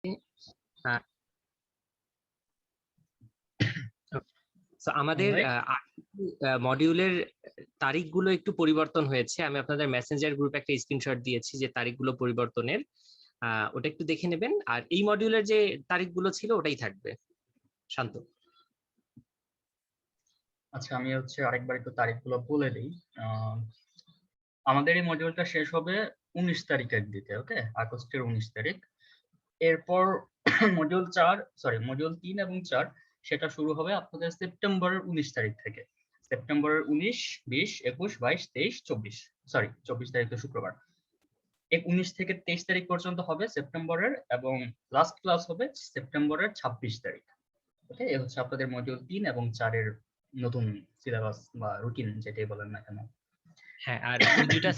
আহ, তো আমাদের Alright. মডিউলের তারিখগুলো একটু পরিবর্তন হয়েছে। আমি আপনাদের মেসেঞ্জার গ্রুপে একটা স্ক্রিনশট দিয়েছি যে তারিখগুলো পরিবর্তনের, ওটা একটু দেখে নেবেন। আর এই মডিউলের যে তারিখগুলো ছিল ওটাই থাকবে। শান্ত। আচ্ছা, আমি আরেকবার একটু তারিখগুলো বলে দিই। আমাদের এই মডিউলটা শেষ হবে 19 তারিখের দিকে, ওকে, আগস্টের 19 তারিখ। এরপর মডিউল 3 এবং 4 সেটা শুরু হবে আপনাদের সেপ্টেম্বরের 19 তারিখ থেকে। সেপ্টেম্বরের 19, 20, 21, 22, 23, 24, 24 তারিখ তো শুক্রবার। 19 থেকে 23 তারিখ পর্যন্ত হবে সেপ্টেম্বরের, এবং লাস্ট ক্লাস হবে সেপ্টেম্বরের 26 তারিখ। ওকে, এই হচ্ছে আপনাদের মডিউল 3 এবং 4 এর নতুন সিলেবাস বা রুটিন, যেটাই বলেন না কেন। হ্যাঁ, আর ওই দুইটা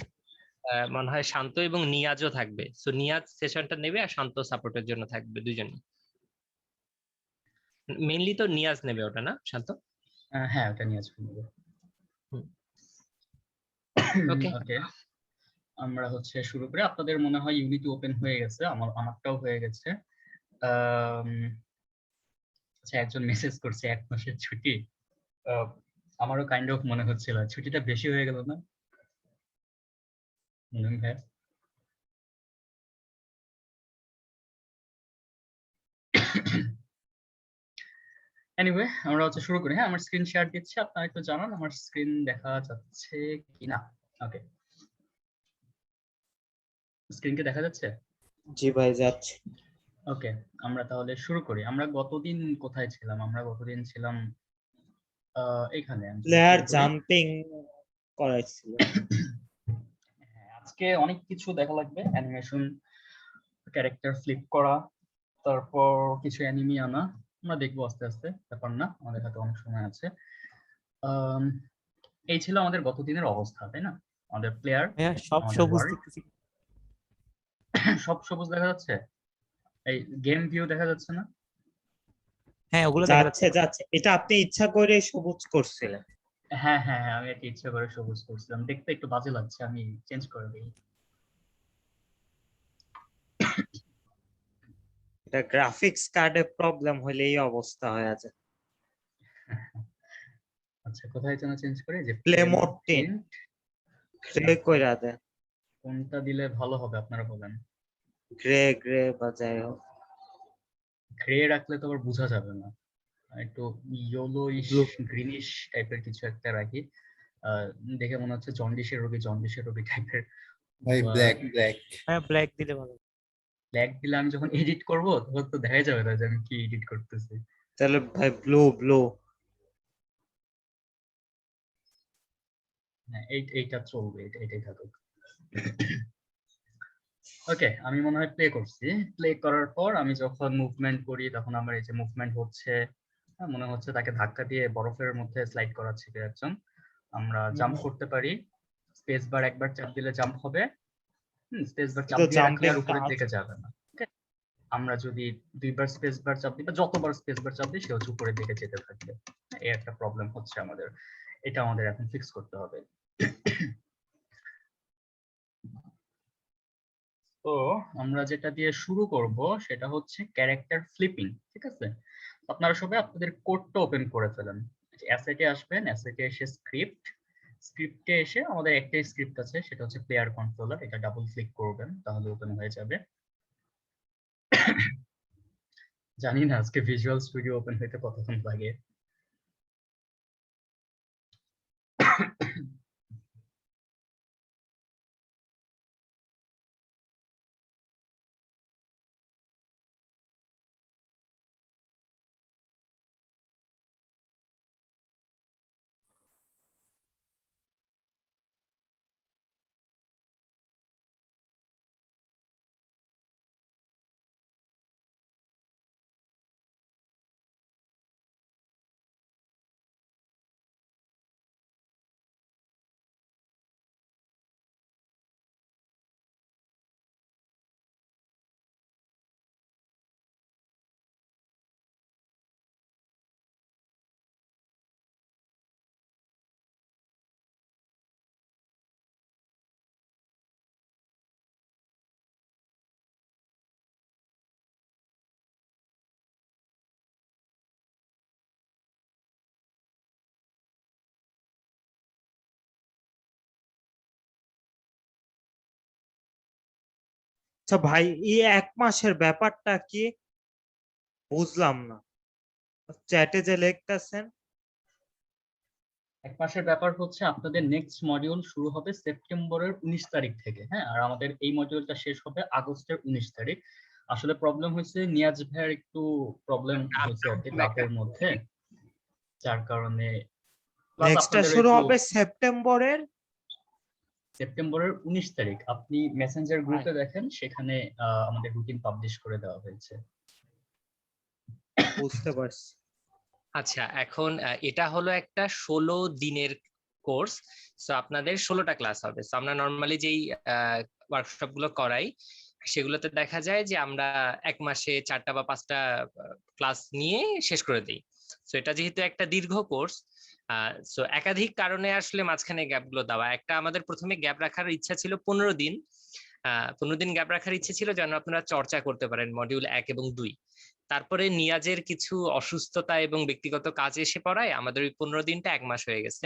মনে হয় শান্ত এবং নিয়াজও থাকবে। সো নিয়াজ সেশনটা নেবে আর শান্ত সাপোর্টের জন্য থাকবে, দুজনই। মেইনলি তো নিয়াজ নেবে ওটা, না শান্ত? হ্যাঁ, ওটা নিয়ে আসবেন। ওকে। ওকে, আমরা শুরু করে, আপনাদের মনে হয় ইউনিটি ওপেন হয়ে গেছে, আমারটাও হয়ে গেছে। আচ্ছা, একজন মেসেজ করছে 1 মাসের ছুটি। আমারও কাইন্ড অফ মনে হচ্ছিল ছুটিটা বেশি হয়ে গেল না ভাই? এনিওয়ে, আমরা শুরু করি। হ্যাঁ, আমার স্ক্রিন শেয়ার দিচ্ছি, আপনারা একটু জানান আমার স্ক্রিন দেখা যাচ্ছে কিনা। ওকে, স্ক্রিন কি দেখা যাচ্ছে? জি ভাই, যাচ্ছে। ওকে, আমরা তাহলে শুরু করি। আমরা গতদিন কোথায় ছিলাম? আমরা গতদিন ছিলাম এখানে। প্লেয়ার জাম্পিং করাইছিল। হ্যাঁ, আজকে অনেক কিছু দেখা লাগবে। অ্যানিমেশন, ক্যারেক্টার ফ্লিপ করা, তারপর কিছু অ্যানিমি আনা। আমরা দেখবো আস্তে আস্তে, ব্যাপার না, আমাদের হাতে অনেক সময় আছে। এই ছিল আমাদের গতদিনের অবস্থা, তাই না? আমাদের প্লেয়ার, হ্যাঁ, সব আমাদের সবুজ ওয়ার্ল্ড, দেখতেছি। সব সবুজ দেখা যাচ্ছে। এই গেম ভিউ দেখা যাচ্ছে না? হ্যাঁ, ওগুলো যাচ্ছে যাচ্ছে। এটা আপনি ইচ্ছা করে সবুজ করছিলেন। হ্যাঁ হ্যাঁ হ্যাঁ, আমি একটা ইচ্ছা করে সবুজ করছিলাম, দেখতে একটু বাজে লাগছে, আমি চেঞ্জ করে দিই। এটা গ্রাফিক্স কার্ডে প্রবলেম হলে এই অবস্থা হয়ে যায়। আচ্ছা, কোথায় যেন চেঞ্জ করে, যে play play mode mode 10 tint. Grey কইরা দেন। কোনটা দিলে ভালো হবে আপনারা বলেন? গ্রে গ্রে বা যাই হোক। গ্রে রাখলে তো আবার বোঝা যাবে না, একটু ইয়েলোইশ ব্লু। গ্রিনিশ টাইপের কিছু একটা রাখি। দেখে মনে হচ্ছে জন্ডিসের রোগী টাইপের। ভাই ব্ল্যাক ব্ল্যাক। হ্যাঁ, ব্ল্যাক দিলে ভালো। ব্ল্যাক দিলে আমি যখন এডিট করব তখন তো দেখা যাবে না যে আমি কি এডিট করতেছি। তাহলে ভাই ব্লু ব্লু। হ্যাঁ, এইটা চলবে, এটাই থাকুক। ওকে, আমি মনে হয় প্লে করছি। প্লে করার পর আমি যখন মুভমেন্ট করি তখন আমার এই যে মুভমেন্ট হচ্ছে, মনে হচ্ছে তাকে ধাক্কা দিয়ে বরফের মধ্যে স্লাইড করাচ্ছে কেউ একজন। আমরা জাম্প করতে পারি, স্পেস বার একবার চাপ দিলে জাম্প হবে। স্পেস বার চাপ তো দিয়ে রাখলে জাম্পিং আর উপরের কাজ। দিকে যাবে না। ওকে, আমরা যদি 2বার স্পেস বার চাপ দিই বা যতবার স্পেস বার চাপ দিই সে উপরের দিকে যেতে থাকবে। এই একটা প্রবলেম হচ্ছে আমাদের, এটা আমাদের এখন ফিক্স করতে হবে। তো আমরা যেটা দিয়ে শুরু করব সেটা হচ্ছে ক্যারেক্টার ফ্লিপিং, ঠিক আছে? আপনারা সবাই আপনাদের কোডটা ওপেন করে ফেলেন। অ্যাসেটে আসবেন, অ্যাসেটে এসে স্ক্রিপ্টে এসে আমাদের একটাই স্ক্রিপ্ট আছে, সেটা হচ্ছে প্লেয়ার কন্ট্রোলার। এটা ডাবল ক্লিক করবেন, তাহলে ওপেন হয়ে যাবে। জানি না আজকে ভিজুয়াল স্টুডিও ওপেন হইতে কতক্ষণ লাগে। আচ্ছা ভাই, এই 1 মাসের ব্যাপারটা কি বুঝলাম না, চ্যাটে যে লিখতেছেন। 1 মাসের ব্যাপার হচ্ছে আপনাদের নেক্সট মডিউল শুরু হবে সেপ্টেম্বরের 19 তারিখ থেকে, হ্যাঁ, আর আমাদের এই মডিউলটা শেষ হবে আগস্টের 19 তারিখ। আসলে প্রবলেম হয়েছে নিয়াজ ভাইয়ের একটু প্রবলেম হয়েছে আর কি দাঁতের মধ্যে, যার কারণে plus নেক্সটটা আপনাদের শুরু একটু হবে সেপ্টেম্বরের সেপ্টেম্বরের 19 তারিখ। আপনি মেসেঞ্জার গ্রুপে দেখেন, সেখানে আমাদের রুটিন পাবলিশ করে দেওয়া হয়েছে। বুঝতে পারছি। আচ্ছা, এখন এটা হলো একটা 16 দিনের কোর্স। সো আপনাদের 16টা ক্লাস হবে। সো আমরা নর্মালি যেই ওয়ার্কশপ গুলো করাই সেগুলোতে দেখা যায় যে আমরা 1 মাসে 4টা বা 5টা ক্লাস নিয়ে শেষ করে দিই। সো এটা যেহেতু একটা দীর্ঘ কোর্স, সো একাধিক কারণে আসলে মাঝখানে গ্যাপ গুলো দেওয়া। একটা আমাদের প্রথমে গ্যাপ রাখার ইচ্ছা ছিল 15 দিন। 15 দিন গ্যাপ রাখার ইচ্ছে ছিল যেন আপনারা চর্চা করতে পারেন মডিউল 1 এবং 2। তারপরে নিয়াজের কিছু অসুস্থতা এবং ব্যক্তিগত কাজ এসে পড়ায় আমাদের ওই 15 দিনটা 1 মাস হয়ে গেছে।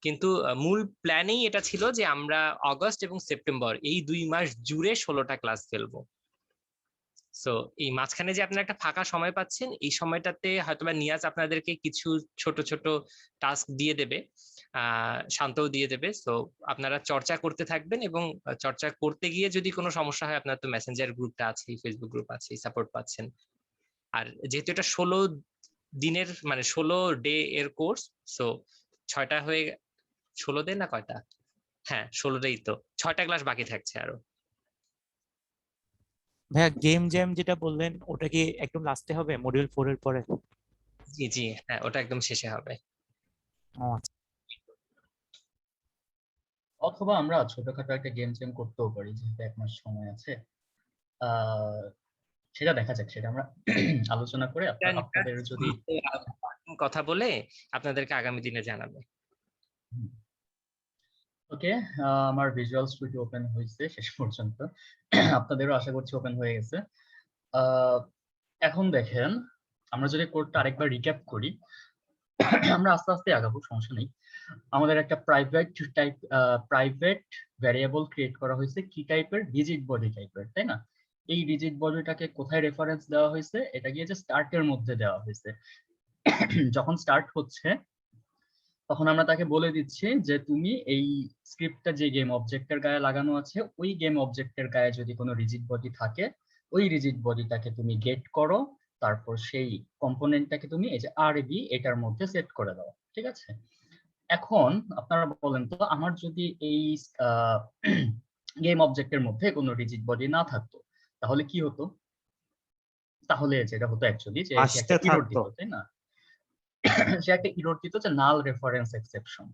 কিন্তু মূল প্ল্যানেই এটা ছিল যে আমরা অগস্ট এবং সেপ্টেম্বর এই 2 মাস জুড়ে 16টা ক্লাস ফেলবো। সো এই মাঝখানে যে আপনারা একটা ফাঁকা সময় পাচ্ছেন, এই সময়টাতে হয়তোবা নিয়াজ আপনাদেরকে কিছু ছোট ছোট টাস্ক দিয়ে দেবে, শান্তও দিয়ে দেবে। সো আপনারা চর্চা করতে থাকবেন এবং চর্চা করতে গিয়ে যদি কোনো সমস্যা হয়, আপনার তো মেসেঞ্জার গ্রুপটা আছে, ফেসবুক গ্রুপ আছে, সাপোর্ট পাচ্ছেন। আর যেহেতু এটা 16 দিনের মানে 16 ডে এর কোর্স, সো 6টা হয়ে 16 দিন না কয়টা, হ্যাঁ 16টাই তো, 6টা ক্লাস বাকি থাকছে আরো। ভাইয়া গেম জ্যাম যেটা বললেন ওটা কি একদম লাস্টে হবে মডিউল 4 এর পরে? জি জি, হ্যাঁ ওটা একদম শেষে হবে। ও আচ্ছা। অথবা আমরা ছোটখাটো একটা গেম চেম করতেও পারি, যেহেতু 1 মাস সময় আছে। সেটা দেখা যাক, সেটা আমরা আলোচনা করে আপনাদের যদি কথা বলে আপনাদেরকে আগামী দিনে জানাবে। ওকে, আমার ভিজুয়াল স্টুডিও ওপেন হয়েছে শেষ পর্যন্ত, আপনাদেরও আশা করছি ওপেন হয়ে গেছে। এখন দেখেন, আমরা যদি কোডটা আরেকবার রিক্যাপ করি, আমরা আস্তে আস্তে আগাবো, সমস্যা নেই। আমাদের একটা প্রাইভেট ভ্যারিয়েবল ক্রিয়েট করা হয়েছে কি টাইপের, রিজিড বডি টাইপের, তাই না? এই রিজিড বডিটাকে কোথায় রেফারেন্স দেওয়া হয়েছে, এটা গিয়ে যে স্টার্টের মধ্যে দেওয়া হয়েছে। যখন স্টার্ট হচ্ছে তখন আমরা তাকে বলে দিচ্ছি যে তুমি এই স্ক্রিপ্টটা যে গেম অবজেক্টের গায়ে লাগানো আছে, ওই গেম অবজেক্টের গায়ে যদি কোনো রিজিড বডি থাকে, ওই রিজিড বডিটাকে তুমি গেট করো, তারপর সেই কম্পোনেন্টটাকে তুমি এই যে আরবি এটার মধ্যে সেট করে দাও, ঠিক আছে? এখন আপনারা বলেন তো, আমার যদি এই গেম অবজেক্টের মধ্যে কোনো রিজিড বডি না থাকতো, তাহলে কি হতো? তাহলে যেটা হতো অ্যাকচুয়ালি যে সে একটা এরর দিত, তাই না? সে একটা এরর দিত যে নাল রেফারেন্স এক্সেপশন,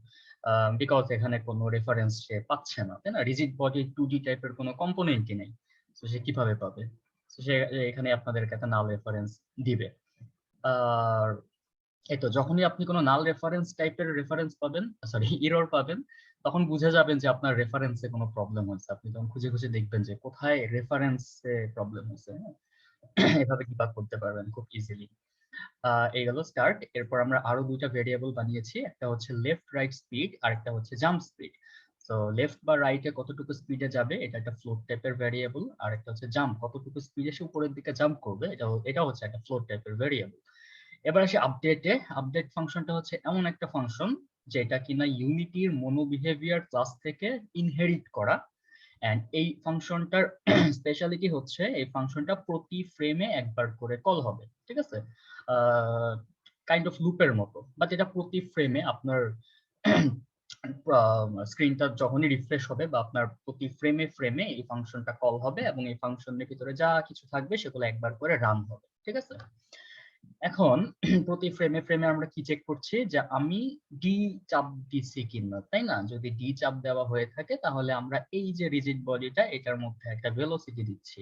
বিকজ এখানে কোনো রেফারেন্স সে পাচ্ছে না, তাই না? রিজিড বডি 2D টাইপের কোনো কম্পোনেন্টই নেই, তো সে কিভাবে পাবে? তো সে এখানে আপনাদেরকে একটা নাল রেফারেন্স দিবে। আর এই তো, যখনই আপনি কোনো নাল রেফারেন্স টাইপের রেফারেন্স পাবেন, সরি এরর পাবেন, তখন বুঝে যাবেন যে আপনার রেফারেন্সে কোনো প্রবলেম হয়েছে। আপনি তখন খুঁজে খুঁজে দেখবেন যে কোথায় রেফারেন্সে প্রবলেম হয়েছে। এভাবে ডিবাগ করতে পারবেন খুব ইজিলি। এই গেল স্টার্ট। এরপর আমরা আরো 2টা ভেরিয়েবল বানিয়েছি, একটা হচ্ছে লেফট রাইট স্পিড আর একটা হচ্ছে জাম্প স্পিড। সো লেফট বা রাইটে কতটুকু স্পিডে যাবে এটা একটা ফ্লোট টাইপের ভেরিয়েবল, আর একটা হচ্ছে জাম্প, কতটুকু স্পিডে সে উপরের দিকে জাম্প করবে, এটা হচ্ছে একটা ফ্লোট টাইপের ভেরিয়েবল। এবার আসি আপডেটে। আপডেট ফাংশনটা হচ্ছে এমন একটা ফাংশন যেটা কিনা ইউনিটির মনো বিহেভিয়ার ক্লাস থেকে ইনহেরিট করা। এন্ড এই ফাংশনটার স্পেশালিটি হচ্ছে এই ফাংশনটা প্রতি ফ্রেমে একবার করে কল হবে, ঠিক আছে? কাইন্ড অফ লুপের মতো, বাট এটা প্রতি ফ্রেমে আপনার স্ক্রিনটা যখনই রিফ্রেশ হবে বা আপনার প্রতি ফ্রেমে ফ্রেমে এই ফাংশনটা কল হবে এবং এই ফাংশনের ভিতরে যা কিছু থাকবে সেগুলো একবার করে রান হবে, ঠিক আছে? এখন প্রতি ফ্রেমে ফ্রেমে আমরা কি চেক করছি যে আমি ডি চাপ দিচ্ছি কিনা, তাই না? যদি ডি চাপ দেওয়া হয়ে থাকে তাহলে আমরা এই যে রিজিড বডিটা এটার মধ্যে একটা ভেলোসিটি দিচ্ছি।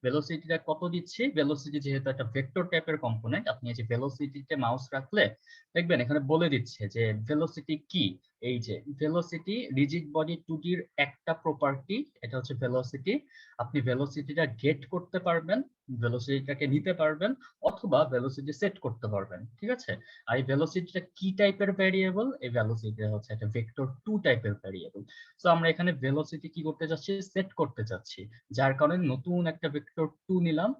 ভেলোসিটিটা কত দিচ্ছি? ভেলোসিটি যেহেতু একটা ভেক্টর টাইপের কম্পোনেন্ট, আপনি এই যে ভেলোসিটিতে মাউস রাখলে দেখবেন এখানে বলে দিচ্ছে যে ভেলোসিটি কি, এই যে ভেলোসিটি রিজিড বডি 2D এর একটা প্রপার্টি, এটা হচ্ছে ভেলোসিটি। আপনি ভেলোসিটিটা গেট করতে পারবেন, ভেলোসিটিটাকে নিতে পারবেন, অথবা ভেলোসিটি সেট করতে পারবেন, ঠিক আছে? আর এই ভেলোসিটিটা কি টাইপের ভ্যারিয়েবল? এই ভেলোসিটি হচ্ছে একটা ভেক্টর 2 টাইপের ভ্যারিয়েবল। সো আমরা এখানে ভেলোসিটি কি করতে যাচ্ছি? সেট করতে যাচ্ছি, যার কারণে নতুন একটা ভেক্টর 2 নিলাম।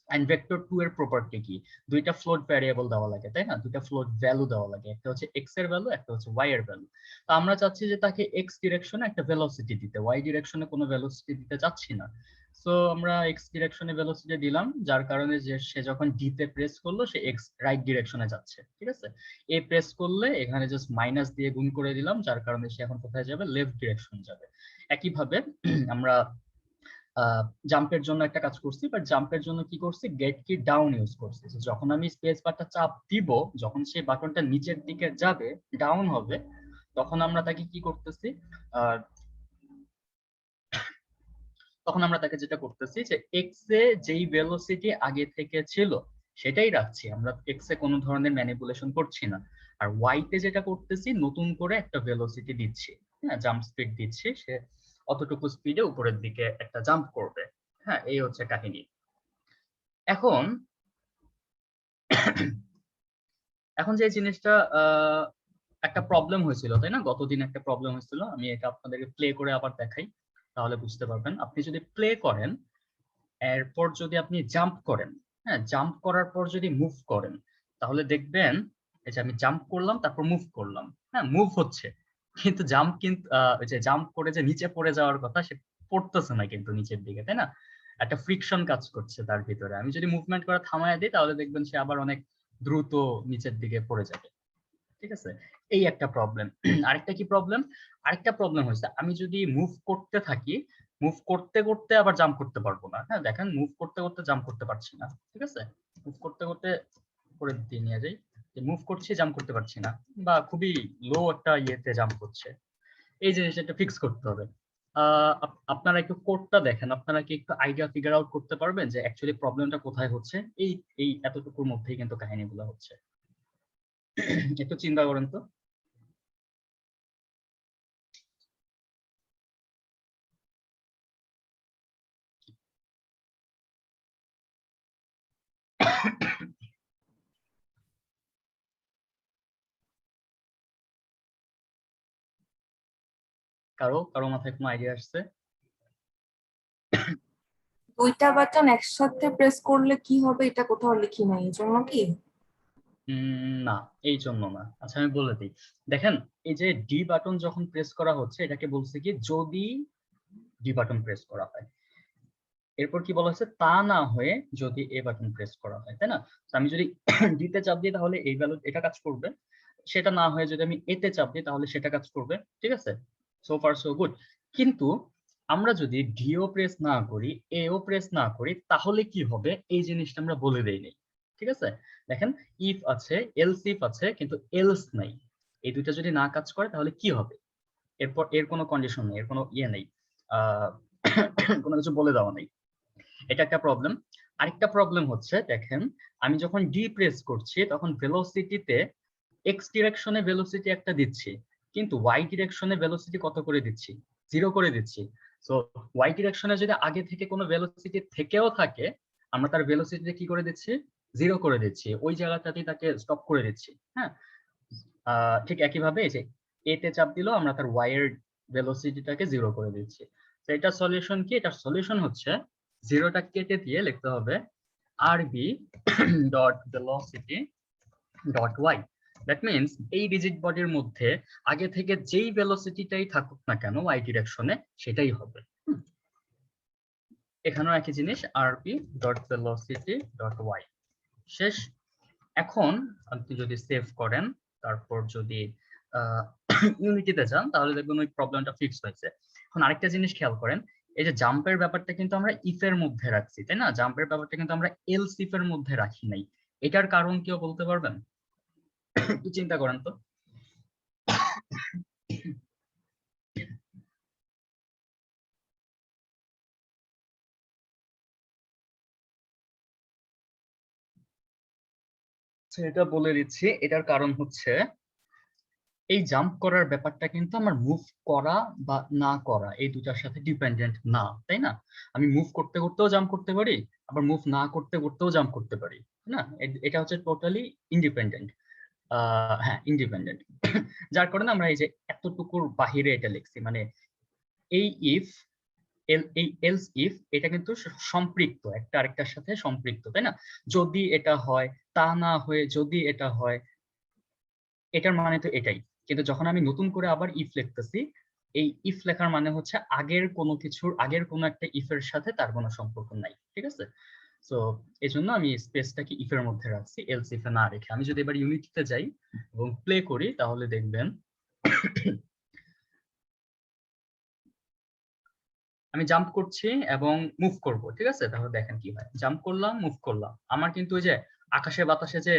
এন্ড ভেক্টর 2 এর প্রপার্টি কি? দুইটা ফ্লোট ভ্যারিয়েবল দেওয়া লাগে, তাই না? দুইটা ফ্লোট ভ্যালু দেওয়া লাগে, একটা হচ্ছে x এর ভ্যালু, একটা হচ্ছে y এর ভ্যালু। তো আমরা চাচ্ছি যে তাকে x ডিরেকশনে একটা ভেলোসিটি দিতে, y ডিরেকশনে কোনো ভেলোসিটি দিতে চাচ্ছি না। সো আমরা x ডিরেকশনে ভেলোসিটি দিলাম, যার কারণে যে সে যখন d তে প্রেস করলো সে x রাইট ডিরেকশনে যাচ্ছে, ঠিক আছে? a প্রেস করলে এখানে জাস্ট মাইনাস দিয়ে গুণ করে দিলাম, যার কারণে সে এখন কোথায় যাবে? লেফট ডিরেকশন যাবে। একইভাবে আমরা জাম্পের জন্য একটা কাজ করছি, বাট জাম্পের জন্য কি করছি? গেট কি ডাউন ইউজ করছি। যখন আমি স্পেস বারটা চাপ দিব, যখন সেই বাটনটা নিচের দিকে যাবে, ডাউন হবে, তখন আমরা তাকে কি করতেছি? তখন আমরা তাকে যেটা করতেছি যে এক্স এ যেই ভেলোসিটি আগে থেকে ছিল সেটাই রাখছি, আমরা এক্স এ কোনো ধরনের ম্যানিপুলেশন করছি না। আর ওয়াই তে যেটা করতেছি, নতুন করে একটা ভেলোসিটি দিচ্ছি, হ্যাঁ, জাম্প স্পিড দিচ্ছি, সে অতটুকু স্পিডে উপরের দিকে একটা জাম্প করবে। হ্যাঁ, এই হচ্ছে কাহিনী। এখন এখন যে জিনিসটা একটা প্রবলেম হয়েছিল, তাই না? গতদিন একটা প্রবলেম হয়েছিল, আমি এটা আপনাদেরকে প্লে করে আবার দেখাই, তাহলে বুঝতে পারবেন। আপনি যদি প্লে করেন, এরপর যদি আপনি জাম্প করেন, হ্যাঁ, জাম্প করার পর যদি মুভ করেন, তাহলে দেখবেন এই যে আমি জাম্প করলাম, তারপর মুভ করলাম, হ্যাঁ, মুভ হচ্ছে, কিন্তু জাম্প কিন্তু ওই যে জাম্প করে যে নিচে পড়ে যাওয়ার কথা, সে পড়তেছে না কিন্তু নিচের দিকে, তাই না? একটা ফ্রিকশন কাজ করছে তার ভিতরে। আমি যদি মুভমেন্ট করা থামায় দিই, তাহলে দেখবেন সে আবার অনেক দ্রুত নিচের দিকে পড়ে যাবে, ঠিক আছে? এই একটা প্রবলেম। আরেকটা কি প্রবলেম? আরেকটা প্রবলেম হচ্ছে, আমি যদি মুভ করতে থাকি, মুভ করতে করতে আবার জাম্প করতে পারবো না। হ্যাঁ, দেখেন, মুভ করতে করতে জাম্প করতে পারছি না, ঠিক আছে? মুভ করতে করতে করে দিয়ে নিয়ে যাই, যে মুভ করছি, জাম্প করতে পারছি না, বা খুবই লো একটা ইয়েতে জাম্প করছে। এই জিনিসটা একটু ফিক্স করতে হবে। আপনারা একটু কোডটা দেখেন, আপনারা কি একটু আইডিয়া ফিগার আউট করতে পারবেন যে অ্যাকচুয়ালি প্রবলেমটা কোথায় হচ্ছে? এই এই এতটুকুর মধ্যেই কিন্তু কাহিনীগুলো হচ্ছে। একটু চিন্তা করেন তো। কারো কারো মাথায় কোনো আইডিয়া আসছে? দুইটা বাটন একসাথে প্রেস করলে কি হবে এটা কোথাও লিখি নাই, এই জন্য কি? না, এই জন্য না। আচ্ছা, আমি বলে দিই। দেখেন, এই যে ডি বাটন যখন প্রেস করা হচ্ছে, এটাকে বলছে কি যদি ডি বাটন প্রেস করা হয়। এরপর কি বলা হচ্ছে? তা না হয়ে যদি এ বাটন প্রেস করা হয়, তাই না? তো আমি যদি ডি তে চাপ দিই, তাহলে এই ভ্যালু এটা কাজ করবে। সেটা না হয়ে যদি আমি এ তে চাপ দিই, তাহলে সেটা কাজ করবে, ঠিক আছে? So far so good. কিন্তু আমরা যদি ডিও প্রেস না করি, এও প্রেস না করি, তাহলে কি হবে? এই জিনিসটা আমরা বলে দেই নাই, ঠিক আছে? দেখেন, ইফ আছে, এলস ইফ আছে, কিন্তু এলস নাই। এই দুইটা যদি না কাজ করে, তাহলে কি হবে? এরপর এর কোনো কন্ডিশন নেই, এর কোনো ইয়ে নেই, আহ কোনো কিছু বলে দেওয়া নেই। এটা একটা প্রবলেম। আরেকটা প্রবলেম হচ্ছে, দেখেন, আমি যখন ডি প্রেস করছি, তখন ভেলোসিটিতে এক্স ডিরেকশনে ভেলোসিটি একটা দিচ্ছি, কিন্তু ওয়াই ডিরেকশনে ভেলোসিটি কত করে দিচ্ছি? 0 করে দিচ্ছি। সো ওয়াই ডিরেকশনে যদি আগে থেকে কোনো ভেলোসিটি থেকেও থাকে, আমরা তার ভেলোসিটিতে কি করে দিচ্ছি? 0 করে দিচ্ছি, ওই জায়গাটাতেই তাকে স্টপ করে দিচ্ছি। হ্যাঁ, ঠিক একইভাবে এই যে এ তে চাপ দিলেও আমরা তার ওয়াই এর ভেলোসিটিটাকে 0 করে দিচ্ছি। তো এটা সলিউশন কি? এটার সলিউশন হচ্ছে 0টা কেটে দিয়ে লিখতে হবে R B dot velocity dot Y. That means এই রিজিড বডির মধ্যে আগে থেকে যেই ভেলোসিটিটাই থাকুক না কেন ওয়াই ডিরেকশনে, সেটাই হবে। এখানেও একই জিনিস, আরবি ডট ভেলোসিটি ডট ওয়াই। শেষ। এখন আপনি যদি সেভ করেন, তারপর যদি ইউনিটিতে যান, তাহলে দেখবেন ওই প্রবলেমটা ফিক্স হয়েছে। এখন আরেকটা জিনিস খেয়াল করেন, এই যে জাম্পের ব্যাপারটা কিন্তু আমরা ইফ এর মধ্যে রাখছি, তাই না? জাম্পের ব্যাপারটা কিন্তু আমরা এলস ইফ এর মধ্যে রাখি নাই। এটার কারণ কেউ বলতে পারবেন? একটু চিন্তা করেন তো। এটা বলে দিচ্ছি, এটার কারণ হচ্ছে এই জাম্প করার ব্যাপারটা কিন্তু আমার মুভ করা বা না করা এই দুটার সাথে ডিপেন্ডেন্ট না, তাই না? আমি মুভ করতে করতেও জাম্প করতে পারি, আবার মুভ না করতে করতেও জাম্প করতে পারি, না? এটা হচ্ছে টোটালি ইন্ডিপেন্ডেন্ট। হ্যাঁ, ইন্ডিপেন্ডেন্ট। যার কারণে আমরা এই যে এতটুকুর বাহিরে এটা লিখছি, মানে এই ইফ এই এলস ইফ এটা কিন্তু সম্পৃক্ত, একটা আরেকটার সাথে সম্পৃক্ত, তাই না? যদি এটা হয়, তা না হয়ে যদি এটা হয়, এটার মানে তো এটাই। কিন্তু যখন আমি নতুন করে আবার ইফ লিখতেছি, এই ইফ লেখার মানে হচ্ছে আগের কোনো কিছুর, আগের কোনো একটা ইফের সাথে তার কোনো সম্পর্ক নাই, ঠিক আছে? সো এই জন্য আমি স্পেসটাকে ইফের মধ্যে রাখছি, এলস ইফে না রেখে। আমি যদি এবার ইউনিটিতে যাই এবং প্লে করি, তাহলে দেখবেন আমি জাম্প করছি এবং মুভ করব, ঠিক আছে? তাহলে দেখেন কি হয়, জাম্প করলাম, মুভ করলাম, আমার কিন্তু ওই যে আকাশে বাতাসে যে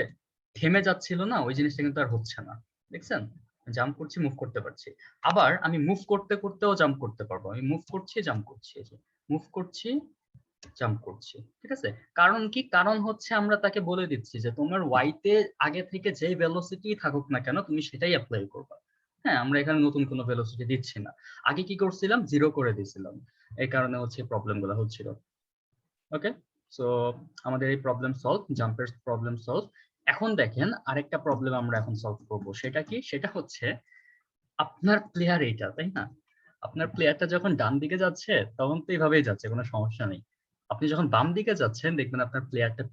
থেমে যাচ্ছিল না, ওই জিনিসটা কিন্তু আর হচ্ছে না, দেখছেন? জাম্প করছি, মুভ করতে পারছি। আবার আমি মুভ করতে করতেও জাম্প করতে পারবো, আমি মুভ করছি, জাম্প করছি, এই যে মুভ করছি, জাম্প করছি, ঠিক আছে? কারণ কি? কারণ হচ্ছে আমরা তাকে বলে দিচ্ছি যে তোমার ওয়াইতে আগে থেকে যেই ভেলোসিটি থাকুক না কেন, তুমি সেটাই অ্যাপ্লাই করবা। হ্যাঁ, আমরা এখানে নতুন কোনো ভেলোসিটি দিচ্ছি না। আগে কি করছিলাম, জিরো করে দিয়েছিলাম, এই কারণে হচ্ছে প্রবলেম গুলো হচ্ছিল। ওকে, সো আমাদের এই প্রবলেম সলভ, জাম্পের প্রবলেম সলভ। এখন দেখেন আরেকটা প্রবলেম আমরা এখন সলভ করব, সেটা কি? সেটা হচ্ছে আপনার প্লেয়ার এইটা, তাই না? আপনার প্লেয়ারটা যখন ডান দিকে যাচ্ছে তখন তো এইভাবেই যাচ্ছে, কোনো সমস্যা নেই। আপনি যখন বাম দিকে যাচ্ছেন দেখবেন আপনার প্লেয়ারটা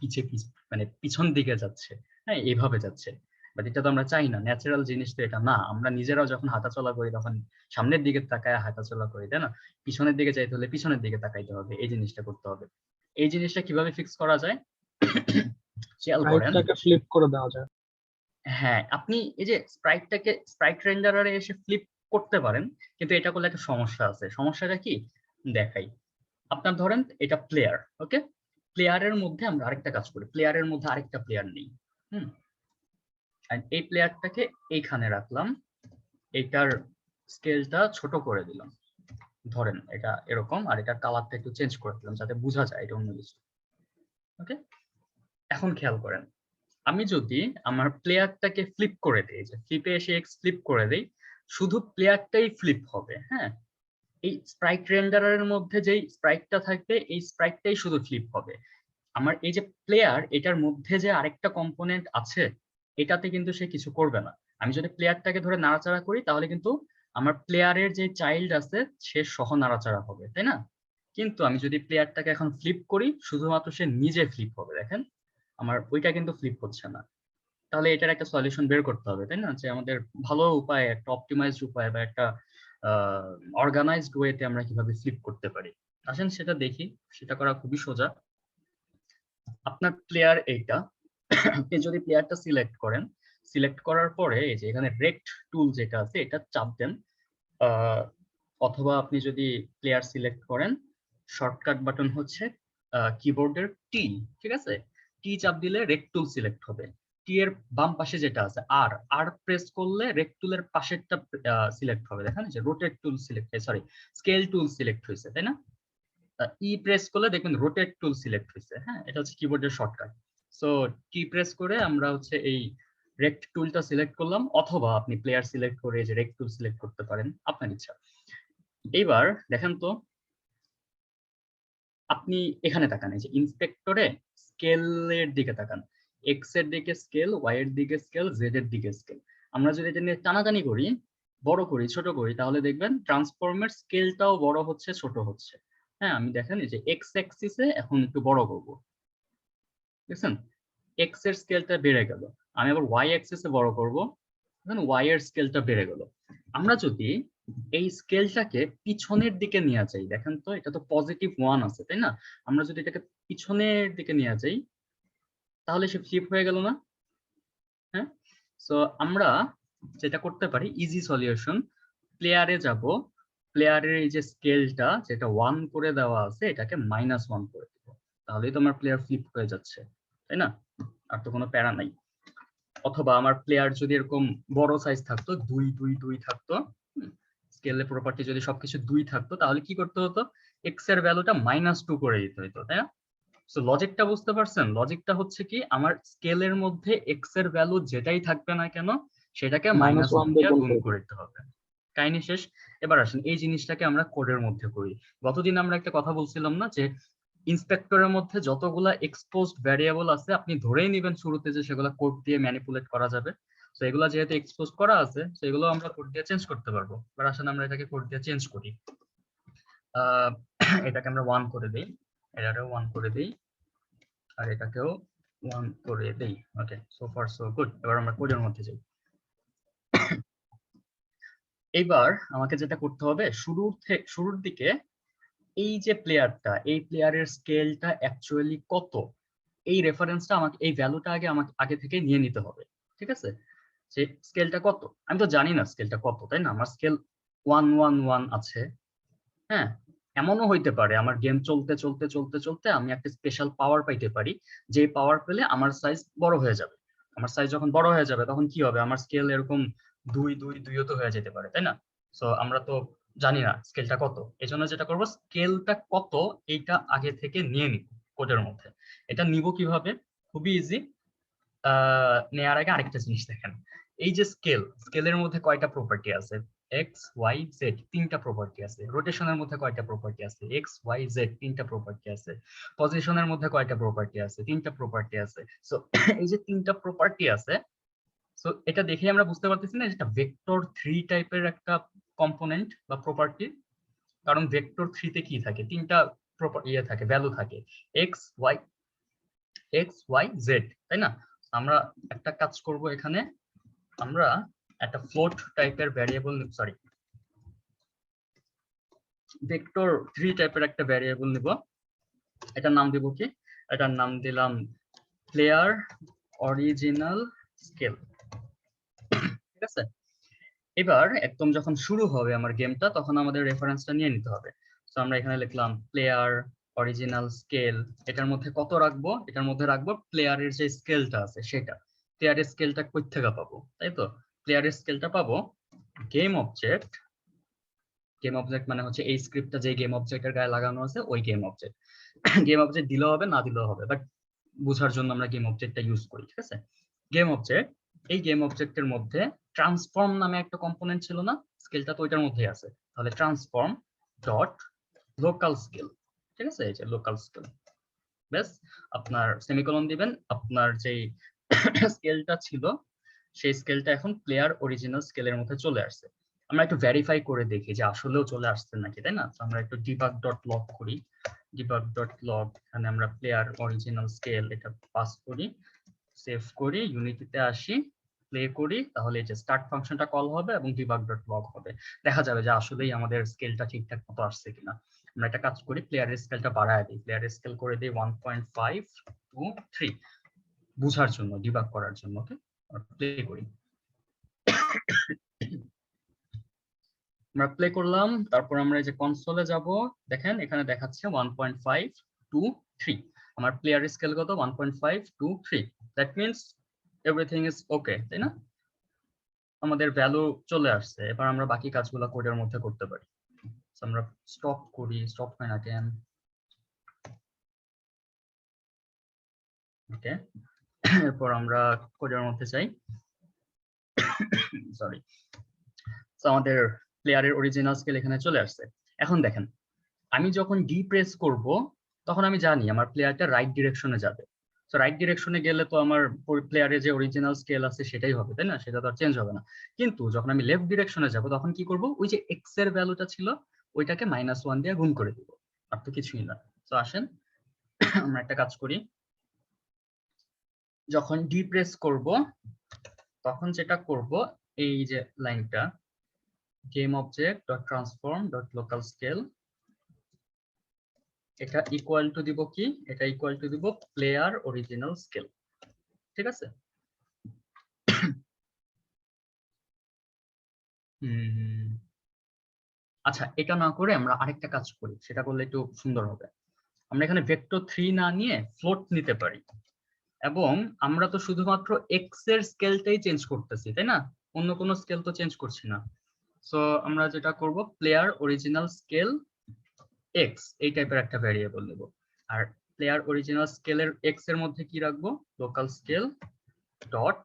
মানে পিছন দিকে যাচ্ছে, হ্যাঁ, এইভাবে যাচ্ছে। বাট এটা তো আমরা চাই না, ন্যাচারাল জিনিস তো এটা না। আমরা নিজেরাও যখন হাঁটাচলা করি তখন সামনের দিকে তাকায় হাঁটাচলা করি, তাই না? পিছনের দিকে যাইতে হলে পিছনের দিকে তাকাইতে হবে, এই জিনিসটা করতে হবে। এই জিনিসটা কিভাবে ফিক্স করা যায়? খেয়াল করেন, রাইটটাকে ফ্লিপ করে দেওয়া যায়। হ্যাঁ, আপনি এই যে স্প্রাইট রেন্ডারারে এসে ফ্লিপ করতে পারেন, কিন্তু এটা করলে একটা সমস্যা আছে। সমস্যাটা কি দেখাই। আপনার ধরেন এটা প্লেয়ার, ওকে? প্লেয়ারের মধ্যে আমরা আরেকটা কাজ করি, প্লেয়ারের মধ্যে আরেকটা প্লেয়ার নেই, হুম, এই প্লেয়ারটাকে এইখানে রাখলাম, এইটার স্কেলটা ছোট করে দিলাম, ধরেন এটা এরকম, আর এটার কালারটা একটু চেঞ্জ করে দিলাম যাতে বোঝা যায় এটা অন্য কিছু। ওকে, এখন খেয়াল করেন, আমি যদি আমার প্লেয়ারটাকে ফ্লিপ করে দিই, যে ফ্লিপে এসে এক্স ফ্লিপ করে দেই, শুধু প্লেয়ারটাই ফ্লিপ হবে, হ্যাঁ? এই স্প্রাইট রেন্ডারের মধ্যে যেই স্প্রাইটটা থাকবে, এই স্প্রাইটটাই শুধু ফ্লিপ হবে। আমার এই যে প্লেয়ার, এটার মধ্যে যে আরেকটা কম্পোনেন্ট আছে, এটাতে কিন্তু সে কিছু করবে না। আমি যদি প্লেয়ারটাকে ধরে নাড়াচাড়া করি, তাহলে কিন্তু আমার প্লেয়ারের যে চাইল্ড আছে সে সহ নাড়াচাড়া হবে, তাই না? কিন্তু আমি যদি প্লেয়ারটাকে এখন ফ্লিপ করি, শুধুমাত্র সে নিজে ফ্লিপ হবে, দেখেন আমার ওইটা কিন্তু ফ্লিপ হচ্ছে না। তাহলে এটার একটা সলিউশন বের করতে হবে, তাই না? যে আমাদের ভালো উপায়, একটা অপটিমাইজড উপায় বা একটা অর্গানাইজড ওয়েতে আমরা কিভাবে ফ্লিপ করতে পারি। আসেন সেটা দেখি, সেটা করা খুবই সোজা। আপনার প্লেয়ার এইটা, আপনি যদি প্লেয়ারটা সিলেক্ট করেন, সিলেক্ট করার পরে এই যে এখানে রেক্ট টুল যেটা আছে এটা চাপ দেন, অথবা আপনি যদি প্লেয়ার সিলেক্ট করেন, শর্টকাট বাটন হচ্ছে কিবোর্ডের টি, ঠিক আছে? টি চাপ দিলে রেক্ট টুল সিলেক্ট হবে। টি এর বাম পাশে যেটা আছে আর প্রেস করলে রেক্ট টুলের পাশেরটা সিলেক্ট হবে, দেখেন যে rotate tool select, sorry scale tool select হয়েছে, তাই না? ই প্রেস করলে দেখবেন রোটেট টুল সিলেক্ট হয়েছে, হ্যাঁ, এটা হচ্ছে কিবোর্ডের শর্টকাট। সো টি প্রেস করে আমরা হচ্ছে এই রেক্ট টুলটা সিলেক্ট করলাম, অথবা আপনি প্লেয়ার সিলেক্ট করে যে রেক্ট টুল সিলেক্ট করতে পারেন, আপনার ইচ্ছা। এইবার দেখেন তো, আপনি এখানে তাকান, এই যে ইন্সপেক্টরে স্কেলের দিকে তাকান, এক্স এর দিকে স্কেল, ওয়াই এর দিকে স্কেল, জেড এর দিকে স্কেল। আমরা যদি এটা নিয়ে টানাটানি করি, বড় করি, ছোট করি, তাহলে দেখবেন ট্রান্সফর্মের স্কেলটাও বড় হচ্ছে, ছোট হচ্ছে। হ্যাঁ, আমি দেখেন এই যে এক্স অ্যাক্সিসে এখন একটু বড় করব, দেখছেন এক্স এর স্কেলটা বেড়ে গেল। আমি আবার ওয়াই অ্যাক্সিসে বড় করব, দেখেন ওয়াই এর স্কেলটা বেড়ে গেল। আমরা যদি এই স্কেলটাকে পিছনের দিকে নিয়ে যাই, দেখেন তো এটা তো পজিটিভ 1 আছে, তাই না? আমরা যদি এটাকে পিছনের দিকে নিয়ে যাই, তাহলে সে ফ্লিপ হয়ে গেল না? হ্যাঁ, সো আমরা যেটা করতে পারি, ইজি সলিউশন, প্লেয়ারে যাব, প্লেয়ারের এই যে স্কেলটা যেটা 1 করে দেওয়া আছে এটাকে -1 করে দেব, তাহলেই তো আমার প্লেয়ার ফ্লিপ হয়ে যাচ্ছে, তাই না? আর তো কোনো প্যারা নাই। অথবা আমার প্লেয়ার যদি এরকম বড় সাইজ থাকতো, 2 থাকতো, স্কেলের প্রপার্টি যদি সবকিছু 2 থাকতো, তাহলে কি করতে হতো, এক্স এর ভ্যালুটা -2 করে দিতে হতো, তাই না? সো লজিকটা বুঝতে পারছেন? লজিকটা হচ্ছে কি, আমার স্কেলের মধ্যে এক্স এর ভ্যালু যেটাই থাকবে না কেন, সেটাকে -1 -1 দিয়ে দিয়ে গুণ গুণ করে করে দিতে হবে। কাহিনী শেষ। এবার আসেন এই জিনিসটাকে আমরা কোডের মধ্যে করি। গতদিন আমরা একটা কথা বলছিলাম না যে ইন্সপেক্টরের মধ্যে যতগুলা এক্সপোজড ভ্যারিয়েবল আছে আপনি ধরেই নেবেন শুরুতে যে সেগুলো কোড দিয়ে ম্যানিপুলেট করা যাবে। তো এগুলো যেহেতু এক্সপোজ করা আছে সেগুলো আমরা কোড দিয়ে চেঞ্জ করতে পারবো। এবার আসেন আমরা এটাকে কোড দিয়ে চেঞ্জ করি। এটাকে আমরা 1 করে দেই, এটাকেও 1 করে দেই, আর এটাকেও 1 করে দেই। ওকে, সো ফার সো গুড। এবার আমরা কোডের মধ্যে যাই। এইবার আমাকে যেটা করতে হবে শুরুর দিকে এই যে প্লেয়ারটা, এই প্লেয়ারের স্কেলটা অ্যাকচুয়ালি কত, এই রেফারেন্সটা আমাকে, এই ভ্যালুটা আমাকে আগে থেকে নিয়ে নিতে হবে। ঠিক আছে, যে স্কেলটা কত, আমি তো জানি না স্কেলটা কত, তাই না? আমার স্কেল 111 আছে। হ্যাঁ, এমনও হইতে পারে আমার গেম চলতে চলতে চলতে চলতে আমি একটা স্পেশাল পাওয়ার পাইতে পারি, যে পাওয়ার পেলে আমার সাইজ বড় হয়ে যাবে। আমার সাইজ যখন বড় হয়ে যাবে তখন কি হবে, আমার স্কেল এরকম 2 তো হয়ে যেতে পারে, তাই না? সো আমরা তো জানি না স্কেলটা কত, এই জন্য যেটা করবো, স্কেলটা কত এইটা আগে থেকে নিয়ে নিব কোডের মধ্যে। এটা নিব কিভাবে? খুবই ইজি। নেয়ার আগে আরেকটা জিনিস দেখেন, এই যে স্কেলের মধ্যে কয়টা প্রপার্টি আছে? এক্স ওয়াই জেড, 3টা প্রপার্টি আছে। রোটেশনের মধ্যে কয়টা প্রপার্টি আছে? এক্স ওয়াই জেড, 3টা প্রপার্টি আছে। পজিশনের মধ্যে কয়টা প্রপার্টি আছে? 3টা প্রপার্টি আছে। সো এই যে 3টা প্রপার্টি আছে, সো এটা দেখে আমরা বুঝতে পারতেছি না এটা ভেক্টর 3 টাইপের একটা কম্পোনেন্ট বা প্রপার্টি। কারণ ভেক্টর 3 তে কি থাকে? 3টা থাকে, ভ্যালু থাকে, এক্স ওয়াই জেড, তাই না? আমরা একটা কাজ করব, এখানে আমরা একটা ফ্লোট টাইপের ভ্যারিয়েবল, সরি, ভেক্টর 3 টাইপের একটা ভ্যারিয়েবল নিব। এটার নাম দিব কি? এটার নাম দিলাম প্লেয়ার অরিজিনাল স্কেল। ঠিক আছে, এবার একদম যখন শুরু হবে আমার গেমটা তখন আমাদের রেফারেন্সটা নিয়ে নিতে হবে। তো আমরা এখানে লিখলাম প্লেয়ার অরিজিনাল স্কেল। এটার মধ্যে কত রাখবো? এটার মধ্যে রাখবো প্লেয়ারের যে স্কেলটা আছে সেটা। প্লেয়ারের স্কেলটা কই থেকে পাবো? তাই তো, প্লেয়ারের স্কেলটা পাবো গেম অবজেক্ট। গেম অবজেক্ট মানে হচ্ছে এই স্ক্রিপ্টটা যে গেম অবজেক্টের গায়ে লাগানো আছে ওই গেম অবজেক্ট। গেম অবজেক্ট দিলেও হবে, না দিলেও হবে, বাট বোঝার জন্য আমরা গেম অবজেক্টটা ইউজ করি। ঠিক আছে, গেম অবজেক্ট, এই গেম অবজেক্টের মধ্যে ট্রান্সফর্ম নামে একটা কম্পোনেন্ট ছিল না? স্কেলটা তো ওইটার মধ্যেই আছে। তাহলে ট্রান্সফর্ম ডট লোকাল স্কেল। ঠিক আছে, এই যে লোকাল স্কেল, বেশ, আপনার সেমিকোলন দিবেন। আপনার যেই স্কেলটা ছিল সেই স্কেলটা এখন প্লেয়ার অরিজিনাল স্কেলের মধ্যে চলে আসছে। আমরা একটু ভেরিফাই করে দেখি যে আসলেও চলে আসছে নাকি, তাই না? আমরা একটু ডিবাগ ডট লগ করি। ডিবাগ ডট লগ, এখানে আমরা প্লেয়ার অরিজিনাল স্কেল এটা পাস করি, সেভ করি, ইউনিটিতে আসি, প্লে করি, তাহলে এই যে স্টার্ট ফাংশনটা কল হবে এবং ডিবাগ ডট লগ হবে। দেখা যাবে যে আসলেই আমাদের স্কেলটা ঠিকঠাক মতো আসছে কিনা। আমরা একটা কাজ করি, প্লেয়ারের স্কেলটা বাড়ায় দিই, প্লেয়ারের স্কেল করে দিই 1.5 to 3 বুঝার জন্য, ডিবাগ করার জন্য। ওকে, প্লে করি, আমরা প্লে করলাম। তারপর আমরা এই যে কনসোলে যাব, দেখেন এখানে দেখাচ্ছে 1.5 to 3। আমার প্লেয়ার স্কেল কত? 1.5 to 3। That means everything is okay, তাই না? আমাদের ভ্যালু চলে আসছে। এবার আমরা বাকি কাজগুলো কোডের মধ্যে করতে পারি। আমরা স্টপ করি, স্টপ হয় না কেন? ওকে, এরপর আমরা কোডের মধ্যে যাই। সরি, তো আমাদের প্লেয়ারের অরিজিনাল স্কেল এখানে চলে আসছে। এখন দেখেন, আমি যখন ডি প্রেস করব তখন আমি জানি আমার প্লেয়ারটা রাইট ডিরেকশনে যাবে। তো রাইট ডিরেকশনে গেলে তো আমার প্লেয়ারের যে অরিজিনাল স্কেল আছে সেটাই হবে, তাই না? সেটা তো আর চেঞ্জ হবে না। কিন্তু যখন আমি লেফট ডিরেকশনে যাব তখন কি করব? ওই যে এক্স এর ভ্যালুটা ছিল ওইটাকে -1 দিয়ে গুণ করে দিব, আর তো কিছুই না। তো আসেন আমরা একটা কাজ করি, যখন ডি প্রেস করব তখন যেটা করব, এই যে লাইনটা game object dot transform dot local scale, এটা ইকুয়াল টু দিব কি? এটা ইকুয়াল টু দিব প্লেয়ার অরিজিনাল স্কেল। ঠিক আছে, আচ্ছা, এটা না করে আমরা আরেকটা কাজ করি, সেটা করলে একটু সুন্দর হবে। আমরা এখানে ভেক্টর 3 না নিয়ে ফ্লোট নিতে পারি, এবং আমরা তো শুধুমাত্র এক্স এর স্কেলটাই চেঞ্জ করতেছি, তাই না? অন্য কোনো স্কেল তো চেঞ্জ করছি না। সো আমরা যেটা করব, প্লেয়ার অরিজিনাল স্কেল এক্স এই টাইপের একটা ভ্যারিয়েবল নেব। আর প্লেয়ার অরিজিনাল স্কেলের এক্স এর মধ্যে কি রাখবো? লোকাল স্কেল ডট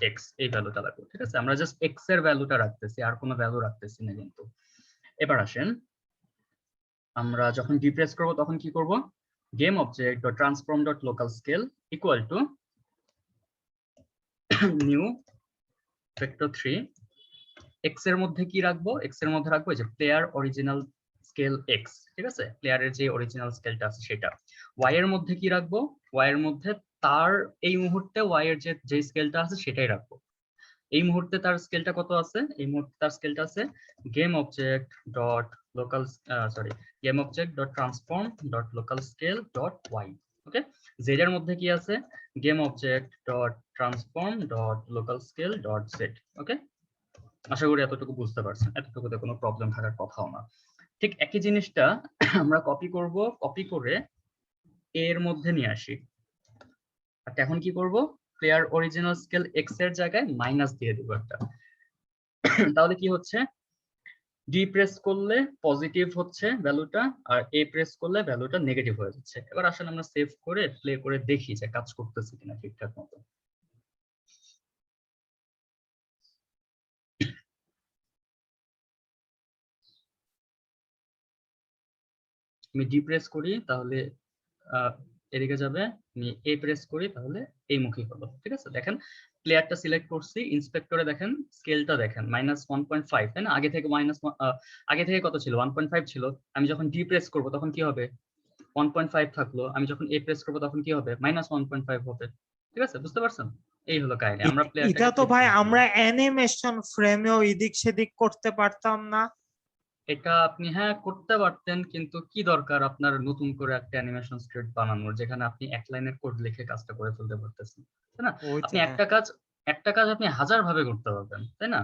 এক্স এই ভ্যালুটা লাগবে, ঠিক আছে? আমরা জাস্ট এক্স এর ভ্যালুটা রাখতেছি, আর কোনো ভ্যালু রাখতেছি না কিন্তু। এবার আসেন, আমরা যখন ডিপ্রেস করব তখন কি করব? Game object dot transform dot local scale equal to new vector 3 x এর মধ্যে কি রাখবো? এক্স এর মধ্যে রাখবো যে প্লেয়ার অরিজিনাল স্কেল এক্স, ঠিক আছে? প্লেয়ারের যে অরিজিনাল স্কেলটা আছে সেটা। ওয়াই এর মধ্যে কি রাখবো? ওয়াই এর মধ্যে তার এই মুহূর্তে ওয়াই এর যে স্কেলটা আছে সেটাই রাখবো। এই মুহূর্তে তার স্কেলটা কত আছে? এই মুহূর্তে তার স্কেলটা আছে game object dot local game object dot transform dot local scale dot y. Okay, z এর মধ্যে কি আছে? Game object dot transform dot local scale dot z. Okay, আশা করি এতটুকু বুঝতে পারছেন, এতটুকুতে কোনো প্রবলেম থাকার কথাও না। ঠিক একই জিনিসটা আমরা কপি করব, কপি করে এর মধ্যে নিয়ে আসি। আর এখন কি করব? প্লেয়ার অরিজিনাল স্কেল এক্স এর জায়গায় মাইনাস দিয়ে দেবো একটা। তাহলে কি হচ্ছে? ডি প্রেস করলে পজিটিভ হচ্ছে ভ্যালুটা, আর এ প্রেস করলে ভ্যালুটা নেগেটিভ হয়ে যাচ্ছে। এবার আসলে আমরা সেভ করে প্লে করে দেখি যে কাজ করতেছে কিনা ঠিকঠাক মতো। আমি ডি প্রেস করি তাহলে এদিকে যাবে, আমি এ প্রেস করি তাহলে এই মুখী হলো, ঠিক আছে? দেখেন প্লেয়ারটা সিলেক্ট করছি, ইন্সপেক্টরে দেখেন স্কেলটা দেখেন -1.5, তাই না? আগে থেকে কত ছিল? 1.5 ছিল। আমি যখন ডি প্রেস করবো তখন কি হবে? 1.5 থাকলো। আমি যখন এ প্রেস করবো তখন কি হবে? -1.5 হবে, ঠিক আছে? বুঝতে পারছেন? এই হলো কাহিনী। আমরা এটা প্লেয়ারটাকে তো ভাই আমরা অ্যানিমেশন ফ্রেমেও এদিক সেদিক করতে পারতাম না? এটা আপনি হ্যাঁ করতে পারতেন, কিন্তু কি দরকার আপনার নতুন করে একটা অ্যানিমেশন স্ক্রিপ্ট বানানোর যেখানে আপনি এক লাইনের কোড লিখে কাজটা করে ফেলতে পারতেছেন, তাই না? আপনি ওইটা একটা কাজ আপনি 1000 ভাবে করতে পারবেন, তাই না?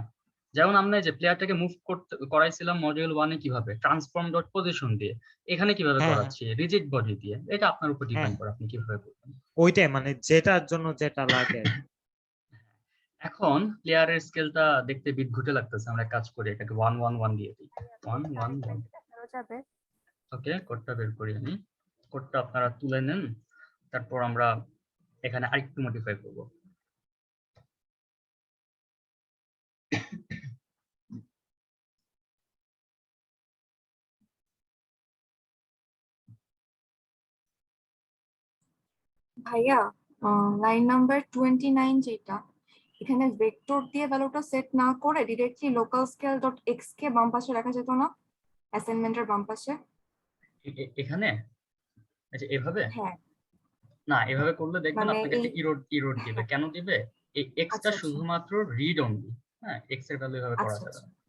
যেমন আমরা এই যে প্লেয়ারটাকে মুভ করতে করাইছিলাম মডিউল 1 এ কিভাবে? ট্রান্সফর্ম ডট পজিশন দিয়ে। এখানে কিভাবে হ্যাঁ করাচ্ছি? রিজিড বডি দিয়ে। এটা আপনার উপর হ্যাঁ ডিপেন্ড করে আপনি কিভাবে করবেন। ওইটাই, মানে যেটার জন্য যেটা লাগে আর কি। এখন প্লেয়ারের স্কেলটা দেখতে বিদঘুটে লাগতেছে, আমরা কাজ করি এটাকে 111 দিয়ে দিই। 111। যাবে ওকে, কোডটা বের করি আমি। কোডটা আপনারা তুলে নেন, তারপর আমরা এখানে আরেকটু মডিফাই করব। ভাইয়া, লাইন নাম্বার 29 যেটা, এখানে ভেক্টর দিয়ে ভ্যালুটা সেট না করে directly local scale dot x কে বাম পাশে রাখা যেত না? অ্যাসাইনমেন্টের বাম পাশে। এখানে আচ্ছা এভাবে হ্যাঁ, না, এভাবে করলে দেখবেন মানে আপনাকে এই, একটা ইরোড দিবে। হ্যাঁ, কেন দিবে? এই এক্সটা আচ্ছা আচ্ছা শুধুমাত্র রিড অনলি। হ্যাঁ, এক্স এর ভ্যালু এভাবে করা আচ্ছা যাবে আচ্ছা। না।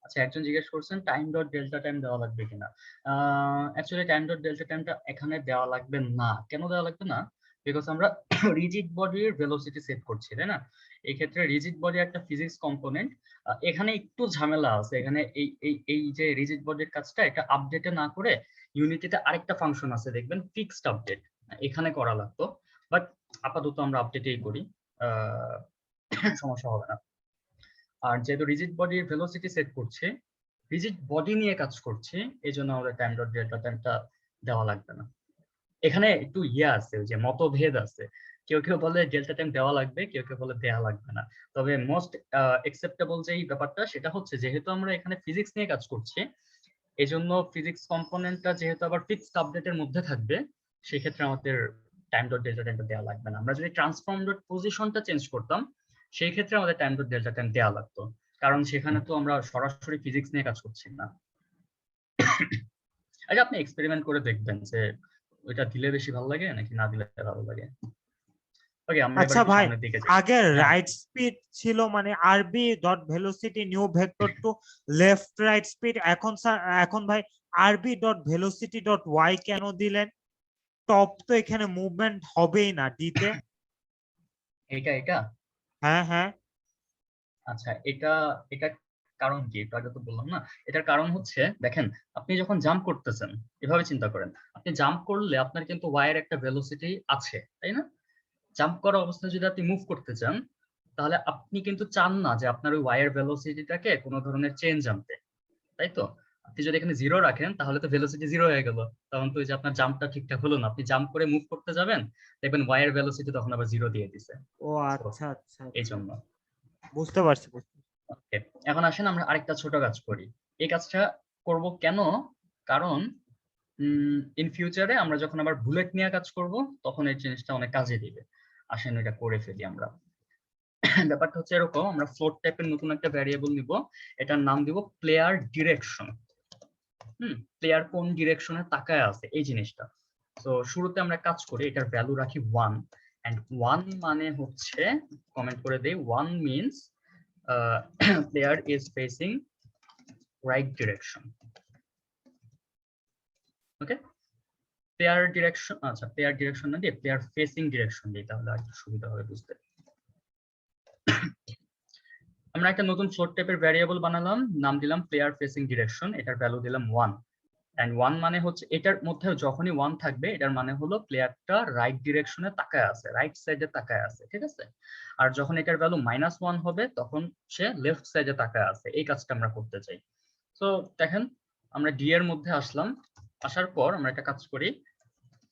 আচ্ছা, একজন জিজ্ঞেস করছেন টাইম ডট ডেল্টা টাইম দেওয়া লাগবে কিনা। অ্যাকচুয়ালি টাইম ডট ডেল্টা টাইমটা এখানে দেওয়া লাগবে না। কেন দেওয়া লাগবে না? বিকজ আমরা রিজিড বডির ভেলোসিটি সেট করছি, তাই না? এই ক্ষেত্রে রিজিড বডি একটা ফিজিক্স কম্পোনেন্ট। এখানে একটু ঝামেলা আছে। এখানে এই যে রিজিড বডির কাজটা এটা আপডেটে না করে ইউনিটিতে আরেকটা ফাংশন আছে দেখবেন, ফিক্সড আপডেট। এখানে করা লাগতো, বাট আপাতত আমরা আপডেটেই করি, সমস্যা হবে না। আর যেহেতু রিজিড বডির ভেলোসিটি সেট করছে, রিজিড বডি নিয়ে কাজ করছে, এই জন্য আমাদের টাইম ডট ডেল্টা টাইমটা দেওয়া লাগবে না। এখানে একটু আছে, যে মতভেদ আছে। কেউ কেউ বলে ডেল্টা টাইম দেওয়া লাগবে, কেউ কেউ বলে দেওয়া লাগবে না। তবে মোস্ট অ্যাকসেপ্টেবল যে ব্যাপারটা সেটা হচ্ছে, যেহেতু আমরা এখানে ফিজিক্স নিয়ে কাজ করছি, এই জন্য ফিজিক্স কম্পোনেন্টটা যেহেতু আবার ফিক্সড আপডেটের মধ্যে থাকবে, সেক্ষেত্রে আমাদের টাইম ডট ডেল্টা টাইমটা দেওয়া লাগবে না। আমরা যদি ট্রান্সফর্ম ডট পজিশনটা চেঞ্জ করতাম, সেই ক্ষেত্রে আমাদের টাইম ডট ডেল্টা টাইম দেওয়া লাগতো, কারণ সেখানে তো আমরা সরাসরি ফিজিক্স নিয়ে কাজ করছি না। আচ্ছা, আপনি এক্সপেরিমেন্ট করে দেখবেন যে ওইটা দিলে বেশি ভালো লাগে নাকি না দিলে ভালো লাগে। ওকে, আমরা এবার আচ্ছা একটু ভাই, সামনের দিকে যাই। আগে হ্যাঁ, রাইট স্পিড ছিল মানে R B dot velocity new vector to left right speed, এখন ভাই আরবি ডট ভেলোসিটি ডট ওয়াই কেন দিলেন? টপ তো এখানে মুভমেন্ট হবেই না ডিতে। এটা হ্যাঁ হ্যাঁ আচ্ছা, এটা এটা কারণ কি? এটা আগে তো বললাম না। এটার কারণ হচ্ছে, দেখেন আপনি যখন জাম্প করতেছেন, এভাবে চিন্তা করেন, আপনি জাম্প করলে আপনার কিন্তু ওয়াই এর একটা ভেলোসিটি আছে, তাই না? জাম্প করা অবস্থায় যদি আপনি মুভ করতে চান, তাহলে আপনি কিন্তু চান না যে আপনার ওই ওয়াই এর ভেলোসিটিটাকে কোনো ধরনের চেঞ্জ আনতে, তাই তো? আপনি যদি এখানে 0 রাখেন তাহলে তো ভেলোসিটি 0 হয়ে গেল, তখন তো ওই যে আপনার জাম্পটা ঠিকঠাক হলো না। আপনি জাম্প করে মুভ করতে যাবেন, দেখবেন ওয়াই এর ভেলোসিটি তখন আবার 0 দিয়ে দিছে। ও আচ্ছা আচ্ছা এই আচ্ছা। জন্য বুঝতে পারছি। ওকে, এখন আসেন আমরা আরেকটা ছোট কাজ করি। এই কাজটা করব কেন? কারণ ইন ফিউচারে আমরা যখন আবার বুলেট নিয়ে কাজ করব তখন এই জিনিসটা অনেক কাজে দিবে। আসেন এটা করে ফেলি আমরা। ব্যাপারটা হচ্ছে এরকম, আমরা ফ্লোট টাইপের নতুন একটা ভ্যারিয়েবল নিব, এটার নাম দিব প্লেয়ার ডিরেকশন। প্লেয়ার কোন ডিরেকশনে তাকায় আছে এই জিনিসটা। তো শুরুতে আমরা কাজ করি, এটার ভ্যালু রাখি 1, এন্ড 1 মানে হচ্ছে, কমেন্ট করে দেই, 1 means player is facing right direction. Okay, player direction, আচ্ছা player direction না দিয়ে player facing direction দিই, তাহলে একটু সুবিধা হবে বুঝতে। আমরা একটা নতুন ফ্লোট টাইপের ভ্যারিয়েবল বানালাম, নাম দিলাম player facing direction, এটার ভ্যালু দিলাম 1, এন্ড 1 মানে হচ্ছে এটার মধ্যে যখনই 1 থাকবে এটার মানে হলো প্লেয়ারটা রাইট ডিরেকশনে তাকায় আছে, রাইট সাইডে তাকায় আছে, ঠিক আছে? আর যখন এটার ভ্যালু -1 হবে তখন সে লেফট সাইডে তাকায় আছে। এই কাজটা আমরা করতে চাই। তো দেখেন আমরা ডি এর মধ্যে আসলাম, আসার পর আমরা একটা কাজ করি,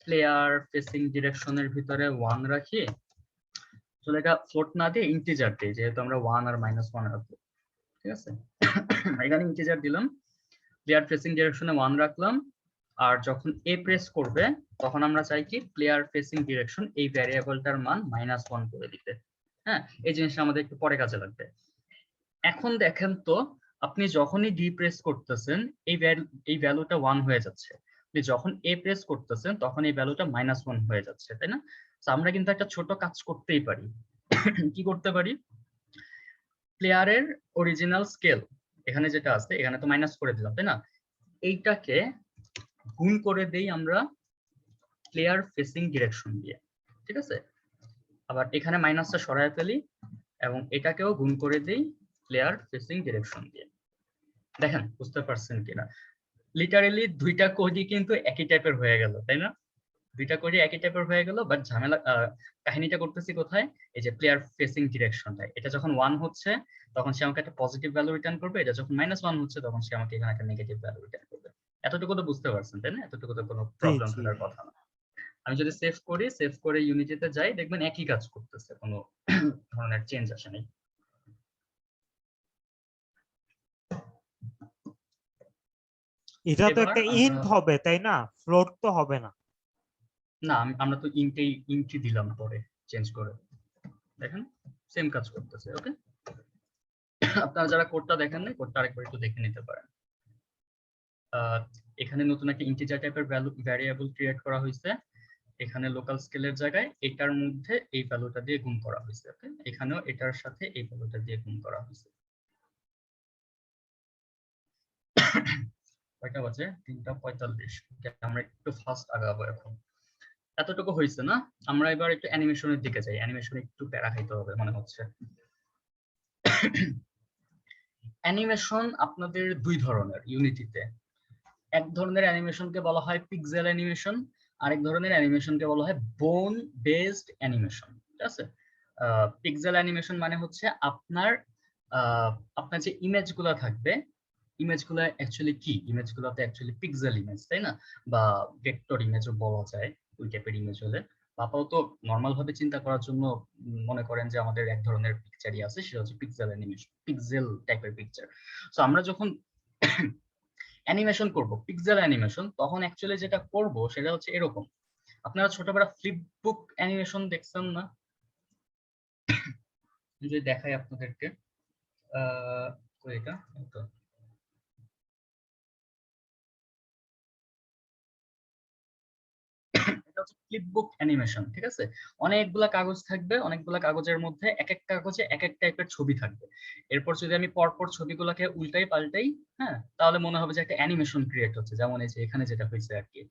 প্লেয়ার ফেসিং ডিরেকশনের ভিতরে 1 রাখি, আসলে এটা ফ্লোট না দিয়ে ইন্টিজার দিই, যেহেতু আমরা 1 আর -1 রাখবো, ঠিক আছে? এখানে ইন্টিজার দিলাম, প্লেয়ার ফেসিং ডিরেকশনে 1 রাখলাম, আর যখন এ প্রেস করবে তখন আমরা চাই কি প্লেয়ার ফেসিং ডিরেকশন এই ভ্যারিয়েবলটার মান -1 করে দিতে। হ্যাঁ, এই জিনিসটা আমাদের একটু পরে কাজে লাগবে। এখন দেখেন তো, আপনি যখনই ডি প্রেস করতেছেন এই ভ্যালুটা 1 হয়ে যাচ্ছে, আপনি যখন এ প্রেস করতেছেন তখন এই ভ্যালুটা -1 হয়ে যাচ্ছে, তাই না? তো আমরা কিন্তু একটা ছোট কাজ করতেই পারি। কি করতে পারি? প্লেয়ারের অরিজিনাল স্কেল এখানে যেটা আছে, এখানে তো মাইনাস করে দিলাম, তাই না? এইটাকে গুণ করে দেই আমরা প্লেয়ার ফেসিং ডিরেকশন দিয়ে, ঠিক আছে? আবার এখানে মাইনাসটা সরায় ফেলি এবং এটাকেও গুণ করে দেই প্লেয়ার ফেসিং ডিরেকশন দিয়ে। দেখেন বুঝতে পারছেন কিনা? লিটারালি দুইটা কোডই কিন্তু একই টাইপের হয়ে গেল, তাই না? দুইটা কোডই একই টাইপের হয়ে গেল, বাট ঝামেলা কাহিনীটা করতেছি কোথায়? এই যে প্লেয়ার ফেসিং ডিরেকশনটা, এটা যখন 1 হচ্ছে তখন সে আমাকে একটা পজিটিভ ভ্যালু রিটার্ন করবে, এটা যখন -1 হচ্ছে তখন সে আমাকে এখানে একটা নেগেটিভ ভ্যালু রিটার্ন করবে। এতটুকু তো বুঝতে পারছেন, তাই না? এতটুকু তো কোনো প্রবলেম থাকার কথা না। আমি যদি সেভ করি, সেভ করে ইউনিটিতে যাই, দেখবেন একই কাজ করতেছে, কোনো ধরনের চেঞ্জ আসে নাই। এটা তো একটা ইন্ট হবে তাই না, ফ্লোট তো হবে না? না, আমরা তো ইন্টই দিলাম পরে চেঞ্জ করে, দেখেন সেম কাজ করতেছে। ওকে, আপনারা যারা কোডটা দেখেন না, কোডটা আরেকবার একটু দেখে নিতে পারেন। এখানে নতুন একটা ইন্টিজার টাইপের ভ্যারিয়েবল ক্রিয়েট করা হয়েছে, এখানে লোকাল স্কেলের জায়গায় এটার মধ্যে এই ভ্যালুটা দিয়ে গুণ করা হয়েছে। ওকে, এখানেও এটার সাথে এই ভ্যালুটা দিয়ে গুণ করা হয়েছে। কয়টা বাজে? 3:45। আমরা একটু ফাস্ট আগাবো এখন। এতটুকু হয়েছে না? আমরা এবার একটু অ্যানিমেশনের দিকে যাই। অ্যানিমেশনে একটু প্যারা খাইতে হবে মনে হচ্ছে। অ্যানিমেশন আপনাদের দুই ধরনের ইউনিটিতে। এক ধরনের অ্যানিমেশনকে বলা হয় পিক্সেল অ্যানিমেশন, আরেক ধরনের অ্যানিমেশনকে বলা হয় বোন বেসড অ্যানিমেশন, ঠিক আছে? পিক্সেল অ্যানিমেশন মানে হচ্ছে আপনার যে ইমেজগুলো থাকবে, ইমেজগুলো অ্যাকচুয়ালি কি? ইমেজগুলো তো অ্যাকচুয়ালি পিক্সেল ইমেজ, তাই না? বা ভেক্টর ইমেজও বলা যায়, ওই টাইপের ইমেজ হলে। আপাতত নরমাল ভাবে চিন্তা করার জন্য মনে করেন যে আমাদের এক ধরনের পিকচারই আছে, সেটা হচ্ছে পিক্সেল অ্যানিমেশন, পিক্সেল টাইপের পিকচার। সো আমরা যখন অ্যানিমেশন করব, পিক্সেল অ্যানিমেশন, তখন অ্যাকচুয়ালি যেটা করব সেটা হচ্ছে এরকম। আপনারা ছোটবেলা ফ্লিপবুক অ্যানিমেশন দেখছেন না? যদি দেখাই আপনাদেরকে, এটা হচ্ছে ফ্লিপবুক অ্যানিমেশন, ঠিক আছে? অনেকগুলা কাগজ থাকবে, অনেকগুলা কাগজের মধ্যে এক এক কাগজে এক এক টাইপের ছবি থাকবে। এরপর যদি আমি পরপর ছবিগুলোকে উল্টাই পাল্টাই, হ্যাঁ, তাহলে মনে হবে যে একটা অ্যানিমেশন ক্রিয়েট হচ্ছে। যেমন এই যে এখানে যেটা হয়েছে আর কি,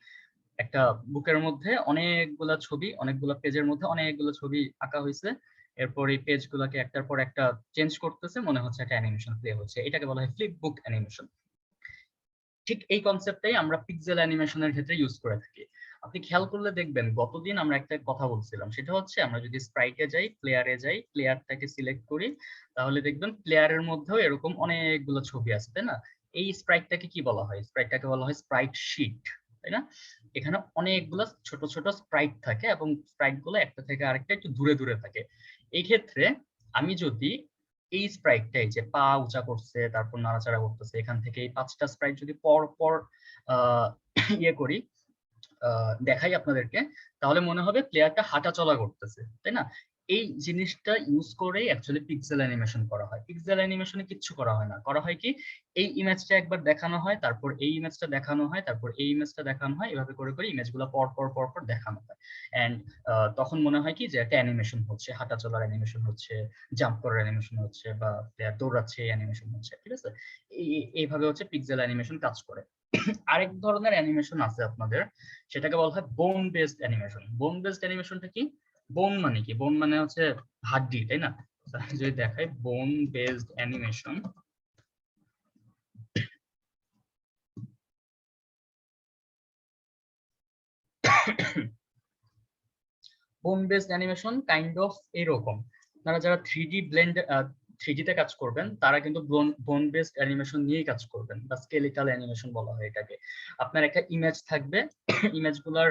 একটা বুকের মধ্যে অনেকগুলা ছবি, অনেকগুলা পেজের মধ্যে অনেকগুলো ছবি আঁকা হয়েছে, এরপর এই পেজগুলোকে একটার পর একটা চেঞ্জ করতেছে, মনে হচ্ছে একটা অ্যানিমেশন প্লে হচ্ছে। এটাকে বলা হয় ফ্লিপবুক অ্যানিমেশন। ঠিক এই কনসেপ্টটাই আমরা পিক্সেল অ্যানিমেশনের ক্ষেত্রে ইউজ করে থাকি। আপনি খেয়াল করলে দেখবেন গতদিন আমরা একটা কথা বলছিলাম, সেটা হচ্ছে আমরা যদি স্প্রাইটে যাই, প্লেয়ারে যাই, প্লেয়ারটাকে সিলেক্ট করি, তাহলে দেখবেন প্লেয়ারের মধ্যেও এরকম অনেকগুলো ছবি আছে, তাই না? এই স্প্রাইটটাকে কি বলা হয়? স্প্রাইটটাকে বলা হয় স্প্রাইট শিট, তাই না? এখানে অনেকগুলো ছোট ছোট স্প্রাইট থাকে এবং স্প্রাইট গুলো একটা থেকে আরেকটা একটু দূরে দূরে থাকে। এই ক্ষেত্রে আমি যদি এই স্প্রাইটটাই যে পা উঁচা করছে, তারপর নাড়াচাড়া করতেছে, এখান থেকে এই 5টা স্প্রাইট যদি পর পর ইয়ে করি, দেখাই আপনাদেরকে, তাহলে মনে হবে প্লেয়ারটা হাঁটা চলা করতেছে, তাই না? এই জিনিসটা ইউজ করেই অ্যাকচুয়ালি পিক্সেল অ্যানিমেশন করা হয়। পিক্সেল অ্যানিমেশনে কিচ্ছু করা হয় না, করা হয় কি, এই ইমেজটা একবার দেখানো হয়, তারপর এই ইমেজটা দেখানো হয়, তারপর এই ইমেজটা দেখানো হয়, এভাবে করে করে ইমেজগুলো পর পর পর পর দেখানো হয়। এন্ড তখন মনে হয় কি যে একটা অ্যানিমেশন হচ্ছে, হাঁটা চলার অ্যানিমেশন হচ্ছে, জাম্প করার অ্যানিমেশন হচ্ছে, বা প্লেয়ার দৌড়াচ্ছে এই অ্যানিমেশন হচ্ছে, ঠিক আছে? এইভাবে হচ্ছে পিক্সেল অ্যানিমেশন কাজ করে। আরেক ধরনের অ্যানিমেশন আছে আপনাদের, সেটাকে বলা হয় বোন বেসড অ্যানিমেশন। বোন বেসড অ্যানিমেশনটা কি? বোন মানে কি? বোন মানে হচ্ছে হাড্ডি, তাই না? যদি দেখাই বোন বেসড অ্যানিমেশন, বোন বেসড অ্যানিমেশন কাইন্ড অফ এরকম। আপনারা যারা 3D ব্লেন্ড 3D তে কাজ করবেন, তারা কিন্তু বোন বেসড অ্যানিমেশন নিয়েই কাজ করবেন, বা স্কেলিটাল অ্যানিমেশন বলা হয় এটাকে। আপনার একটা ইমেজ থাকবে, ইমেজগুলোর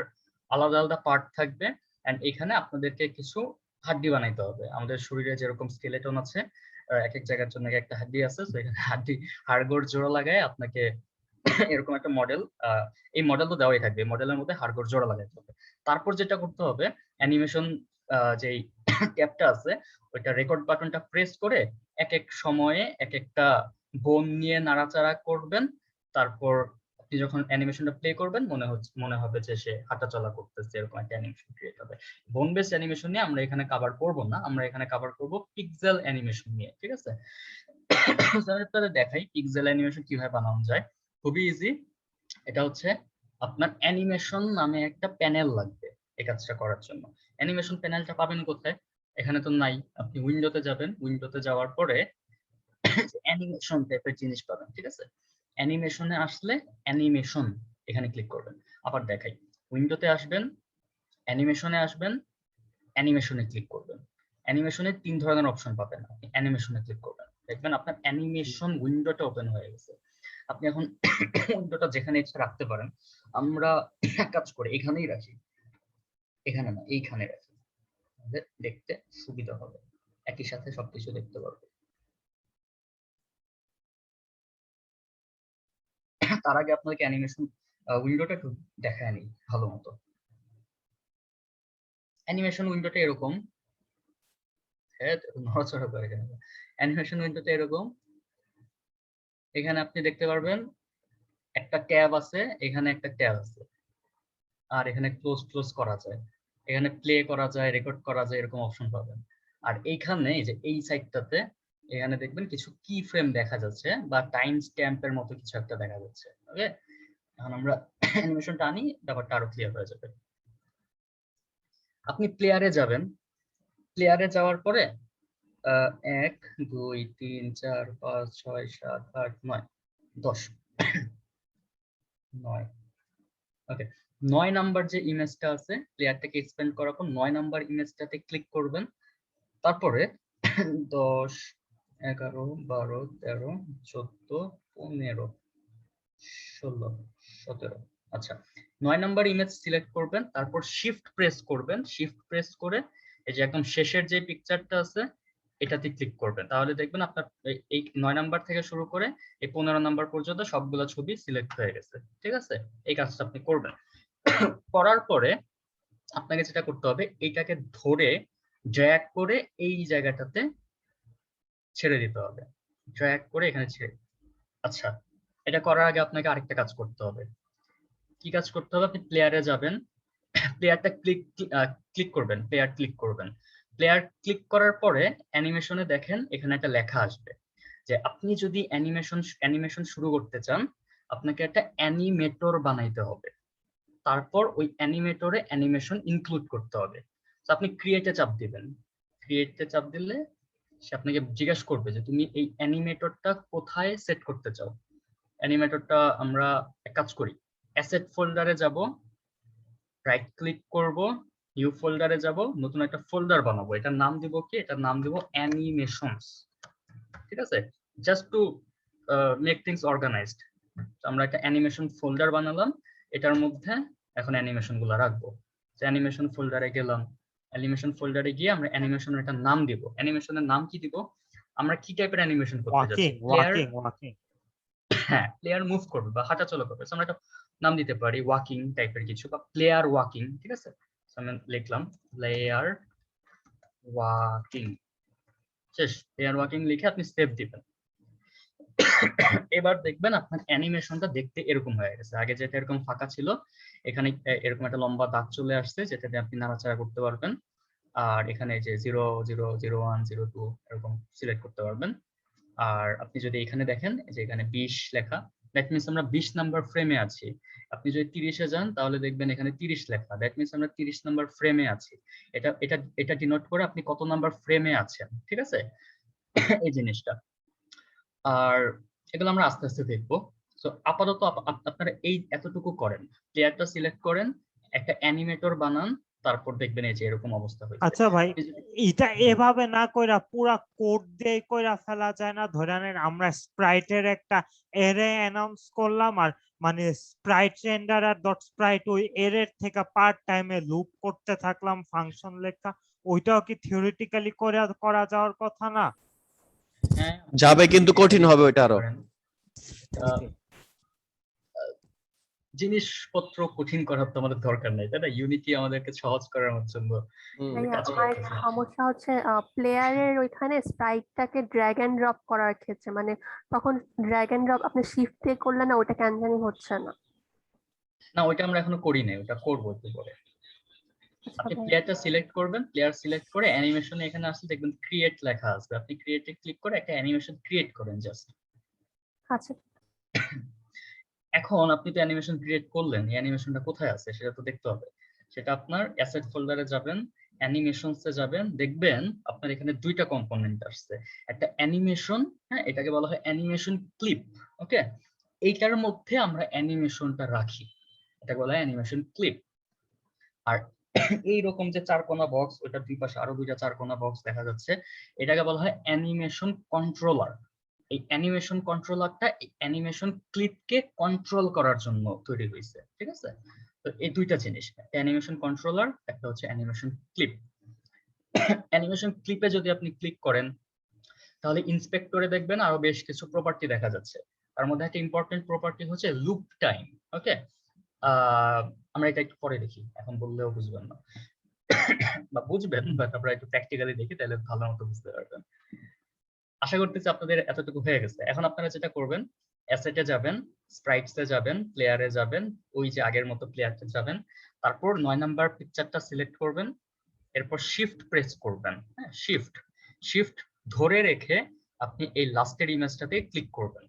আলাদা আলাদা পার্ট থাকবে, এন্ড এখানে আপনাদেরকে কিছু হাড্ডি বানাইতে হবে। আমাদের শরীরে যেরকম স্কেলেটন আছে, এক এক জায়গার জন্য একটা হাড্ডি আছে, তো এখানে হাড্ডি হাড়গোড় জোড়া লাগায় আপনাকে এরকম একটা মডেল, এই মডেল তো দেওয়াই থাকবে, মডেলের মধ্যে হাড়গোড় জোড়া লাগাইতে হবে। তারপর যেটা করতে হবে, অ্যানিমেশন যেই ট্যাবটা আছে, ওইটা রেকর্ড বাটনটা প্রেস করে এক এক সময়ে এক একটা বোন নিয়ে নাড়াচাড়া করবেন। তারপর আপনি যখন অ্যানিমেশনটা প্লে করবেন, মনে হবে যে সে হাঁটা চলা করতেছে, এরকম একটা অ্যানিমেশন ক্রিয়েট হবে। বোন বেস অ্যানিমেশন নিয়ে আমরা এখানে কভার করব না, আমরা এখানে কভার করব পিক্সেল অ্যানিমেশন নিয়ে, ঠিক আছে? আপনাদের দেখাই পিক্সেল অ্যানিমেশন কিভাবে বানানো যায়। খুবই ইজি। এটা হচ্ছে আপনার অ্যানিমেশন নামে একটা প্যানেল লাগবে এই কাজটা করার জন্য। অ্যানিমেশন প্যানেলটা পাবেন কোথায়? এখানে তো নাই। আপনি উইন্ডোতে যাবেন, উইন্ডোতে যাওয়ার পরে অ্যানিমেশন টাইপের জিনিস পাবেন, ঠিক আছে? অ্যানিমেশনে আসলে অ্যানিমেশন এখানে ক্লিক করবেন। আবার দেখাই, উইন্ডোতে আসবেন, অ্যানিমেশনে আসবেন, অ্যানিমেশনে ক্লিক করবেন। অ্যানিমেশনে 3 ধরনের অপশন পাবেন, আপনি অ্যানিমেশনে ক্লিক করবেন, দেখবেন আপনার অ্যানিমেশন উইন্ডোটা ওপেন হয়ে গেছে। আপনি এখন উইন্ডোটা যেখানে ইচ্ছা রাখতে পারেন। আমরা এক কাজ করে এখানেই রাখি, এখানে না, এইখানে রাখি, আমাদের দেখতে সুবিধা হবে, একই সাথে সবকিছু দেখতে পারবো। তার আগে আপনাকে অ্যানিমেশন উইন্ডোটা একটু দেখায় নিই ভালো মতো। অ্যানিমেশন উইন্ডোটা এরকম, হ্যাঁ নড়াচড়া করে কেন? অ্যানিমেশন উইন্ডোটা এরকম, এখানে আপনি দেখতে পারবেন একটা ট্যাব আছে, এখানে একটা ট্যাব আছে, আর এখানে ক্লোজ করা যায়, এখানে প্লে করা যায়, রেকর্ড করা যায়, এরকম অপশন পাবেন। আর এইখানে এই যে এই সাইডটাতে এখানে দেখবেন কিছু কি ফ্রেম দেখা যাচ্ছে, বা টাইম স্ট্যাম্পের মতো কিছু একটা দেখা যাচ্ছে। ওকে, এখন আমরা অ্যানিমেশনটা আনি, ব্যাপারটা আরো ক্লিয়ার হয়ে যাবে। আপনি প্লেয়ারে যাবেন, প্লেয়ারে যাওয়ার পরে 1 2 3 4 5 6 7 8 9 10 9, ওকে, 9 নাম্বার যে ইমেজটা আছে, প্লেয়ারটাকে এক্সপ্যান্ড করার পর 9 নাম্বার ইমেজটাতে ক্লিক করবেন। তারপরে 10 11 12 13 14 15 16 17, আচ্ছা 9 নাম্বার ইমেজ সিলেক্ট করবেন, তারপর শিফট প্রেস করবেন, শিফট প্রেস করে এই যে একদম শেষের যে পিকচারটা আছে এটাতে ক্লিক করবেন, তাহলে দেখবেন আপনার এই 9 নাম্বার থেকে শুরু করে এই 15 নাম্বার পর্যন্ত সবগুলো ছবি সিলেক্ট হয়ে গেছে, ঠিক আছে? এই কাজটা আপনি করবেন। করার পরে আপনাকে যেটা করতে হবে, এইটাকে ধরে ড্র্যাগ করে এই জায়গাটাতে ছেড়ে দিতে হবে, ড্র্যাগ করে এখানে ছেড়ে। আচ্ছা, এটা করার আগে আপনাকে আরেকটা কাজ করতে হবে। কি কাজ করতে হবে? আপনি প্লেয়ারে যাবেন, প্লেয়ারটা ক্লিক করবেন, প্লেয়ার ক্লিক করবেন। প্লেয়ার ক্লিক করার পরে অ্যানিমেশনে দেখেন এখানে একটা লেখা আসবে যে আপনি যদি অ্যানিমেশন শুরু করতে চান, আপনাকে একটা অ্যানিমেটর বানাইতে হবে, তারপর ওই অ্যানিমেটরে অ্যানিমেশন ইনক্লুড করতে হবে। তো আপনি ক্রিয়েটে চাপ দিবেন, ক্রিয়েটে চাপ দিলে সে আপনাকে জিজ্ঞাসা করবে যে তুমি এই অ্যানিমেটরটা কোথায় সেট করতে চাও। অ্যানিমেটরটা আমরা এক কাজ করি, অ্যাসেট ফোল্ডারে যাব, রাইট ক্লিক করব, নিউ ফোল্ডারে যাব, নতুন একটা ফোল্ডার বানাবো। এটার নাম দিব কি? এটার নাম দিব অ্যানিমেশনস। ঠিক আছে, just to make things organized. আমরা একটা অ্যানিমেশন ফোল্ডার বানালাম, এটার মধ্যে এখন অ্যানিমেশন গুলো রাখবো। অ্যানিমেশন ফোল্ডারে গেলাম, অ্যানিমেশন ফোল্ডারে গিয়ে আমরা অ্যানিমেশনের একটা নাম দিব। অ্যানিমেশনের নাম কি দিব? আমরা কি টাইপের অ্যানিমেশন করতে যাচ্ছি? হ্যাঁ, প্লেয়ার মুভ করবে বা হাঁটাচলা করবে, আমরা একটা নাম দিতে পারি ওয়াকিং টাইপের কিছু, বা প্লেয়ার ওয়াকিং। ঠিক আছে, আমি লিখলাম প্লেয়ার ওয়াকিং। শেষ, প্লেয়ার ওয়াকিং লিখে আপনি সেভ দিবেন। এবার দেখবেন আপনার অ্যানিমেশনটা দেখতে এরকম হয়ে গেছে। আগে যেটা এরকম ফাঁকা ছিল, এখানে এরকম একটা লম্বা দাগ চলে আসছে, যেটাতে আপনি নাড়াচাড়া করতে পারবেন। আর এখানে যে 0 0 0 1 0 2 এরকম সিলেক্ট করতে পারবেন। আর আপনি যদি এখানে দেখেন যে এখানে 20 লেখা, দ্যাট মিনস আমরা 20 নাম্বার ফ্রেমে আছি। আপনি যদি 30-এ যান তাহলে দেখবেন এখানে 30 লেখা, দ্যাট মিনস আমরা 30 নাম্বার ফ্রেমে আছি। এটা এটা এটা ডিনোট করে আপনি কত নাম্বার ফ্রেমে আছেন। ঠিক আছে, এই জিনিসটা। আর এগুলো আমরা আস্তে আস্তে দেখবো। সো আপাতত আপনারা এই এতটুকু করেন, প্লেয়ারটা সিলেক্ট করেন, একটা অ্যানিমেটর বানান, তারপর দেখবেন এই যে এরকম অবস্থা হয়েছে। আচ্ছা ভাই, এটা এভাবে না কইরা পুরা কোড দিয়ে কইরা ফেলা যায় না? ধরে নেন আমরা স্প্রাইটের একটা এরে অ্যানাউন্স করলাম, আর মানে স্প্রাইট রেন্ডার আর ডট স্প্রাইট ওই এরের থেকে পার্ট টাইমে লুপ করতে থাকলাম ফাংশন লেখা, ওইটাও কি থিওরিটিক্যালি করা যাওয়ার কথা না? হ্যাঁ, যাবে, কিন্তু কঠিন হবে ওইটা আরো। জিনিসপত্র কঠিন করার তো আমাদের দরকার নেই, তাই না? ইউনিটি আমাদেরকে সহজ করার জন্য কাজ আমার করতেছে। সমস্যা হচ্ছে প্লেয়ারের ওইখানে স্প্রাইটটাকে ড্র্যাগ এন্ড ড্রপ করার ক্ষেত্রে, মানে তখন ড্র্যাগ এন্ড ড্রপ আপনি শিফট দিয়ে করলে না, ওটা কেন জানি হচ্ছে না। না, ওইটা আমরা এখনো করি নাই, ওটা করবো একটু পরে। আপনি প্লেয়ারটা সিলেক্ট করবেন, প্লেয়ার সিলেক্ট করে অ্যানিমেশনে এখানে আসলে দেখবেন ক্রিয়েট লেখা আসবে, আপনি ক্রিয়েটে ক্লিক করে একটা অ্যানিমেশন ক্রিয়েট করেন জাস্ট। আচ্ছা, এখন আপনি তো অ্যানিমেশন ক্রিয়েট করলেন, এই অ্যানিমেশনটা কোথায় আছে সেটা তো দেখতে হবে। সেটা আপনার অ্যাসেট ফোল্ডারে যাবেন, অ্যানিমেশনসে যাবেন, দেখবেন আপনার এখানে দুইটা কম্পোনেন্ট আসছে। একটা অ্যানিমেশন, হ্যাঁ, এটাকে বলা হয় অ্যানিমেশন ক্লিপ। ওকে, এইটার মধ্যে আমরা অ্যানিমেশনটা রাখি, এটা বলা হয় অ্যানিমেশন ক্লিপ। আর এইরকম যে চারকোনা বক্স, ওটার দুই পাশে আরো দুইটা চারকোনা বক্স দেখা যাচ্ছে, এটাকে বলা হয় অ্যানিমেশন কন্ট্রোলার। এই অ্যানিমেশন কন্ট্রোলারটা অ্যানিমেশন ক্লিপকে কন্ট্রোল করার জন্য তৈরি হয়েছে। ঠিক আছে, তো এই দুইটা জিনিস, একটা অ্যানিমেশন কন্ট্রোলার, একটা হচ্ছে অ্যানিমেশন ক্লিপ। অ্যানিমেশন ক্লিপে যদি আপনি ক্লিক করেন তাহলে ইন্সপেক্ট করে দেখবেন আরো বেশ কিছু প্রপার্টি দেখা যাচ্ছে। তার মধ্যে একটা ইম্পর্টেন্ট প্রপার্টি হচ্ছে লুপ টাইম। ওকে, আমরা এটা একটু পরে দেখি, এখন বললেও বুঝবেন না বা বুঝবেন, বাট আমরা একটু প্র্যাকটিক্যালি দেখি, তাহলে ভালো মতো বুঝতে পারবেন। আশা করতেছি আপনাদের এতটুকু হয়ে গেছে। এখন আপনারা যেটা করবেন, অ্যাসেটে যাবেন, স্প্রাইটসে যাবেন, প্লেয়ারে যাবেন, ওই যে আগের মতো প্লেয়ারতে যাবেন, তারপর 9 নাম্বার পিকচারটা সিলেক্ট করবেন, এরপর শিফট প্রেস করবেন। হ্যাঁ, শিফট ধরে রেখে আপনি এই লাস্টের ইমেজটাতে ক্লিক করবেন।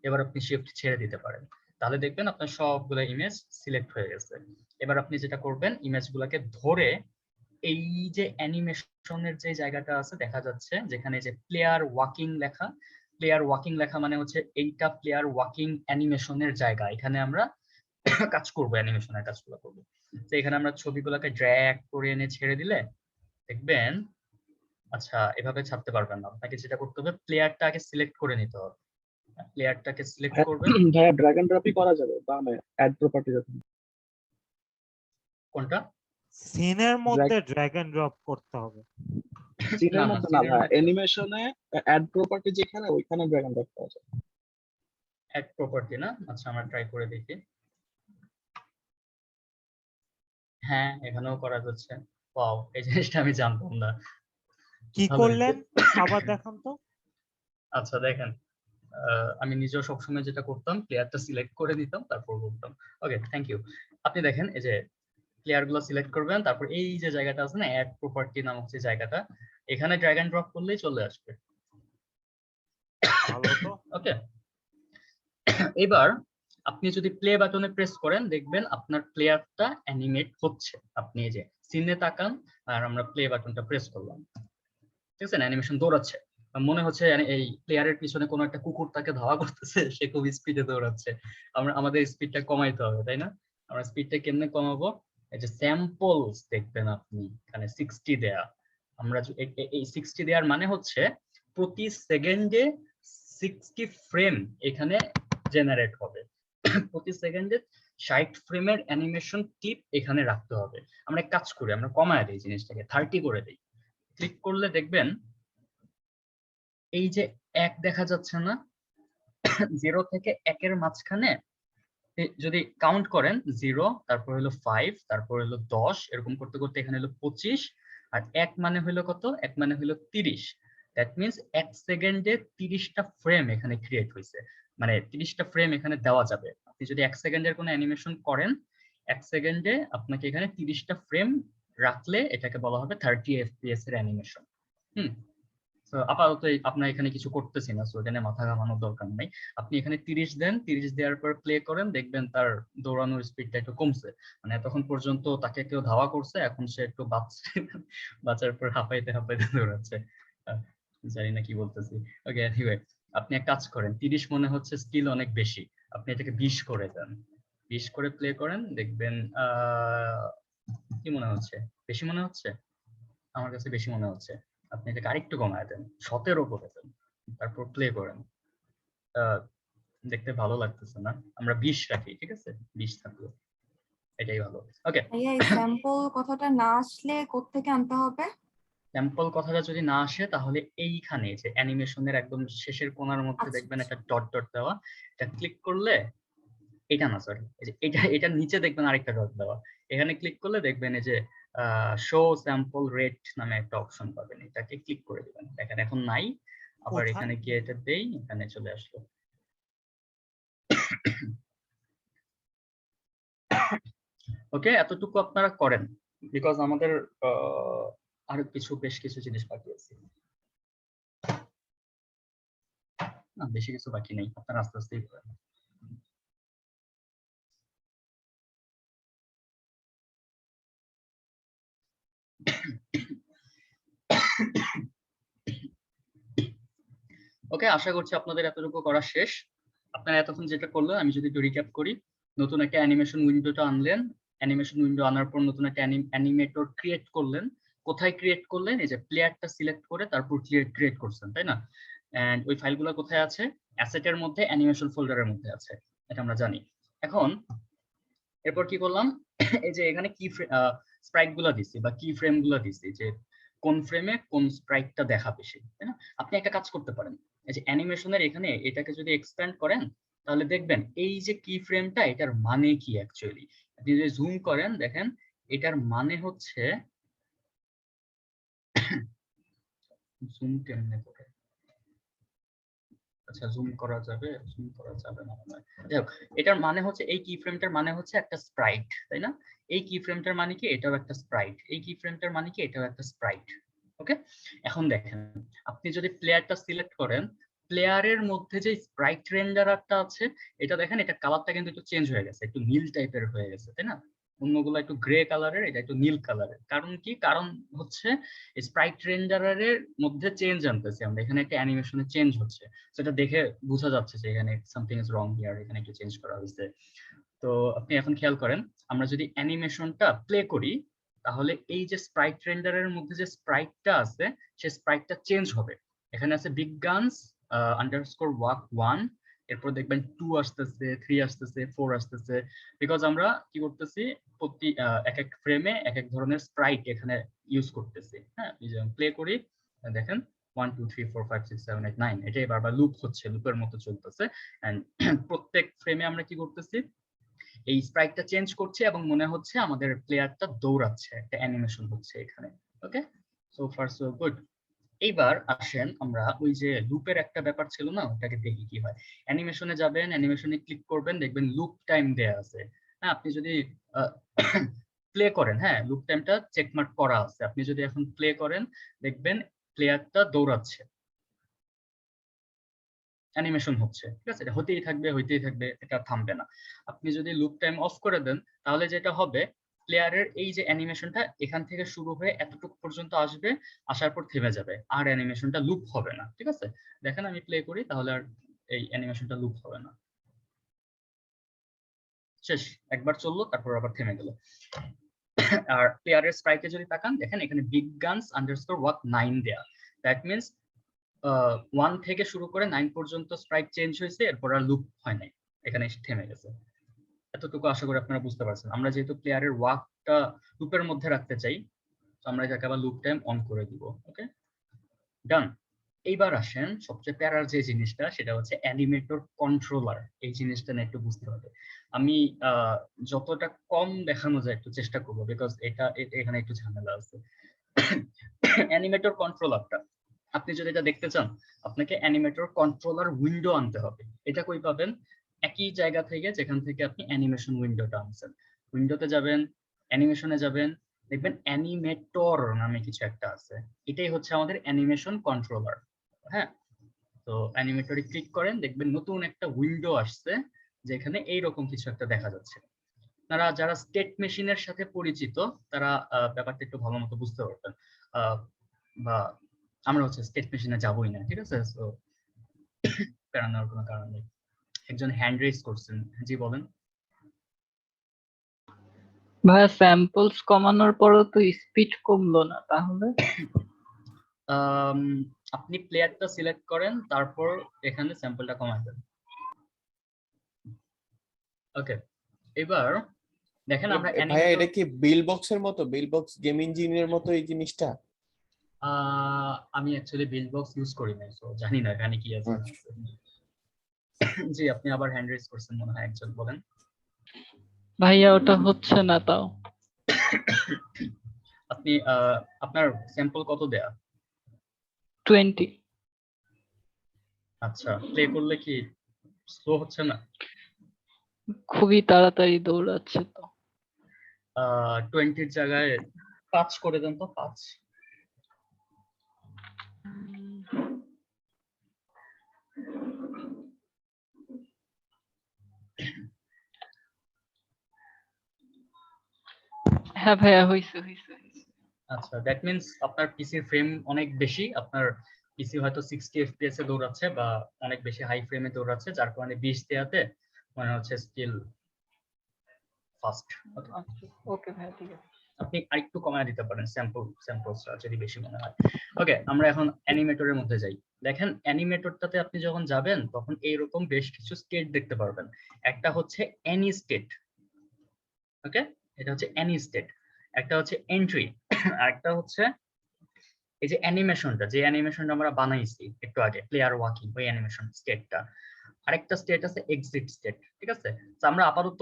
এবার আপনি শিফট ছেড়ে দিতে পারেন, তাহলে দেখবেন আপনার সবগুলো ইমেজ সিলেক্ট হয়ে গেছে। এবার আপনি যেটা করবেন, ইমেজগুলোকে ধরে এই যে অ্যানিমেশনের যে জায়গাটা আছে দেখা যাচ্ছে, যেখানে যে প্লেয়ার ওয়াকিং লেখা, প্লেয়ার ওয়াকিং লেখা মানে হচ্ছে এইটা প্লেয়ার ওয়াকিং অ্যানিমেশনের জায়গা, এখানে আমরা কাজ করব, অ্যানিমেশনের কাজগুলো করব। তো এখানে আমরা ছবিগুলোকে ড্র্যাগ করে এনে ছেড়ে দিলে দেখবেন, আচ্ছা এভাবে ছাড়তে পারবেন না, আপনাকে যেটা করতে হবে প্লেয়ারটা আগে সিলেক্ট করে নিতে হবে। প্লেয়ারটাকে সিলেক্ট করবেন। ভাইয়া ড্র্যাগ এন্ড ড্রপই করা যাবে বামে অ্যাড প্রপার্টি যখন? কোনটা? সিনের মধ্যে ড্র্যাগ এন্ড ড্রপ করতে হবে। সিনের মধ্যে না ভাই, অ্যানিমেশনে অ্যাড প্রপার্টি যেখানে, ওইখানে ড্র্যাগ এন্ড ড্রপ করা যাবে। অ্যাড প্রপার্টি না? আচ্ছা আমরা ট্রাই করে দেখি। হ্যাঁ, এখানেও করা যাচ্ছে। ওয়াও, এই জিনিসটা আমি জানতাম না। কি করলেন আবার দেখান তো। আচ্ছা দেখেন, আমি নিজেও সবসময় যেটা করতাম, প্লেয়ারটা সিলেক্ট করে দিতাম, তারপর বলতাম। ওকে, থ্যাংক ইউ। আপনি দেখেন এই যে প্লেয়ার গুলো সিলেক্ট করবেন, তারপর এই যে জায়গাটা আছে না, অ্যাড প্রপার্টি নামক যে জায়গাটা, এখানে ড্র্যাগ এন্ড ড্রপ করলেই চলে আসবে। ওকে, এবার আপনি যদি প্লে বাটনে প্রেস করেন, দেখবেন আপনার প্লেয়ারটা অ্যানিমেট হচ্ছে। আপনি এই যে সিনে তাকান, আর আমরা প্লে বাটনটা প্রেস করলাম, ঠিক আছে, অ্যানিমেশন দৌড়াচ্ছে। মনে হচ্ছে এই প্লেয়ারের পিছনে কোনো একটা কুকুর তাকে ধাওয়া করতেছে, সে খুব স্পিডে দৌড়াচ্ছে। আমাদের স্পিডটা কমাইতে হবে, তাই না? আমরা স্পিডটা কেমনে কমাবো? এই যে স্যাম্পলস দেখবেন আপনি এখানে 60 দেয়া। আমরা এই 60 দেওয়ার মানে হচ্ছে প্রতি সেকেন্ডে 60 ফ্রেম এখানে জেনারেট হবে। প্রতি সেকেন্ডে 60 ফ্রেমের অ্যানিমেশন ক্লিপ এখানে রাখতে হবে। আমরা এক কাজ করি, আমরা কমায় দিই জিনিসটাকে, 30 করে দিই। ক্লিক করলে দেখবেন এই যে 1 দেখা যাচ্ছে না, 0 থেকে 1 এর মাঝখানে যদি কাউন্ট করেন 0, তারপর হলো 5, তারপর হলো 10, এরকম করতে করতে এখানে হলো 25, আর 1 মানে হলো কত? 1 মানে হলো 30। দ্যাট মিন্স 1 সেকেন্ডে 30টা ফ্রেম এখানে ক্রিয়েট হয়েছে, মানে 30টা ফ্রেম এখানে দেওয়া যাবে। আপনি যদি 1 সেকেন্ডের কোনো অ্যানিমেশন করেন, 1 সেকেন্ডে আপনাকে এখানে 30টা ফ্রেম রাখলে এটাকে বলা হবে 30 FPS এর অ্যানিমেশন। আপাতত আপনার এখানে কিছু করতেছি না, সো এখানে মাথা ঘামানোর দরকার নেই। আপনি এখানে 30 দেন, 30 দেওয়ার পর প্লে করেন, দেখবেন তার দৌড়ানোর স্পিডটা একটু কমছে। মানে এতক্ষণ পর্যন্ত তাকে কেউ ধাওয়া করছে, এখন সে একটু বাঁচার পর হাঁপাইতে হাঁপাইতে দৌড়াচ্ছে। জানি না কি বলতেছি। ওকে, এনিওয়ে আপনি এক কাজ করেন, 30 মনে হচ্ছে স্কিল অনেক বেশি, আপনি এটাকে 20 করে দেন। 20 করে প্লে করেন, দেখবেন কি মনে হচ্ছে? বেশি মনে হচ্ছে? আমার কাছে বেশি মনে হচ্ছে। আপনি এটাকে আরেকটু কমায় দেন, 17 করে দেন, তারপর প্লে করেন। দেখতে ভালো লাগতেছে না, আমরা 20 রাখি, ঠিক আছে? 20 থাকলো, এটাই ভালো। ওকে, ভাইয়া এই স্যাম্পল কথাটা না আসলে কোত্থেকে আনতে হবে? স্যাম্পল কথাটা যদি না আসে তাহলে এইখানে যে অ্যানিমেশনের একদম শেষের কোণার মধ্যে আচ্ছা, দেখবেন একটা ডট ডট দেওয়া, এটা ক্লিক করলে, এটা না সরি, এটার নিচে দেখবেন আরেকটা ডট দেওয়া, এখানে ক্লিক করলে দেখবেন এই যে শো স্যাম্পল রেট নামে একটা অপশন পাবেন, এটাকে ক্লিক করে দিবেন। দেখেন এখন নাই, আবার কোথায়? এখানে গিয়ে এটা দেই, এখানে চলে আসলো। ওকে, এতটুকু আপনারা করেন, বিকজ আমাদের আরো বেশ কিছু জিনিস বাকি আছে। না, বেশি কিছু বাকি নেই, আপনারা আস্তে আস্তেই করেন। ওকে, আশা করছি আপনাদের এতটুকু করা শেষ। আপনারা এতক্ষণ যেটা করলেন, আমি যদি একটু রিক্যাপ করি, নতুন একটা অ্যানিমেশন উইন্ডোটা আনলেন, অ্যানিমেশন উইন্ডো আনার পর নতুন একটা অ্যানিমেটর ক্রিয়েট করলেন। কোথায় ক্রিয়েট করলেন? এই যে প্লেয়ারটা সিলেক্ট করে তারপর ক্রিয়েট করছেন, তাই না? এন্ড ওই ফাইলগুলো কোথায় আছে? অ্যাসেটের মধ্যে, অ্যানিমেশন ফোল্ডারের মধ্যে আছে, এটা আমরা জানি। এখন এরপর কি করলাম? এই যে এখানে কি স্প্রাইট গুলো দিচ্ছি বা কি ফ্রেম গুলো দিচ্ছি, যে কোন ফ্রেমে কোন স্প্রাইটটা দেখাবে সে, তাই না? আপনি একটা কাজ করতে পারেন, এই যে অ্যানিমেশনের এখানে এটাকে যদি এক্সপ্যান্ড করেন, তাহলে দেখবেন এই যে কি ফ্রেমটা, এটার মানে কি অ্যাকচুয়ালি। আপনি যদি জুম করেন, দেখেন এটার মানে হচ্ছে, জুম কেমনে করে? আচ্ছা, জুম করা যাবে না মনে হয়। যাই হোক, এটার মানে হচ্ছে, এই কি ফ্রেমটার মানে হচ্ছে একটা স্প্রাইট, তাই না? এই কি ফ্রেমটার মানে কি? এটাও একটা স্প্রাইট। এই কি ফ্রেমটার মানে কি? এটাও একটা স্প্রাইট। ওকে, এখন দেখেন, আপনি যদি প্লেয়ারটা সিলেক্ট করেন, প্লেয়ারের মধ্যে যে স্প্রাইট রেন্ডারারটা আছে, এটা দেখেন, এটা কালারটা কিন্তু একটু চেঞ্জ হয়ে গেছে, একটু নীল টাইপের হয়ে গেছে, তাই না? অন্যগুলো একটু গ্রে কালারের, এটা একটু নীল কালারের। কারণ কি? কারণ হচ্ছে স্প্রাইট রেন্ডারারের মধ্যে চেঞ্জ আনতেছি আমরা, এখানে একটা অ্যানিমেশনে চেঞ্জ হচ্ছে, সেটা দেখে বোঝা যাচ্ছে যে এখানে সামথিং ইজ রং হিয়ার, এখানে একটু চেঞ্জ করা হয়েছে। তো আপনি এখন খেয়াল করেন, আমরা যদি অ্যানিমেশনটা প্লে করি, তাহলে এই যে স্প্রাইট রেন্ডারের মধ্যে যে স্প্রাইটটা আছে, সেই স্প্রাইটটা চেঞ্জ হবে। এখানে আছে বিগ গানস আন্ডারস্কোর ওয়াক 1, এরপর দেখবেন 2 আসতেছে, 3 আসতেছে, 4 আসতেছে, বিকজ আমরা কি করতেছি, প্রতি এক এক ফ্রেমে এক এক ধরনের স্প্রাইট এখানে ইউজ করতেছি। হ্যাঁ, এই যে প্লে করি, দেখেন 1 2 3 4 5 6 7 8 9, এটাই বারবার লুপ হচ্ছে, লুপের মতো চলতেছে। এন্ড প্রত্যেক ফ্রেমে আমরা কি করতেছি, এই স্প্রাইটটা চেঞ্জ করছে এবং মনে হচ্ছে আমাদের প্লেয়ারটা দৌড়াচ্ছে, একটা অ্যানিমেশন হচ্ছে এখানে। ওকে, সো ফার সো গুড। এইবার আসেন আমরা ওই যে লুপের একটা ব্যাপার ছিল না, ওটাকে দেখি কি হয়। অ্যানিমেশনে যাবেন, অ্যানিমেশনে ক্লিক করবেন, দেখবেন লুপ টাইম দেয়া আছে। হ্যাঁ, আপনি যদি প্লে করেন, হ্যাঁ, লুপ টাইমটা চেকমার্ক করা আছে। আপনি যদি এখন প্লে করেন, দেখবেন প্লেয়ারটা দৌড়াচ্ছে, অ্যানিমেশন হচ্ছে, ঠিক আছে? এটা হতেই থাকবে, এটা থামবে না। আপনি যদি লুপ টাইম অফ করে দেন, তাহলে যেটা হবে, প্লেয়ারের এই যে অ্যানিমেশনটা এখান থেকে শুরু হয়ে এতটুকু পর্যন্ত আসবে, আসার পর থেমে যাবে, আর অ্যানিমেশনটা লুপ হবে না, ঠিক আছে? দেখেন আমি প্লে করি, তাহলে আর এই অ্যানিমেশনটা লুপ হবে না। শেষ, একবার চললো, তারপর আবার থেমে গেল। আর প্লেয়ারের স্প্রাইটে যদি তাকান দেখেন এখানে বিগ গানস আন্ডারস্কোর ওয়াক 9 দেয়া, দ্যাট মিনস 1 থেকে শুরু করে 9 পর্যন্ত স্প্রাইট চেঞ্জ হয়েছে, এরপর আর লুপ হয় নাই, এখানে এসে থেমে গেছে। এতটুকু আশা করি আপনারা বুঝতে পারছেন। আমরা যেহেতু প্লেয়ারের ওয়াকটা লুপের মধ্যে রাখতে চাই, তো আমরা এটাকে আবার লুপ টাইম অন করে দিব। ওকে, ডান। এইবার আসেন সবচেয়ে প্যারার যে জিনিসটা, সেটা হচ্ছে অ্যানিমেটর কন্ট্রোলার। এই জিনিসটা না একটু বুঝতে হবে। আমি যতটা কম দেখানো যায় একটু চেষ্টা করবো, বিকজ এখানে একটু ঝামেলা আছে। অ্যানিমেটর কন্ট্রোলারটা আপনি যদি এটা দেখতে চান, আপনাকে অ্যানিমেটর কন্ট্রোলার উইন্ডো আনতে হবে। এটা কই পাবেন? একই জায়গা থেকে যেখান থেকে আপনি অ্যানিমেশন উইন্ডোটা আনছেন। উইন্ডোতে যাবেন, অ্যানিমেশনে যাবেন, দেখবেন অ্যানিমেটর নামে কিছু একটা আছে। এটাই হচ্ছে আমাদের অ্যানিমেশন কন্ট্রোলার। হ্যাঁ, তো অ্যানিমেটরে ক্লিক করেন, দেখবেন নতুন একটা উইন্ডো আসছে যেখানে এইরকম কিছু একটা দেখা যাচ্ছে। তারা যারা স্টেট মেশিনের সাথে পরিচিত তারা ব্যাপারটা একটু ভালো মতো বুঝতে পারবেন। বা আমরা হচ্ছে স্টেট মেশিনে যাবোই না, ঠিক আছে? তো প্যারানোর কোনো কারণ নেই। একজন হ্যান্ড রেজ করছেন, জি বলেন। ভাইয়া স্যাম্পলস কমানোর পরও তো স্পিড কমলো না, তাহলে? আপনি প্লেয়ারটা সিলেক্ট করেন, তারপর এখানে স্যাম্পলটা কমায় দেন। ওকে, এবার দেখেন আমরা ভাইয়া এটা কি বিল বক্সের মতো, বিল বক্স গেম ইঞ্জিনের মতো এই জিনিসটা? আমি অ্যাকচুয়ালি বিল্ড বক্স ইউজ করি না, সো জানি না এখানে কি আছে। জি, আপনি আবার হ্যান্ড রেজ করছেন মনে হয়, একজন বলেন। ভাইয়া ওটা হচ্ছে না তাও। আপনি আপনার স্যাম্পল কত দেয়া? 20। আচ্ছা, প্লে করলে কি স্লো হচ্ছে না? খুবই তাড়াতাড়ি দৌড়াচ্ছে তো। 20 এর জায়গায় 5 করে দেন তো, 5। হ্যাঁ ভাইয়া, হইছে। আচ্ছা, দ্যাট মিন্স আপনার পিসির ফ্রেম অনেক বেশি, আপনার পিসি হয়তো 60 এফপিএস এ দৌড়াচ্ছে বা অনেক বেশি হাই ফ্রেমে দৌড়াচ্ছে, যার কারণে 20 দেয়াতে মনে হচ্ছে স্টিল ফাস্ট। ওকে ভাইয়া, ঠিক আছে। আপনি আরেকটু কমায় দিতে পারেন স্যাম্পলসটা যদি বেশি মনে হয়। ওকে, আমরা এখন অ্যানিমেটরের মধ্যে যাই। দেখেন অ্যানিমেটরটাতে আপনি যখন যাবেন তখন এইরকম বেশ কিছু স্টেট দেখতে পারবেন। একটা হচ্ছে এনি স্টেট, ওকে, এটা হচ্ছে এনি স্টেট। একটা হচ্ছে এন্ট্রি, আরেকটা হচ্ছে এই যে অ্যানিমেশনটা, যে অ্যানিমেশনটা আমরা বানাইছি একটু আগে, প্লেয়ার ওয়াকিং, ওই অ্যানিমেশন স্টেটটা। আরেকটা স্টেট আছে এক্সিট স্টেট, ঠিক আছে? তো আমরা আপাতত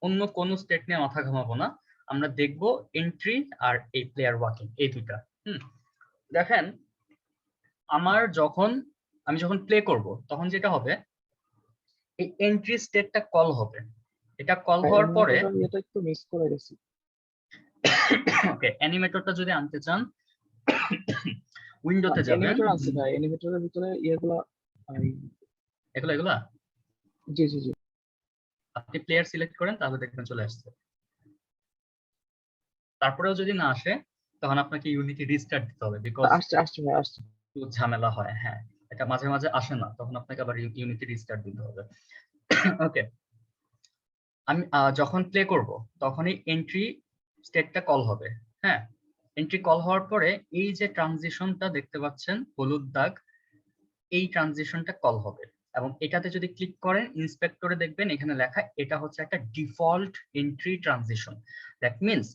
অন্য কোন স্টেট নিয়ে মাথা ঘামাবো না, আমরা দেখব এন্ট্রি আর এই প্লেয়ার ওয়াকিং, এই দুইটা। দেখেন আমি যখন প্লে করব তখন যেটা হবে, এই এন্ট্রি স্টেটটা কল হবে। এটা কল হওয়ার পরে এটা একটু মিস করে গেছি। ওকে, অ্যানিমেটরটা যদি আনতে চান উইন্ডোতে যাবেন। অ্যানিমেটর আছে ভাই, অ্যানিমেটরের ভিতরে এগুলা জি আপনি প্লেয়ার সিলেক্ট করেন, তাহলে দেখবেন চলে আসছে। তারপরেও যদি না আসে তখন আপনাকে ইউনিটি রিস্টার্ট দিতে হবে, বিকজ আসছে ভাই, আসছে। একটু ঝামেলা হয়। হ্যাঁ, এটা মাঝে মাঝে আসে না, তখন আপনাকে আবার ইউনিটি রিস্টার্ট দিতে হবে। ওকে, আমি যখন প্লে করব তখনই এন্ট্রি স্টেটটা কল হবে। হ্যাঁ, এন্ট্রি কল হওয়ার পরে এই যে ট্রানজিশনটা দেখতে পাচ্ছেন হলুদ দাগ, এই ট্রানজিশনটা কল হবে এবং এটাতে যদি ক্লিক করেন ইন্সপেক্টরে দেখবেন এখানে লেখা এটা হচ্ছে একটা default entry transition. That means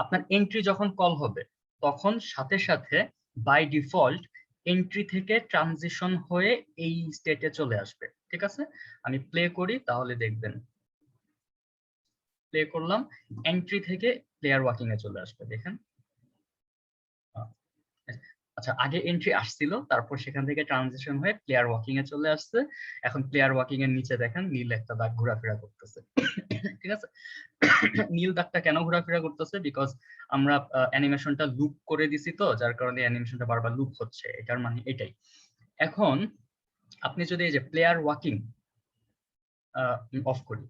আপনার এন্ট্রি যখন কল হবে তখন সাথে সাথে বাই ডিফল্ট এন্ট্রি থেকে ট্রানজিশন হয়ে এই স্টেটে চলে আসবে। ঠিক আছে, আমি প্লে করি তাহলে দেখবেন। প্লে করলাম, এন্ট্রি থেকে প্লেয়ার ওয়াকিং এ চলে আসবে, দেখেন। আচ্ছা, আগে এন্ট্রি আসছিল, তারপর সেখান থেকে ট্রানজিশন হয়ে প্লেয়ার ওয়াকিং এ চলে আসছে। এখন প্লেয়ার ওয়াকিং এর নিচে দেখেন নীল একটা দাগ ঘোরাফেরা করতেছে। ঠিক আছে, নীল দাগটা কেন ঘোরাফেরা করতেছে? বিকজ আমরা অ্যানিমেশনটা লুপ করে দিছি, তো যার কারণে অ্যানিমেশনটা বারবার লুপ হচ্ছে, এটার মানে এটাই। এখন আপনি যদি এই যে প্লেয়ার ওয়াকিং অফ করি,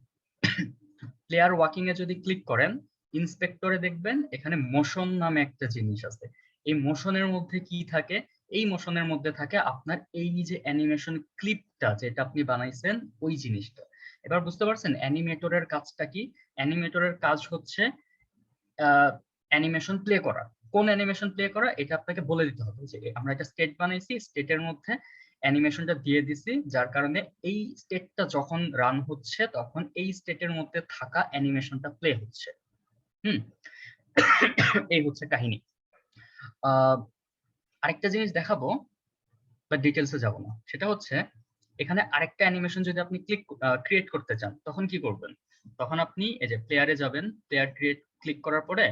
প্লেয়ার ওয়াকিং এ যদি ক্লিক করেন ইন্সপেক্টরে দেখবেন এখানে মোশন নামে একটা জিনিস আছে। এই মোশনের মধ্যে কি থাকে? এই মোশনের মধ্যে থাকে আপনার এই যে অ্যানিমেশন ক্লিপটা যেটা আপনি বানাইছেন ওই জিনিসটা। এবার বুঝতে পারছেন অ্যানিমেটরের কাজটা কি? অ্যানিমেটরের কাজ হচ্ছে অ্যানিমেশন প্লে করা। কোন অ্যানিমেশন প্লে করা এটা আপনাকে বলে দিতে হবে যে আমরা একটা স্টেট বানাইছি, স্টেটের মধ্যে অ্যানিমেশনটা দিয়ে দিছি, যার কারণে এই স্টেটটা যখন রান হচ্ছে তখন এই স্টেটের মধ্যে থাকা অ্যানিমেশনটা প্লে হচ্ছে। এই হচ্ছে কাহিনী। আরেকটা জিনিস দেখাবো, বা ডিটেলসে যাব না, সেটা হচ্ছে এখানে আরেকটা অ্যানিমেশন যদি আপনি ক্রিয়েট করতে চান তখন কি করবেন? তখন আপনি এই যে প্লেয়ারে যাবেন, প্লেয়ার ক্লিক করার পরে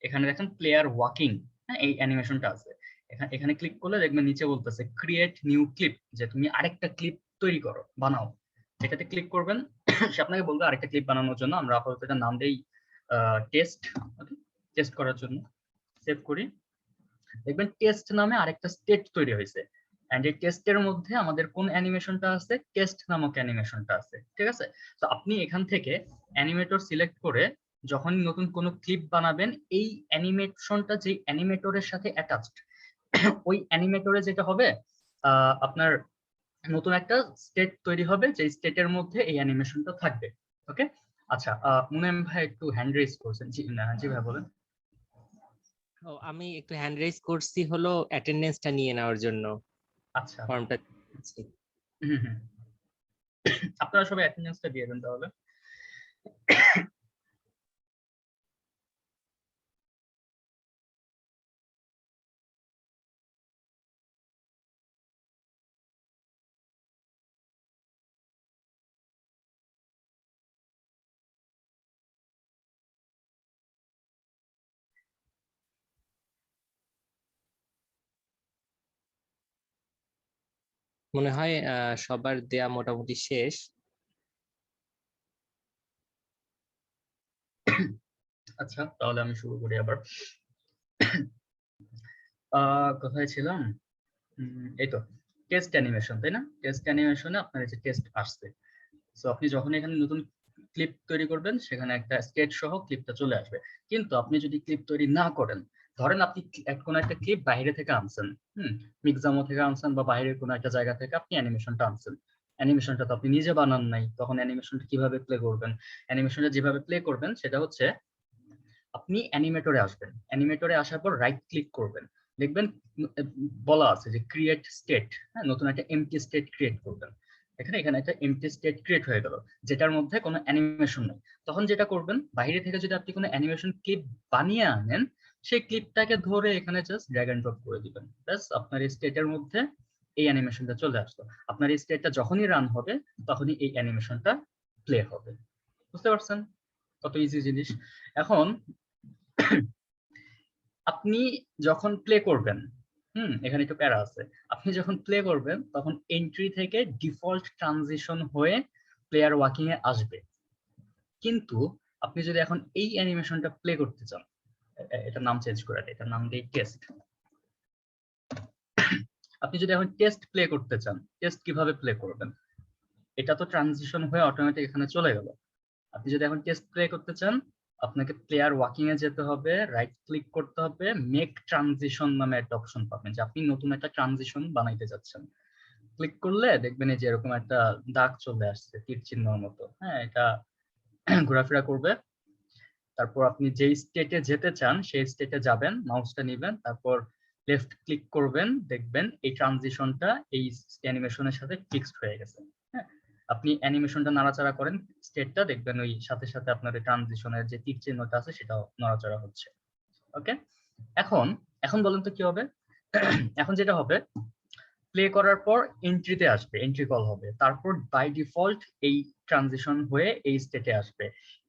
এখানে দেখেন প্লেয়ার ওয়াকিং, হ্যাঁ এই অ্যানিমেশনটা আছে। এখানে ক্লিক করলে দেখবেন নিচে বলতেছে ক্রিয়েট নিউ ক্লিপ, যে তুমি আরেকটা ক্লিপ তৈরি করো, বানাও। এটাতে ক্লিক করবেন, সে আপনাকে বলবে আরেকটা ক্লিপ বানানোর জন্য। আমরা আপাতত এটার নাম দেই টেস্ট, টেস্ট করার জন্য। সেভ করি, দেখবেন টেস্ট নামে আরেকটা স্টেট তৈরি হয়েছে। এন্ড এই টেস্টের মধ্যে আমাদের কোন অ্যানিমেশনটা আছে? টেস্ট নামক অ্যানিমেশনটা আছে, ঠিক আছে? তো আপনি এখান থেকে অ্যানিমেটর সিলেক্ট করে যখন নতুন কোনো ক্লিপ বানাবেন, এই অ্যানিমেশনটা যে অ্যানিমেটরের সাথে অ্যাটাচড, ওই অ্যানিমেটরে যেটা হবে আপনার নতুন একটা স্টেট তৈরি হবে, যে স্টেটের মধ্যে এই অ্যানিমেশনটা থাকবে। ওকে, আচ্ছা, মুনেম ভাই একটু হ্যান্ড রেজ করছেন। জি ভাই বলেন। আমি একটু হ্যান্ড রেজ করছি হলো অ্যাটেন্ডেন্সটা নিয়ে নেওয়ার জন্য। আচ্ছা, ফর্মটা আপনারা সবাই অ্যাটেন্ডেন্সটা দিয়ে দেন তাহলে। মনে হয় সবার দেয়া মোটামুটি শেষ। আচ্ছা, তাহলে আমি শুরু করি আবার। কোথায় ছিলাম? এই তো টেস্ট অ্যানিমেশন, তাই না? টেস্ট অ্যানিমেশনে আপনার এই যে টেস্ট আসছে। সো আপনি যখন এখানে নতুন ক্লিপ তৈরি করবেন, সেখানে একটা স্কেচ সহ ক্লিপটা চলে আসবে। কিন্তু আপনি যদি ক্লিপ তৈরি না করেন, ধরেন আপনি কোনো একটা ক্লিপ বাইরে থেকে আনছেন, মিক্সামো থেকে আনছেন বা বাইরের কোনো একটা জায়গা থেকে আপনি অ্যানিমেশনটা আনছেন। অ্যানিমেশনটা তো আপনি নিজে বানান নাই, তখন অ্যানিমেশনটা কিভাবে প্লে করবেন? অ্যানিমেশনটা যেভাবে প্লে করবেন সেটা হচ্ছে আপনি অ্যানিমেটরে আসবেন। অ্যানিমেটরে আসার পর রাইট ক্লিক করবেন, দেখবেন বলা আছে যে ক্রিয়েট স্টেট, হ্যাঁ, নতুন একটা এমটি স্টেট ক্রিয়েট করবেন। এখানে একটা এমটি স্টেট ক্রিয়েট হয়ে গেল, যেটার মধ্যে কোনো অ্যানিমেশন নেই। তখন যেটা করবেন, বাইরে থেকে যদি আপনি কোনো অ্যানিমেশন ক্লিপ বানিয়ে আনেন, সেই ক্লিপটাকে ধরে এখানে জাস্ট ড্র্যাগ এন্ড ড্রপ করে দিবেন। ব্যাস, আপনার এই স্টেটের মধ্যে এই অ্যানিমেশনটা চলে আসলো। আপনার এই স্টেটটা যখনই রান হবে তখনই এই অ্যানিমেশনটা প্লে হবে। বুঝতে পারছেন কত ইজি জিনিস? এখন আপনি যখন প্লে করবেন, এখানে একটু প্যারা আছে। আপনি যখন প্লে করবেন তখন এন্ট্রি থেকে ডিফল্ট ট্রানজিশন হয়ে প্লেয়ার ওয়াকিং এ আসবে। কিন্তু আপনি যদি এখন এই অ্যানিমেশনটা প্লে করতে চান, এটার নাম চেঞ্জ করে দেয়, এটার নাম দেই টেস্ট। আপনি যদি এখন টেস্ট প্লে করতে চান, টেস্ট কিভাবে প্লে করবেন? এটা তো ট্রানজিশন হয়ে অটোমেটিক এখানে চলে গেল। আপনি যদি এখন টেস্ট প্লে করতে চান, আপনাকে প্লেয়ার ওয়াকিং এ যেতে হবে, রাইট ক্লিক করতে হবে, মেক ট্রানজিশন নামে একটা অপশন পাবেন, যে আপনি নতুন একটা ট্রানজিশন বানাইতে যাচ্ছেন। ক্লিক করলে দেখবেন এই যে এরকম একটা দাগ চলে আসছে তীর চিহ্নের মতো, হ্যাঁ, এটা ঘোরাফেরা করবে। তারপর আপনি যেই স্টেটে যেতে চান সেই স্টেটে যাবেন, মাউসটা নেবেন, তারপর লেফট ক্লিক করবেন, দেখবেন এই ট্রানজিশনটা এই অ্যানিমেশনের সাথে ফিক্সড হয়ে গেছে। হ্যাঁ, আপনি অ্যানিমেশনটা নাড়াচাড়া করেন, স্টেটটা দেখবেন ওই সাথে সাথে আপনার এই ট্রানজিশনের যে তীর চিহ্নটা আছে সেটাও নড়াচড়া হচ্ছে। ওকে, এখন বলেন তো কি হবে? এখন যেটা হবে, প্লে করার পর এন্ট্রিতে আসবে, এন্ট্রি কল হবে, তারপর বাই ডিফল্ট এই ট্রানজিশন হয়ে এই স্টেটে আসবে।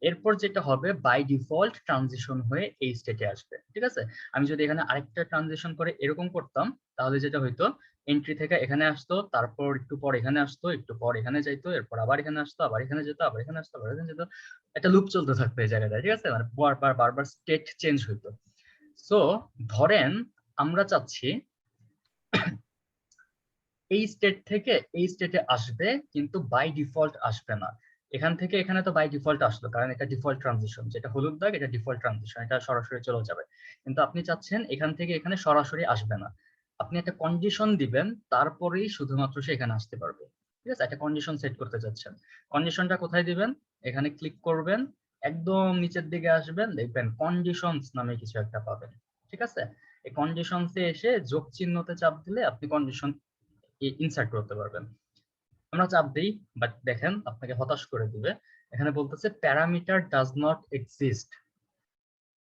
এরপর যেটা হবে, বাই ডিফল্ট ট্রানজিশন হয়ে এই স্টেটে আসবে। ঠিক আছে? আমি যদি এখানে আরেকটা ট্রানজিশন করে এরকম করতাম, তাহলে যেটা হইতো, এন্ট্রি থেকে এখানে আসতো, তারপর একটু পর এখানে আসতো, একটু পর এখানে যাইতো, এরপর আবার এখানে আসতো, আবার এখানে যেত, আবার এখানে আসতো, আবার এখানে যেত, একটা লুপ চলতে থাকতো এই জায়গাটা। ঠিক আছে? মানে বারবার স্টেট চেঞ্জ হইতো। সো ধরেন আমরা চাচ্ছি এই স্টেট থেকে এই স্টেটে আসবে, কিন্তু বাই ডিফল্ট আসবে না। এখান থেকে এখানে তো বাই ডিফল্ট আসলো, কারণ এটা ডিফল্ট ট্রানজিশন, যেটা হলুদ দাগ এটা ডিফল্ট ট্রানজিশন, এটা সরাসরি চলে যাবে। কিন্তু আপনি চাচ্ছেন এখান থেকে এখানে সরাসরি আসবে না, আপনি একটা কন্ডিশন দিবেন, তারপরেই শুধুমাত্র সে এখানে আসতে পারবে। ঠিক আছে? একটা কন্ডিশন সেট করতে চাচ্ছেন, কন্ডিশনটা কোথায় দিবেন? এখানে ক্লিক করবেন, একদম নিচের দিকে আসবেন, দেখবেন কন্ডিশনস নামে কিছু একটা পাবেন। ঠিক আছে, এই কন্ডিশনসে এসে যোগ চিহ্নতে চাপ দিলে আপনি কন্ডিশন ইনসার্ট করতে পারবেন। আমরা চাপ দিই, বাট দেখেন আপনাকে হতাশ করে দিবে। এখানে বলতেছে parameter does not exist.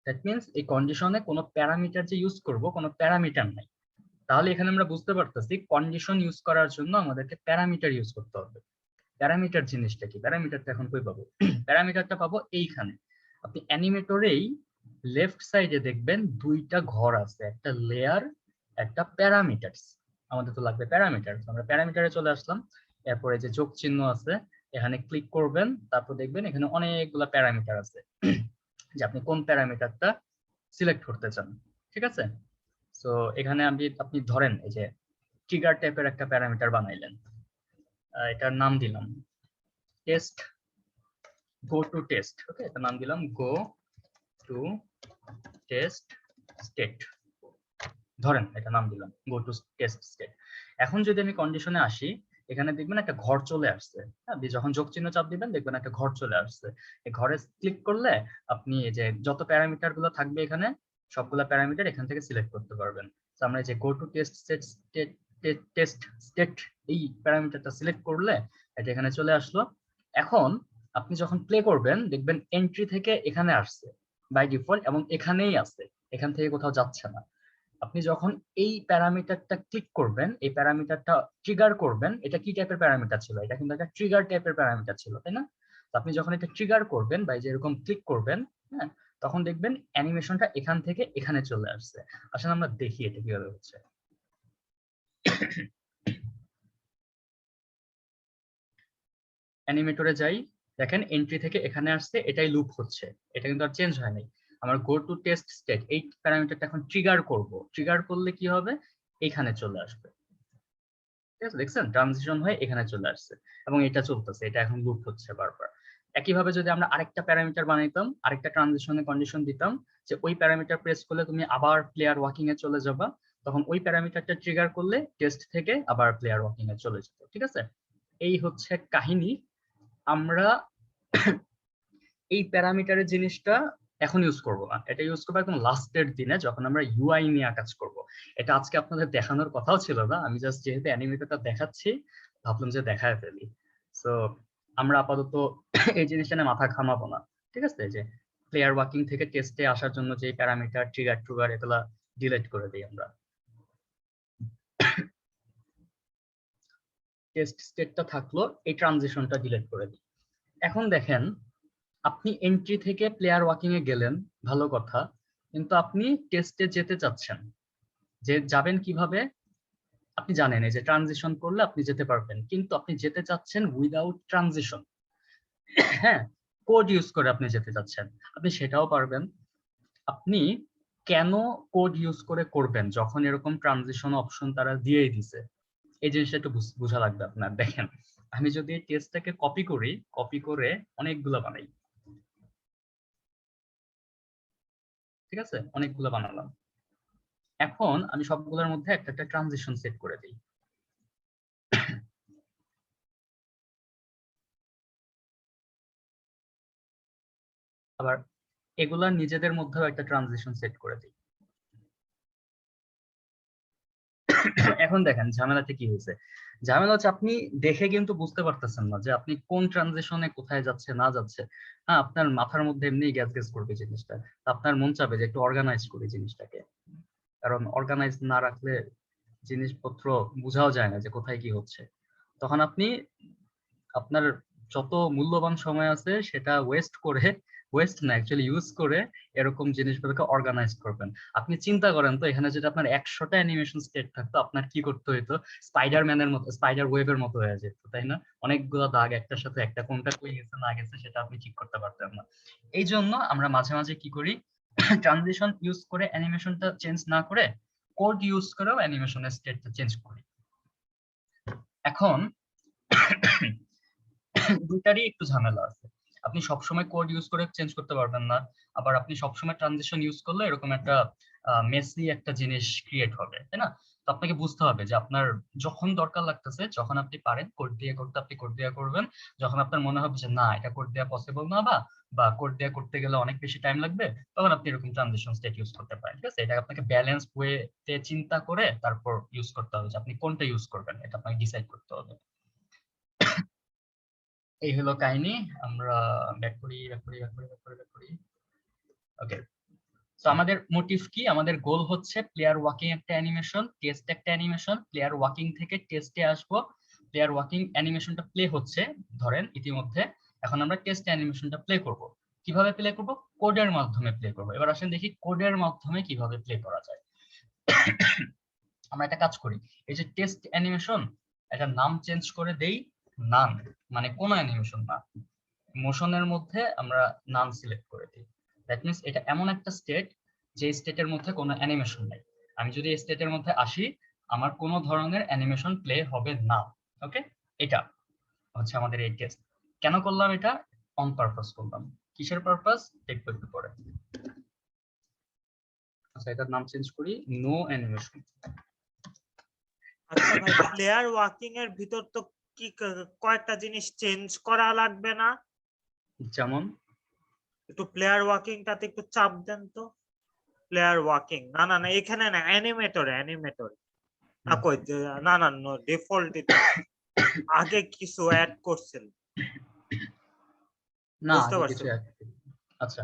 That means এই কন্ডিশনে কোনো প্যারামিটার যে ইউজ করব, কোনো প্যারামিটার নাই। তাহলে এখানে আমরা বুঝতে পারতেছি কন্ডিশন ইউজ করার জন্য আমাদেরকে প্যারামিটার ইউজ করতে হবে। প্যারামিটার জিনিসটা কি? প্যারামিটারটা এখন কই পাবো? প্যারামিটারটা পাবো এইখানে। আপনি অ্যানিমেটরেই লেফট সাইডে দেখবেন দুইটা ঘর আছে, একটা লেয়ার, একটা প্যারামিটারস। আমাদের তো লাগবে প্যারামিটার, আমরা প্যারামিটারে চলে আসলাম। এরপরে যে যোগ চিহ্ন আছে এখানে ক্লিক করবেন, তারপর দেখবেন এখানে অনেকগুলা প্যারামিটার আছে যে আপনি কোন প্যারামিটারটা সিলেক্ট করতে চান। ঠিক আছে, সো এখানে আপনি ধরেন এই যে ট্রিগার টাইপের একটা প্যারামিটার বানাইলেন, এটার নাম দিলাম টেস্ট, গো টু টেস্ট। ওকে, এটার নাম দিলাম গো টু টেস্ট স্টেট, ধরেন এটা নাম দিলাম গো টু টেস্ট স্টেট। এখন যদি আমি কন্ডিশনে আসি, এখানে দেখবেন একটা ঘর চলে আসছে। হ্যাঁ, যখন যোগ চিহ্ন চাপ দিবেন দেখবেন একটা ঘর চলে আসছে। এই ঘরে ক্লিক করলে আপনি এই যে যত প্যারামিটার গুলো থাকবে এখানে সবগুলা প্যারামিটার এখান থেকে সিলেক্ট করতে পারবেন। তো আমরা এই যে গো টু টেস্ট স্টেট এই প্যারামিটারটা সিলেক্ট করলে এটা এখানে চলে আসলো। এখন আপনি যখন প্লে করবেন দেখবেন এন্ট্রি থেকে এখানে আসছে বাই ডিফল্ট এবং এখানেই আছে, এখান থেকে কোথাও যাচ্ছে না। আপনি যখন এই প্যারামিটারটা ক্লিক করবেন, এই প্যারামিটারটা ট্রিগার করবেন, এটা কি টাইপের প্যারামিটার ছিল? এটা কিন্তু একটা ট্রিগার টাইপের প্যারামিটার ছিল, তাই না? তো আপনি যখন এটা ট্রিগার করবেন বা যেরকম ক্লিক করবেন, হ্যাঁ, তখন দেখবেন অ্যানিমেশনটা এখান থেকে এখানে চলে আসছে। আসলে আমরা দেখি এটা কিভাবে হচ্ছে। অ্যানিমেটরে যাই, দেখেন এন্ট্রি থেকে এখানে আসছে, এটাই লুপ হচ্ছে, এটা কিন্তু আর চেঞ্জ হয় নাই। আমার গো টু টেস্ট স্টেট এই প্যারামিটারটা এখন ট্রিগার করব, ট্রিগার করলে কি হবে? এখানে চলে আসবে। ঠিক আছে, দেখছেন ট্রানজিশন হয়ে এখানে চলে আসছে এবং এটা চলতেছে, এটা এখন লুপ হচ্ছে বারবার। একইভাবে যদি আমরা আরেকটা প্যারামিটার বানাইতাম, আরেকটা ট্রানজিশনে কন্ডিশন দিতাম যে ওই প্যারামিটার প্রেস করলে তুমি আবার প্লেয়ার ওয়াকিং এ চলে যাবা, তখন ওই প্যারামিটারটা ট্রিগার করলে টেস্ট থেকে আবার প্লেয়ার ওয়াকিং এ চলে যেত। ঠিক আছে, এই হচ্ছে কাহিনী। আমরা এই প্যারামিটারের জিনিসটা এখন ইউজ করব না, এটা ইউজ করবো একদম লাস্টের দিনে যখন আমরা ইউআই নিয়ে কাজ করব। এটা আজকে আপনাদের দেখানোর কথাও ছিল না, আমি জাস্ট যেহেতু অ্যানিমেটরটা দেখাচ্ছি ভাবলাম যে দেখায় ফেলি। সো আমরা আপাতত এই জিনিসটা নিয়ে মাথা ঘামাবো না। ঠিক আছে, যে প্লেয়ার ওয়াকিং থেকে টেস্টে আসার জন্য যে প্যারামিটার ট্রিগার ট্রুগার এগুলা ডিলিট করে দিই আমরা। টেস্ট স্টেটটা থাকলো, এই ট্রানজিশনটা ডিলিট করে দিই। এখন দেখেন আপনি এন্ট্রি থেকে প্লেয়ার ওয়াকিং এ গেলেন, ভালো কথা, কিন্তু আপনি টেস্টে যেতে চাচ্ছেন, যে যাবেন কিভাবে? আপনি জানেন এই যে ট্রানজিশন করলে আপনি যেতে পারবেন, কিন্তু আপনি যেতে চাচ্ছেন উইদাউট ট্রানজিশন। হ্যাঁ, কোড ইউজ করে আপনি যেতে চাচ্ছেন, আপনি সেটাও পারবেন। আপনি কেন কোড ইউজ করে করবেন যখন এরকম ট্রানজিশন অপশন তারা দিয়েই দিছে? এই জিনিসটা একটু বোঝা লাগবে আপনার। দেখেন আমি যদি টেস্টটাকে কপি করি, কপি করে অনেকগুলো বানাই, ঠিক আছে, অনেকগুলো বানালাম। এখন আমি সবগুলোর মধ্যে একটা একটা ট্রানজিশন সেট করে দিই। আবার এগুলা নিজেদের মধ্যেও একটা ট্রানজিশন সেট করে দিই। এখন দেখেন ঝামেলাতে কি হয়েছে। ঝামেলা হচ্ছে আপনি দেখে কিন্তু বুঝতে পারতেছেন না যে আপনি কোন ট্রানজিশনে কোথায় যাচ্ছে না যাচ্ছে। হ্যাঁ, আপনার মাথার মধ্যে এমনি গ্যাস গ্যাস করবে জিনিসটা, আপনার মন চাবে যে একটু অর্গানাইজ করি জিনিসটাকে, কারণ অর্গানাইজ না রাখলে জিনিসপত্র বোঝাও যায় না যে কোথায় কি হচ্ছে। তখন আপনি আপনার যত মূল্যবান সময় আছে সেটা ওয়েস্ট না অ্যাকচুয়ালি ইউজ করে এরকম জিনিসগুলোকে অর্গানাইজ করবেন। আপনি চিন্তা করেন তো, এখানে যদি আপনার 100টা অ্যানিমেশন স্টেট থাকতো, আপনার কি করতে হইতো? স্পাইডারম্যানের মতো, স্পাইডার ওয়েবের মতো হয়ে যেত, তাই না? অনেকগুলো দাগ একটার সাথে একটা, কোনটা কই গেছে না গেছে সেটা আপনি ঠিক করতে পারতেন না। এই জন্য আমরা মাঝে মাঝে কি করি, ট্রানজিশন ইউজ করে অ্যানিমেশনটা চেঞ্জ না করে কোড ইউজ করেও অ্যানিমেশনের স্টেটটা চেঞ্জ করি। এখন দুইটারই একটু ঝামেলা আছে। আপনি সবসময় কোড ইউজ করে চেঞ্জ করতে পারবেন না, আবার আপনি সবসময় ট্রানজিশন ইউজ করলে এরকম একটা মেসি একটা জিনিস ক্রিয়েট হবে, তাই না? তো আপনাকে বুঝতে হবে যে আপনার যখন দরকার লাগতেছে, যখন আপনি পারেন কোড দিয়ে করতে, আপনি কোড দিয়ে করবেন। যখন আপনার মনে হবে যে না এটা কোড দেওয়া পসিবল না বা বা কোড দিয়ে করতে গেলে অনেক বেশি টাইম লাগবে, তখন আপনি এরকম ট্রানজিশন স্টেট ইউজ করতে পারেন। ঠিক আছে, এটা আপনাকে ব্যালেন্স ওয়েতে চিন্তা করে তারপর ইউজ করতে হবে যে আপনি কোনটা ইউজ করবেন, এটা আপনাকে ডিসাইড করতে হবে। এই হলো কাহিনী। আমরা ব্যাক করি। ওকে, তো আমাদের মোটিভ কি? আমাদের গোল হচ্ছে প্লেয়ার ওয়াকিং একটা অ্যানিমেশন, টেস্ট একটা অ্যানিমেশন, প্লেয়ার ওয়াকিং থেকে টেস্টে আসবো, প্লেয়ার ওয়াকিং অ্যানিমেশনটা প্লে হচ্ছে ধরেন ইতিমধ্যে, এখন আমরা টেস্ট অ্যানিমেশনটা প্লে করব। কিভাবে প্লে করব? কোডের মাধ্যমে প্লে করব। এবার আসেন দেখি কোডের মাধ্যমে কিভাবে প্লে করা যায়। আমরা একটা কাজ করি, এই যে টেস্ট অ্যানিমেশন, এটা নাম চেঞ্জ করে দেই নান, মানে কোনো অ্যানিমেশন না, মোশনের মধ্যে আমরা নান সিলেক্ট করে দিই। দ্যাট মিন্স এটা এমন একটা স্টেট যে স্টেটের মধ্যে কোনো অ্যানিমেশন নেই। আমি যদি এই স্টেটের মধ্যে আসি, আমার কোনো ধরনের অ্যানিমেশন প্লে হবে না। ওকে, এটা হচ্ছে আমাদের এই টেস্ট। কেন করলাম এটা? অন পারপাস করলাম। কিসের পারপাস দেখবো একটু পরে। আচ্ছা, এটার নাম চেঞ্জ করি, নো অ্যানিমেশন। আচ্ছা ভাই, প্লেয়ার ওয়াকিং এর ভিতর তো কি কয়েকটা জিনিস চেঞ্জ করা লাগবে না? যেমন একটু প্লেয়ার ওয়াকিংটাতে একটু চাপ দেন তো। প্লেয়ার ওয়াকিং না এখানে না, অ্যানিমেটর না কই না ডিফল্ট আগে কিছু অ্যাড করছেন না, বুঝতে আগে পারছেন? কিছু আচ্ছা,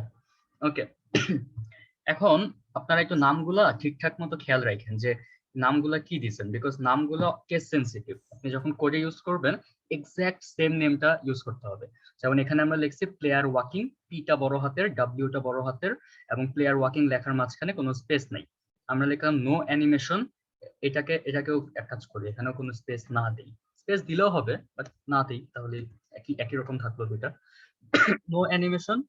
ওকে। এখন আপনারা একটু নামগুলা ঠিকঠাক মতো খেয়াল রাখেন যে নামগুলা কি দিচ্ছেন, বিকজ নামগুলো কেস সেনসিটিভ। আপনি যখন কোডে ইউজ করবেন এক্সাক্ট সেম নেমটা ইউজ করতে হবে। যেমন এখানে আমরা লিখছি প্লেয়ার ওয়াকিং, পিটা বড় হাতের, ডাব্লিউটা বড় হাতের, এবং প্লেয়ার ওয়াকিং লেখার মাঝখানে কোনো স্পেস নাই। আমরা লিখলাম নো অ্যানিমেশন, এটাকেও এক কাজ করি, এখানেও কোনো স্পেস না দিই। স্পেস দিলেও হবে বাট না দিই, তাহলে একই রকম থাকলো দুইটা। নো অ্যানিমেশন,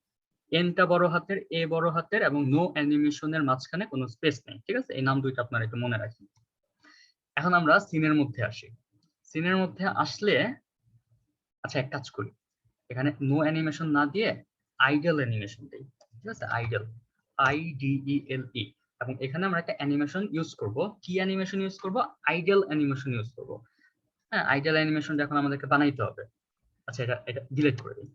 এনটা বড় হাতের, এ বড় হাতের, এবং নো অ্যানিমেশনের মাঝখানে কোনো স্পেস নেই। ঠিক আছে, এই নাম দুইটা আপনারা একটু মনে রাখেন। এখন আমরা সিনের মধ্যে আসি। সিনের মধ্যে আসলে আচ্ছা, এক কাজ করি, এখানে নো অ্যানিমেশন না দিয়ে আইডল অ্যানিমেশন দিই। ঠিক আছে, আইডল, IDELE, এবং এখানে আমরা একটা অ্যানিমেশন ইউজ করব। কি অ্যানিমেশন ইউজ করব? আইডল অ্যানিমেশন ইউজ করব। হ্যাঁ, আইডল অ্যানিমেশনটা এখন আমাদেরকে বানাইতে হবে। আচ্ছা, এটা ডিলিট করে দিই।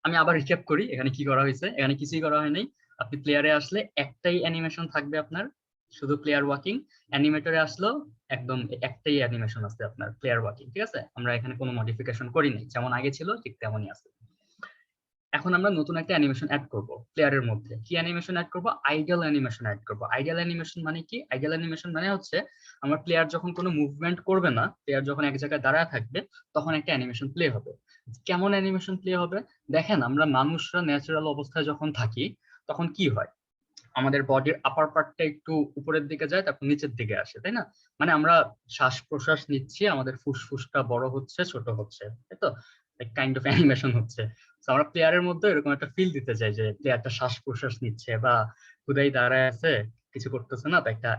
আমি আবার রিক্যাপ করি এখানে কি করা হয়েছে। এখানে কিছুই করা হয়নি। আপনি প্লেয়ারে আসলে একটাই অ্যানিমেশন থাকবে আপনার, শুধু প্লেয়ার ওয়াকিং। অ্যানিমেটরে আসলেও একদম একটাই অ্যানিমেশন আছে আপনার, প্লেয়ার ওয়াকিং। ঠিক আছে, আমরা এখানে কোনো মডিফিকেশন করিনি, যেমন আগে ছিল ঠিক তেমনই আছে। এখন আমরা নতুন একটা অ্যানিমেশন অ্যাড করব প্লেয়ারের মধ্যে। কি অ্যানিমেশন অ্যাড করব? আইডল অ্যানিমেশন অ্যাড করব। আইডল অ্যানিমেশন মানে কি? আইডল অ্যানিমেশন মানে হচ্ছে আমার প্লেয়ার যখন কোনো মুভমেন্ট করবে না, প্লেয়ার যখন এক জায়গায় দাঁড়ায় থাকবে, তখন একটা অ্যানিমেশন প্লে হবে। কেমন অ্যানিমেশন প্লে হবে? দেখেন, আমরা মানুষরা ন্যাচারাল অবস্থায় যখন থাকি তখন কি হয়? আমাদের বডির আপার পার্টটা একটু উপরের দিকে যায়, তারপর নিচের দিকে আসে, তাই না? মানে আমরা শ্বাস প্রশ্বাস নিচ্ছি, আমাদের ফুসফুসটা বড় হচ্ছে, ছোট হচ্ছে, তাই তো? কাইন্ড অফ অ্যানিমেশন হচ্ছে। তো আমরা প্লেয়ারের মধ্যে এরকম একটা ফিল দিতে চাই যে প্লেয়ারটা শ্বাস প্রশ্বাস নিচ্ছে বা খুদাই দাঁড়ায় আছে, কিছু করতেছে না, তো একটা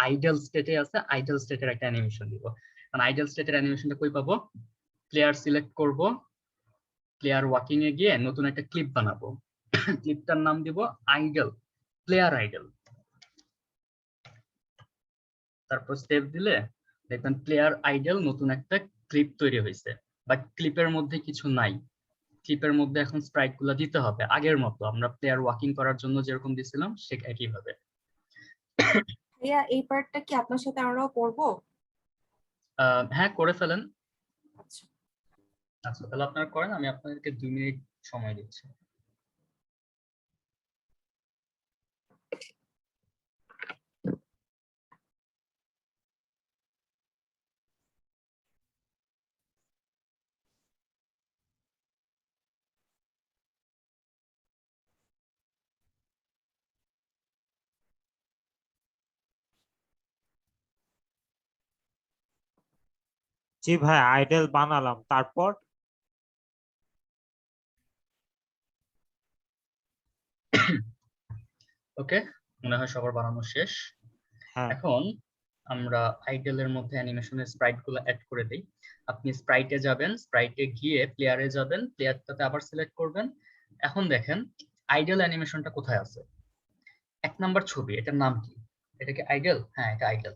আইডল স্টেটে আছে, আইডল স্টেটের একটা অ্যানিমেশন দিব। কারণ আইডল স্টেটের অ্যানিমেশনটা কই পাবো? প্লেয়ার সিলেক্ট করব, প্লেয়ার ওয়াকিং এ গিয়ে নতুন একটা ক্লিপ বানাবো। ক্লিপটার নাম দিব আইডল, প্লেয়ার আইডল। তারপর সেভ দিলে দেখবেন প্লেয়ার আইডল নতুন একটা ক্লিপ তৈরি হয়েছে। বাট ক্লিপের মধ্যে কিছু নাই। ক্লিপের মধ্যে এখন স্প্রাইট গুলো দিতে হবে আগের মতো, আমরা প্লেয়ার ওয়াকিং করার জন্য যেরকম দিছিলাম সে একইভাবে। ভাইয়া এই পার্টটা কি আপনার সাথে আমরাও করবো? হ্যাঁ, করে ফেলেন। আচ্ছা, আচ্ছা, তাহলে আপনারা করেন, আমি আপনাদেরকে 2 মিনিট সময় দিচ্ছি। জি ভাই, আইডল বানালাম, তারপর? ওকে, মনে হয় সবার বানানো শেষ। হ্যাঁ, এখন আমরা আইডলের মধ্যে অ্যানিমেশনের স্প্রাইট গুলো অ্যাড করে দেই। আপনি স্প্রাইটে যাবেন, স্প্রাইটে গিয়ে প্লেয়ারে যাবেন, প্লেয়ারটাতে আবার সিলেক্ট করবেন। এখন দেখেন আইডল অ্যানিমেশনটা কোথায় আছে। 1 নাম্বার ছবি, এটার নাম কি? এটা কি আইডল? হ্যাঁ, এটা আইডল।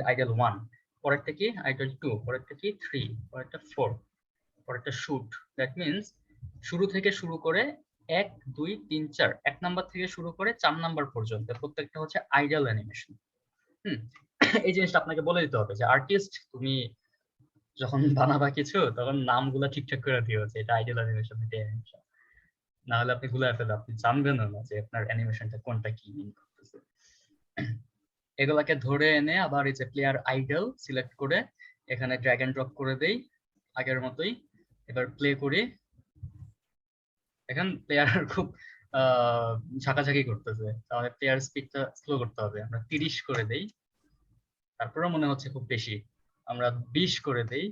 আইডল 1, পরেরটা কি? আইডল 2, পরেরটা কি? 3, পরেরটা 4, পরেরটা শুট। দ্যাট মিন্স শুরু থেকে শুরু করে 1 2 3 4 1 নাম্বার থেকে শুরু করে 4 নাম্বার পর্যন্ত প্রত্যেকটা হচ্ছে আইডল অ্যানিমেশন। এই জিনিসটা আপনাকে বলে দিতে হবে যে আর্টিস্ট তুমি যখন বানাবা কিছু তখন নামগুলো ঠিকঠাক করে দিও যে এটা আইডল অ্যানিমেশন, এটা অ্যানিমেশন, না হলে আপনি ভুলে ফেলে আপনি জানবেন না যে আপনার অ্যানিমেশনটা কোনটা কি মিন করতেছে। এগুলাকে ধরে এনে আবার এই যে প্লেয়ার আইডল সিলেক্ট করে এখানে ড্র্যাগ এন্ড ড্রপ করে দেই আগের মতোই। এবার প্লে করি, এখন প্লেয়ার খুব ঝাঁকাঝাঁকি করতেছে, তাহলে প্লেয়ার স্পিডটা স্লো করতে হবে। আমরা 30 করে দেই, তারপরেও মনে হচ্ছে খুব বেশি। আমরা 20 করে দেই,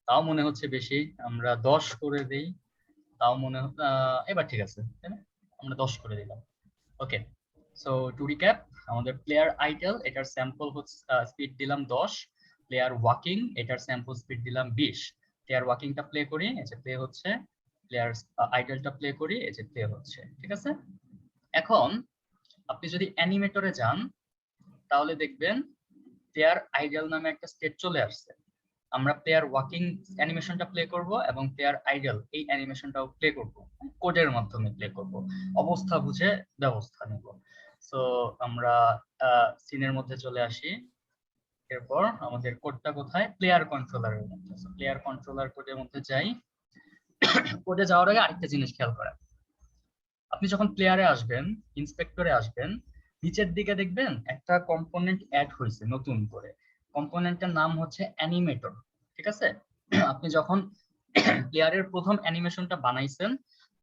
তাও মনে হচ্ছে বেশি। আমরা 10 করে দেই, তাও মনে এবার ঠিক আছে, তাই না? আমরা 10 করে দিলাম। ওকে, সো টু রিক্যাপ, আমাদের প্লেয়ার আইডল এটার স্যাম্পল হচ্ছে স্পিড দিলাম 10, প্লেয়ার ওয়াকিং এটার স্যাম্পল স্পিড দিলাম 20। প্লেয়ার ওয়াকিংটা প্লে করি, এই যে প্লে হচ্ছে, প্লেয়ার আইডলটা প্লে করি, এই যে প্লে হচ্ছে, ঠিক আছে? এখন আপনি যদি অ্যানিমেটরে যান তাহলে দেখবেন প্লেয়ার আইডল নামে একটা স্টেট চলে আসছে। আমরা প্লেয়ার ওয়াকিং অ্যানিমেশনটা প্লে করব এবং প্লেয়ার আইডল এই অ্যানিমেশনটাও প্লে করব, কোডের মাধ্যমে প্লে করব, অবস্থা বুঝে ব্যবস্থা নেব। সো আমরা সিনের মধ্যে চলে আসি, এরপর আমাদের কোডটা কোথায়, প্লেয়ার কন্ট্রোলারের মধ্যে। প্লেয়ার কন্ট্রোলার কোডের মধ্যে যাই। কোডে যাওয়ার আগে আরেকটা জিনিস খেয়াল করেন, আপনি যখন প্লেয়ারে আসবেন, ইন্সপেক্টরে আসবেন, নিচের দিকে দেখবেন একটা কম্পোনেন্ট অ্যাড হয়েছে নতুন করে। কম্পোনেন্টের নাম হচ্ছে অ্যানিমেটর, ঠিক আছে? আপনি যখন প্লেয়ারের প্রথম অ্যানিমেশনটা বানাইছেন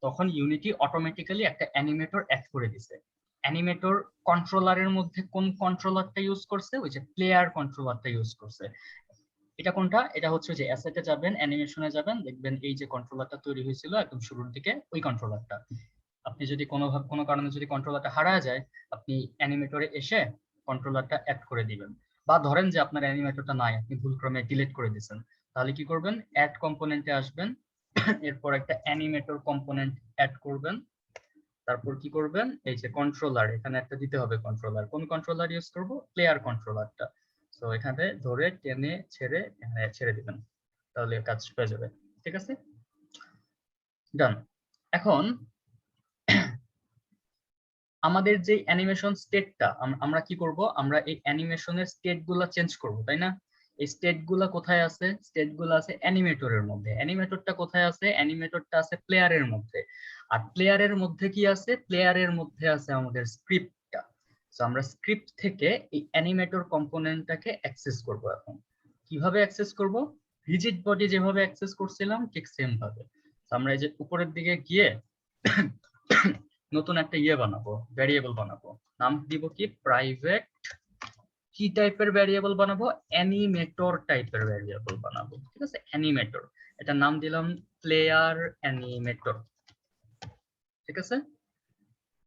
তখন ইউনিটি অটোমেটিক্যালি একটা অ্যানিমেটর অ্যাড করে দিছে। অ্যানিমেটর কন্ট্রোলারের মধ্যে কোন কন্ট্রোলারটা ইউজ করছে, ওই যে প্লেয়ার কন্ট্রোলারটা ইউজ করছে। এটা কোনটা? এটা হচ্ছে যে অ্যাসেটে যাবেন, অ্যানিমেশনে যাবেন, দেখবেন এই যে কন্ট্রোলারটা তৈরি হয়েছিল একদম শুরুর দিকে, ওই কন্ট্রোলারটা। আপনি যদি কোনো কারণে যদি কন্ট্রোলারটা হারায় যায়, আপনি অ্যানিমেটরে এসে কন্ট্রোলারটা অ্যাড করে দিবেন। বা ধরেন যে আপনার অ্যানিমেটরটা নাই, আপনি ভুলক্রমে ডিলিট করে দিয়েছেন, তাহলে কি করবেন, অ্যাড কম্পোনেন্টে আসবেন, এরপর একটা অ্যানিমেটর কম্পোনেন্ট অ্যাড করবেন। তারপর কি করবেন, এই যে কন্ট্রোলার এখানে একটা দিতে হবে কন্ট্রোলার। কোন কন্ট্রোলার ইউজ করব, প্লেয়ার কন্ট্রোলারটা। সো এখানে ধরে টেনে ছেড়ে এখানে ছেড়ে দিবেন, তাহলে কাজ হয়ে যাবে, ঠিক আছে? ডান। এখন আমাদের যে অ্যানিমেশন স্টেটটা আমরা কি করব, আমরা এই অ্যানিমেশনের স্টেটগুলো চেঞ্জ করব, তাই না? এই স্টেটগুলো কোথায় আছে, স্টেটগুলো আছে অ্যানিমেটরের মধ্যে। অ্যানিমেটরটা কোথায় আছে, অ্যানিমেটরটা আছে প্লেয়ারের মধ্যে। আর প্লেয়ারের মধ্যে কি আছে, প্লেয়ারের মধ্যে আছে আমাদের স্ক্রিপ্টটা। সো আমরা স্ক্রিপ্ট থেকে এই অ্যানিমেটর কম্পোনেন্টটাকে অ্যাক্সেস করব। এখন কিভাবে অ্যাক্সেস করব, রিজিড বডি যেভাবে অ্যাক্সেস করছিলাম ঠিক সেম ভাবে। আমরা এই যে উপরের দিকে গিয়ে নতুন একটা বানাবো, ভ্যারিয়েবল বানাবো, নাম দিব কি, প্রাইভেট। কি টাইপের ভ্যারিয়েবল বানাবো, অ্যানিমেটর টাইপের ভ্যারিয়েবল বানাবো, ঠিক আছে? অ্যানিমেটর, এটা নাম দিলাম প্লেয়ার অ্যানিমেটর, ঠিক আছে?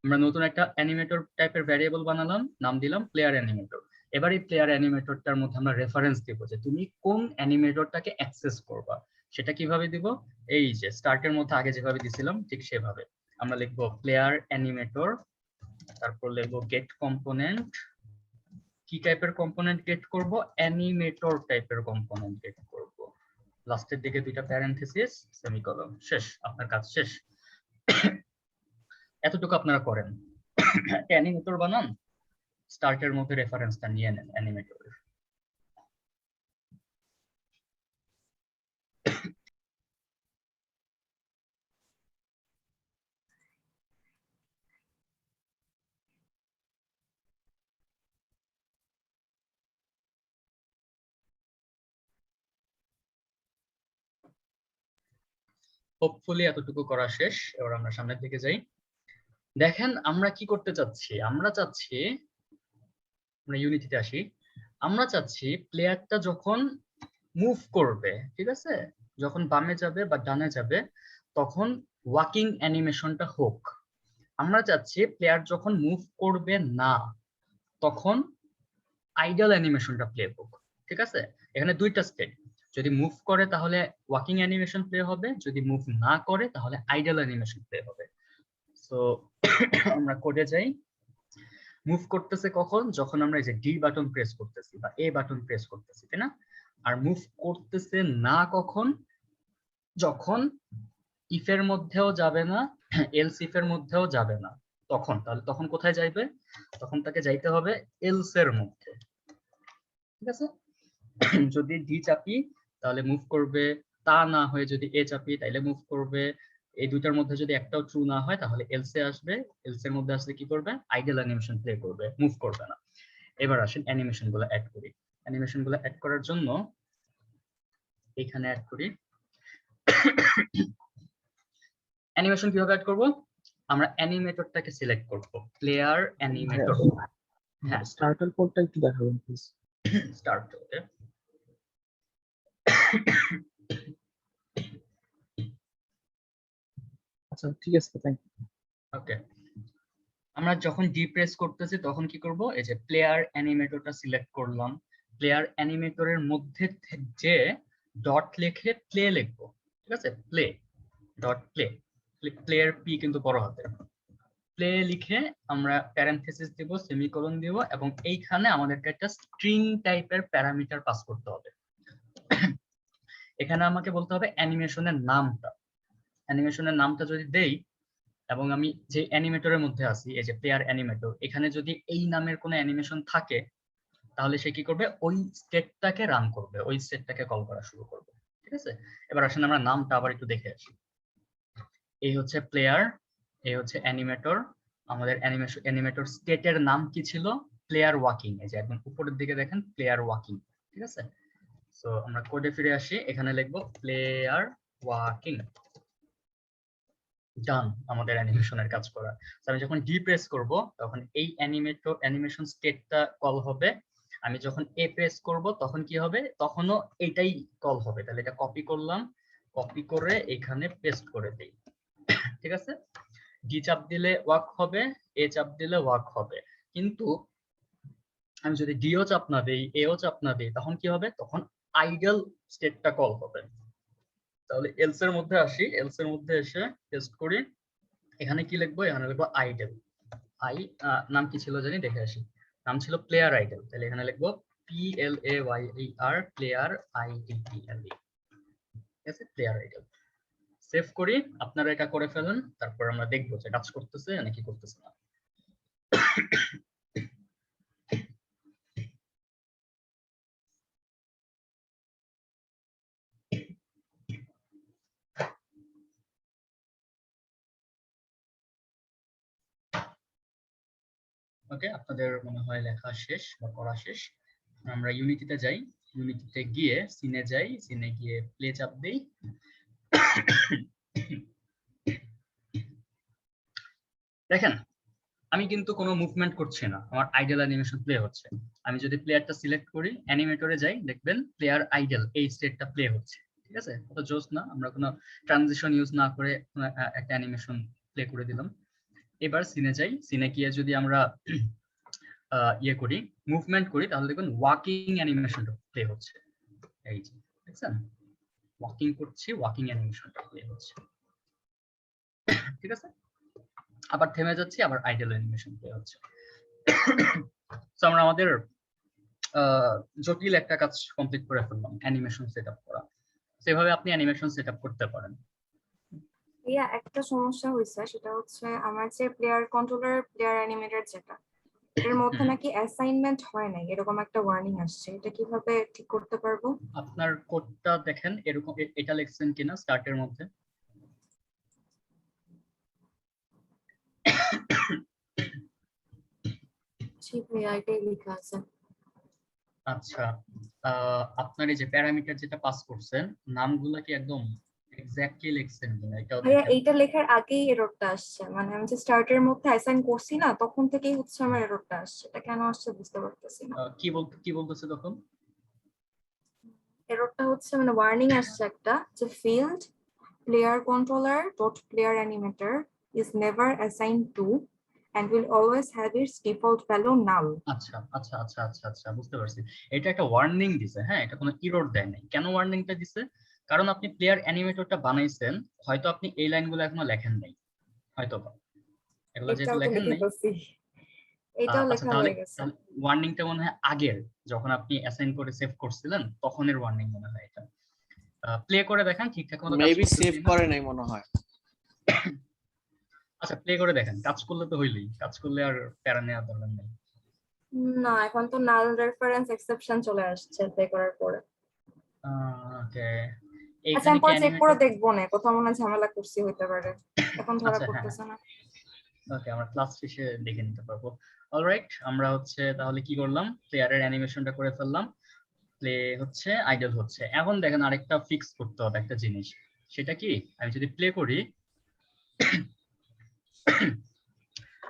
আমরা নতুন একটা অ্যানিমেটর টাইপের ভ্যারিয়েবল বানালাম, নাম দিলাম প্লেয়ার অ্যানিমেটর। এবার এই প্লেয়ার অ্যানিমেটরটার মধ্যে আমরা রেফারেন্স দিব যে তুমি কোন অ্যানিমেটরটাকে অ্যাক্সেস করবা। সেটা কিভাবে দিব, এই যে স্টার্টের মধ্যে আগে যেভাবে দিছিলাম ঠিক সেভাবে আমরা লিখবো প্লেয়ার অ্যানিমেটর, তারপর লিখবো গেট কম্পোনেন্ট। কি টাইপের কম্পোনেন্ট গেট করব, অ্যানিমেটর টাইপের কম্পোনেন্ট গেট করব। লাস্টের দিকে দুইটা প্যারেনথেসিস, সেমিকোলন, শেষ, আপনার কাজ শেষ। এতটুকু আপনারা করেন। অ্যানিমেটর বানান, স্টার্টের মধ্যে রেফারেন্সটা নিয়ে নেন অ্যানিমেটরের। হোপফুলি এতটুকু করা শেষ। এবার আমরা সামনের দিকে যাই। দেখেন আমরা কি করতে চাচ্ছি, আমরা চাচ্ছি, আমরা ইউনিটিতে আসি, আমরা চাচ্ছি প্লেয়ারটা যখন মুভ করবে, ঠিক আছে, যখন বামে যাবে বা ডানে যাবে তখন ওয়াকিং অ্যানিমেশনটা হোক। আমরা চাচ্ছি প্লেয়ার যখন মুভ করবে না তখন আইডল অ্যানিমেশনটা প্লে হোক, ঠিক আছে? এখানে দুইটা স্টেট, যদি মুভ করে তাহলে ওয়াকিং অ্যানিমেশন প্লে হবে, যদি মুভ না করে তাহলে আইডল অ্যানিমেশন প্লে হবে। সো আমরা কোডে যাই। মুভ করতেছে কখন, যখন আমরা এই যে ডি বাটন প্রেস করতেছি বা এ বাটন প্রেস করতেছি, তাই না? আর মুভ করতেছে না কখন, যখন ইফ এর মধ্যেও যাবে না, এলস ইফ এর মধ্যেও যাবে না। তাহলে তখন কোথায় যাইবে? তখন তাকে যাইতে হবে এলস এর মধ্যে। ঠিক আছে, যদি ডি চাপি তাহলে মুভ করবে, তা না হয়ে যদি এ চাপি তাহলে মুভ করবে। এই দুইটার মধ্যে যদি একটাও ট্রু না হয় তাহলে এলসে আসবে, এলস এর মধ্যে আসলে কি করবে? আইডল অ্যানিমেশন প্লে করবে, মুভ করবে না। এবার আসেন অ্যানিমেশন গুলো অ্যাড করি। অ্যানিমেশন গুলো অ্যাড করার জন্য এখানে অ্যাড করি। অ্যানিমেশন কিভাবে অ্যাড করব? আমরা অ্যানিমেটরটাকে সিলেক্ট করব, প্লেয়ার অ্যানিমেটর। হ্যাঁ, স্টার্টার কোডটা একটু দেখাবেন প্লিজ। স্টার্ট। ওকে, আচ্ছা ঠিক আছে, থ্যাংক ইউ। ওকে, আমরা যখন ডি প্রেস করতেছি তখন কি করব? এই যে প্লেয়ার অ্যানিমেটরটা সিলেক্ট করলাম, প্লেয়ার অ্যানিমেটরের মধ্যে যে ডট লিখে প্লে লিখবো। ঠিক আছে, play dot play, player P কিন্তু বড় হাতের, প্লে লিখে আমরা প্যারেনথেসিস দিব, সেমিকোলন দিব, এবং এইখানে আমাদেরকে একটা স্ট্রিং টাইপের প্যারামিটার পাস করতে হবে। এখানে আমাকে বলতে হবে অ্যানিমেশনের নামটা। অ্যানিমেশনের নামটা যদি দেই এবং আমি যে অ্যানিমেটরের মধ্যে আছি, এই যে প্লেয়ার অ্যানিমেটর, এখানে যদি এই নামের কোনো অ্যানিমেশন থাকে তাহলে সে কি করবে? ওই স্টেটটাকে রান করবে, ওই স্টেটটাকে কল করা শুরু করবে। ঠিক আছে, এবার আসেন আমরা নামটা আবার একটু দেখে আসি। এই হচ্ছে প্লেয়ার, এই হচ্ছে অ্যানিমেটর। আমাদের অ্যানিমেটর স্টেটের নাম কি ছিল? Player walking. এই যে একদম উপরের দিকে দেখেন প্লেয়ার ওয়াকিং। ঠিক আছে, সো আমরা কোডে ফিরে আসি, এখানে লিখবো প্লেয়ার ওয়াকিং। ডান, আমাদের অ্যানিমেশনের কাজ করা। আমি যখন ডি প্রেস করব তখন এই অ্যানিমেশন স্টেটটা কল হবে। আমি যখন এ প্রেস করব তখন কি হবে? তখনও এটাই কল হবে। তাহলে এটা কপি করলাম, কপি করে এখানে পেস্ট করে দেই। ঠিক আছে, ডি চাপ দিলে ওয়ার্ক হবে, এ চাপ দিলে ওয়ার্ক হবে, কিন্তু আমি যদি ডিও চাপ না দেই, এও চাপ না দেই, তখন কি হবে? তখন আইডল স্টেটটা কল হবে। তাহলে এলস এর মধ্যে আসি, এলস এর মধ্যে এসে পেস্ট করি, এখানে কি লিখবো? এখানে লিখবো আইডল। নাম কি ছিল জানি, দেখে আসি। নাম ছিল প্লেয়ার আইডল, তাহলে এখানে লিখবো PLAYER, প্লেয়ার IDL। ঠিক আছে, প্লেয়ার আইডল। সেভ করি, আপনারা এটা করে ফেলেন, তারপর আমরা দেখবো যে কাজ করতেছে নাকি করতেছে না। ওকে, আপনাদের মনে হয় লেখা শেষ বা করা শেষ। আমরা ইউনিটিতে যাই, ইউনিটিতে গিয়ে সিনে যাই, সিনে গিয়ে প্লে চাপ দেই। দেখেন আমি কিন্তু কোনো মুভমেন্ট করছি না, আমার আইডল অ্যানিমেশন প্লে হচ্ছে। আমি যদি প্লেয়ারটা সিলেক্ট করি, অ্যানিমেটরে যাই, দেখবেন প্লেয়ার আইডল, এই স্টেটটা প্লে হচ্ছে। ঠিক আছে, কত জোস না? আমরা কোনো ট্রানজিশন ইউজ না করে একটা অ্যানিমেশন প্লে করে দিলাম। এবার সিনে যাই, সিনে গিয়ে যদি আমরা ইয়ে করি, মুভমেন্ট করি, তাহলে দেখবেন ওয়াকিং অ্যানিমেশনটা প্লে হচ্ছে। এই যে দেখছেন, ওয়াকিং করছি, ওয়াকিং অ্যানিমেশনটা প্লে হচ্ছে। ঠিক আছে, আবার থেমে যাচ্ছি, আবার আইডল অ্যানিমেশন প্লে হচ্ছে। সো আমরা আমাদের জটিল একটা কাজ কমপ্লিট করে ফেললাম, অ্যানিমেশন সেটআপ করা। সেভাবে আপনি অ্যানিমেশন সেটআপ করতে পারেন। ইয়া, একটা সমস্যা হয়েছে, সেটা হচ্ছে আমার যে প্লেয়ার কন্ট্রোলার, প্লেয়ার অ্যানিমেটর যেটা, এর মধ্যে নাকি অ্যাসাইনমেন্ট হয় নাই, এরকম একটা ওয়ার্নিং আসছে। এটা কিভাবে ঠিক করতে পারবো? আপনার কোডটা দেখেন, এরকম এটা লিখছেন কিনা স্টার্টের মধ্যে। জি ভাইয়া, এটাই লেখা আছে। আচ্ছা, আপনার এই যে প্যারামিটার যেটা পাস করছেন, নামগুলো কি একদম এক্স্যাক্টলি লিখছেন কিনা এটাও ভাইয়া দেখেন। এইটা লেখার আগেই এররটা আসছে, মানে আমি যে স্টার্টের মধ্যে অ্যাসাইন করছি না, তখন থেকেই হচ্ছে আমার এররটা আসছে। এটা কেন আসছে বুঝতে পারতেছি না। কি বলতেছে তখন? এররটা হচ্ছে মানে ওয়ার্নিং আসছে একটা, যে field player controller dot player animator is never assign to and will always have its default value null. আচ্ছা আচ্ছা আচ্ছা আচ্ছা আচ্ছা, বুঝতে পারছি। এটা একটা ওয়ার্নিং দিছে, হ্যাঁ, এটা কোনো এরর দেয় নাই। কেন ওয়ার্নিংটা দিছে? কারণ আপনি প্লেয়ার অ্যানিমেটরটা বানাইছেন, হয়তো আপনি এই লাইনগুলো এখনো লেখেন নাই, হয়তো এগুলো যেহেতু এটাও তো লেখেন লিখে নাই। ফেলছি, এটাও আচ্ছা, লেখা তাহলে হয়ে গেছে। ওয়ার্নিংটা মনে হয় আগের, যখন আপনি অ্যাসাইন করে সেভ করছিলেন তখনের ওয়ার্নিং মনে হয় এটা। প্লে করে দেখেন ঠিকঠাক মতো কাজ মেবি করতেছে সেভ কিনা। করে নাই মনে হয়। আচ্ছা প্লে করে দেখেন, কাজ করলে তো হইলেই, কাজ করলে আর প্যারা নেওয়ার দরকার নেই। না, এখন তো নাল রেফারেন্স এক্সেপশন চলে আসছে প্লে করার পরে। ওকে, আচ্ছা এইখানে আমি কি পরে চেক করে অ্যানিমেটেড? দেখবো না, কোথাও মনে হয় ঝামেলা করছি হইতে পারে, এখন ধরা আচ্ছা হ্যাঁ, পড়তেছে না। ওকে আমরা ক্লাস শেষে দেখে নিতে পারবো। অলরাইট, আমরা হচ্ছে তাহলে কি করলাম, প্লেয়ারের অ্যানিমেশনটা করে ফেললাম, প্লে হচ্ছে, আইডল হচ্ছে। এখন দেখেন আরেকটা ফিক্স করতে হবে একটা জিনিস, সেটা কি, আমি যদি প্লে করি,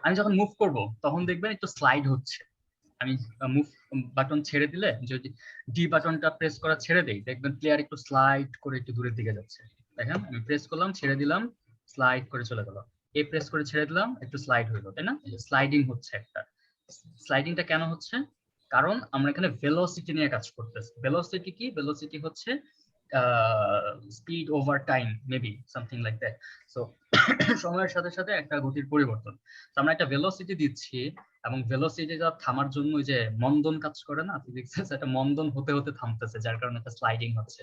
আমি যখন মুভ করব তখন দেখবেন একটু স্লাইড হচ্ছে। আমি মুভ বাটন ছেড়ে দিলে, যদি ডি বাটনটা প্রেস করা ছেড়ে দেই, দেখবেন প্লেয়ার একটু স্লাইড করে একটু দূরের দিকে যাচ্ছে। দেখেন আমি প্রেস করলাম, ছেড়ে দিলাম, স্লাইড করে চলে গেল। এ প্রেস করে ছেড়ে দিলাম, একটু স্লাইড হইলো, তাই না? স্লাইডিং হচ্ছে একটা। স্লাইডিংটা কেন হচ্ছে? কারণ আমরা এখানে ভেলোসিটি নিয়ে কাজ করতেছি। ভেলোসিটি কি? ভেলোসিটি হচ্ছে speed over time, maybe something like that. So সময়ের সাথে সাথে একটা গতির পরিবর্তন। তো আমরা একটা ভেলোসিটি দিচ্ছি, এবং ভেলোসিটিটা থামার জন্য ওই যে মন্দন কাজ করে না ফিজিক্সে, একটা মন্দন হতে হতে থামতেছে, যার কারণে একটা স্লাইডিং হচ্ছে।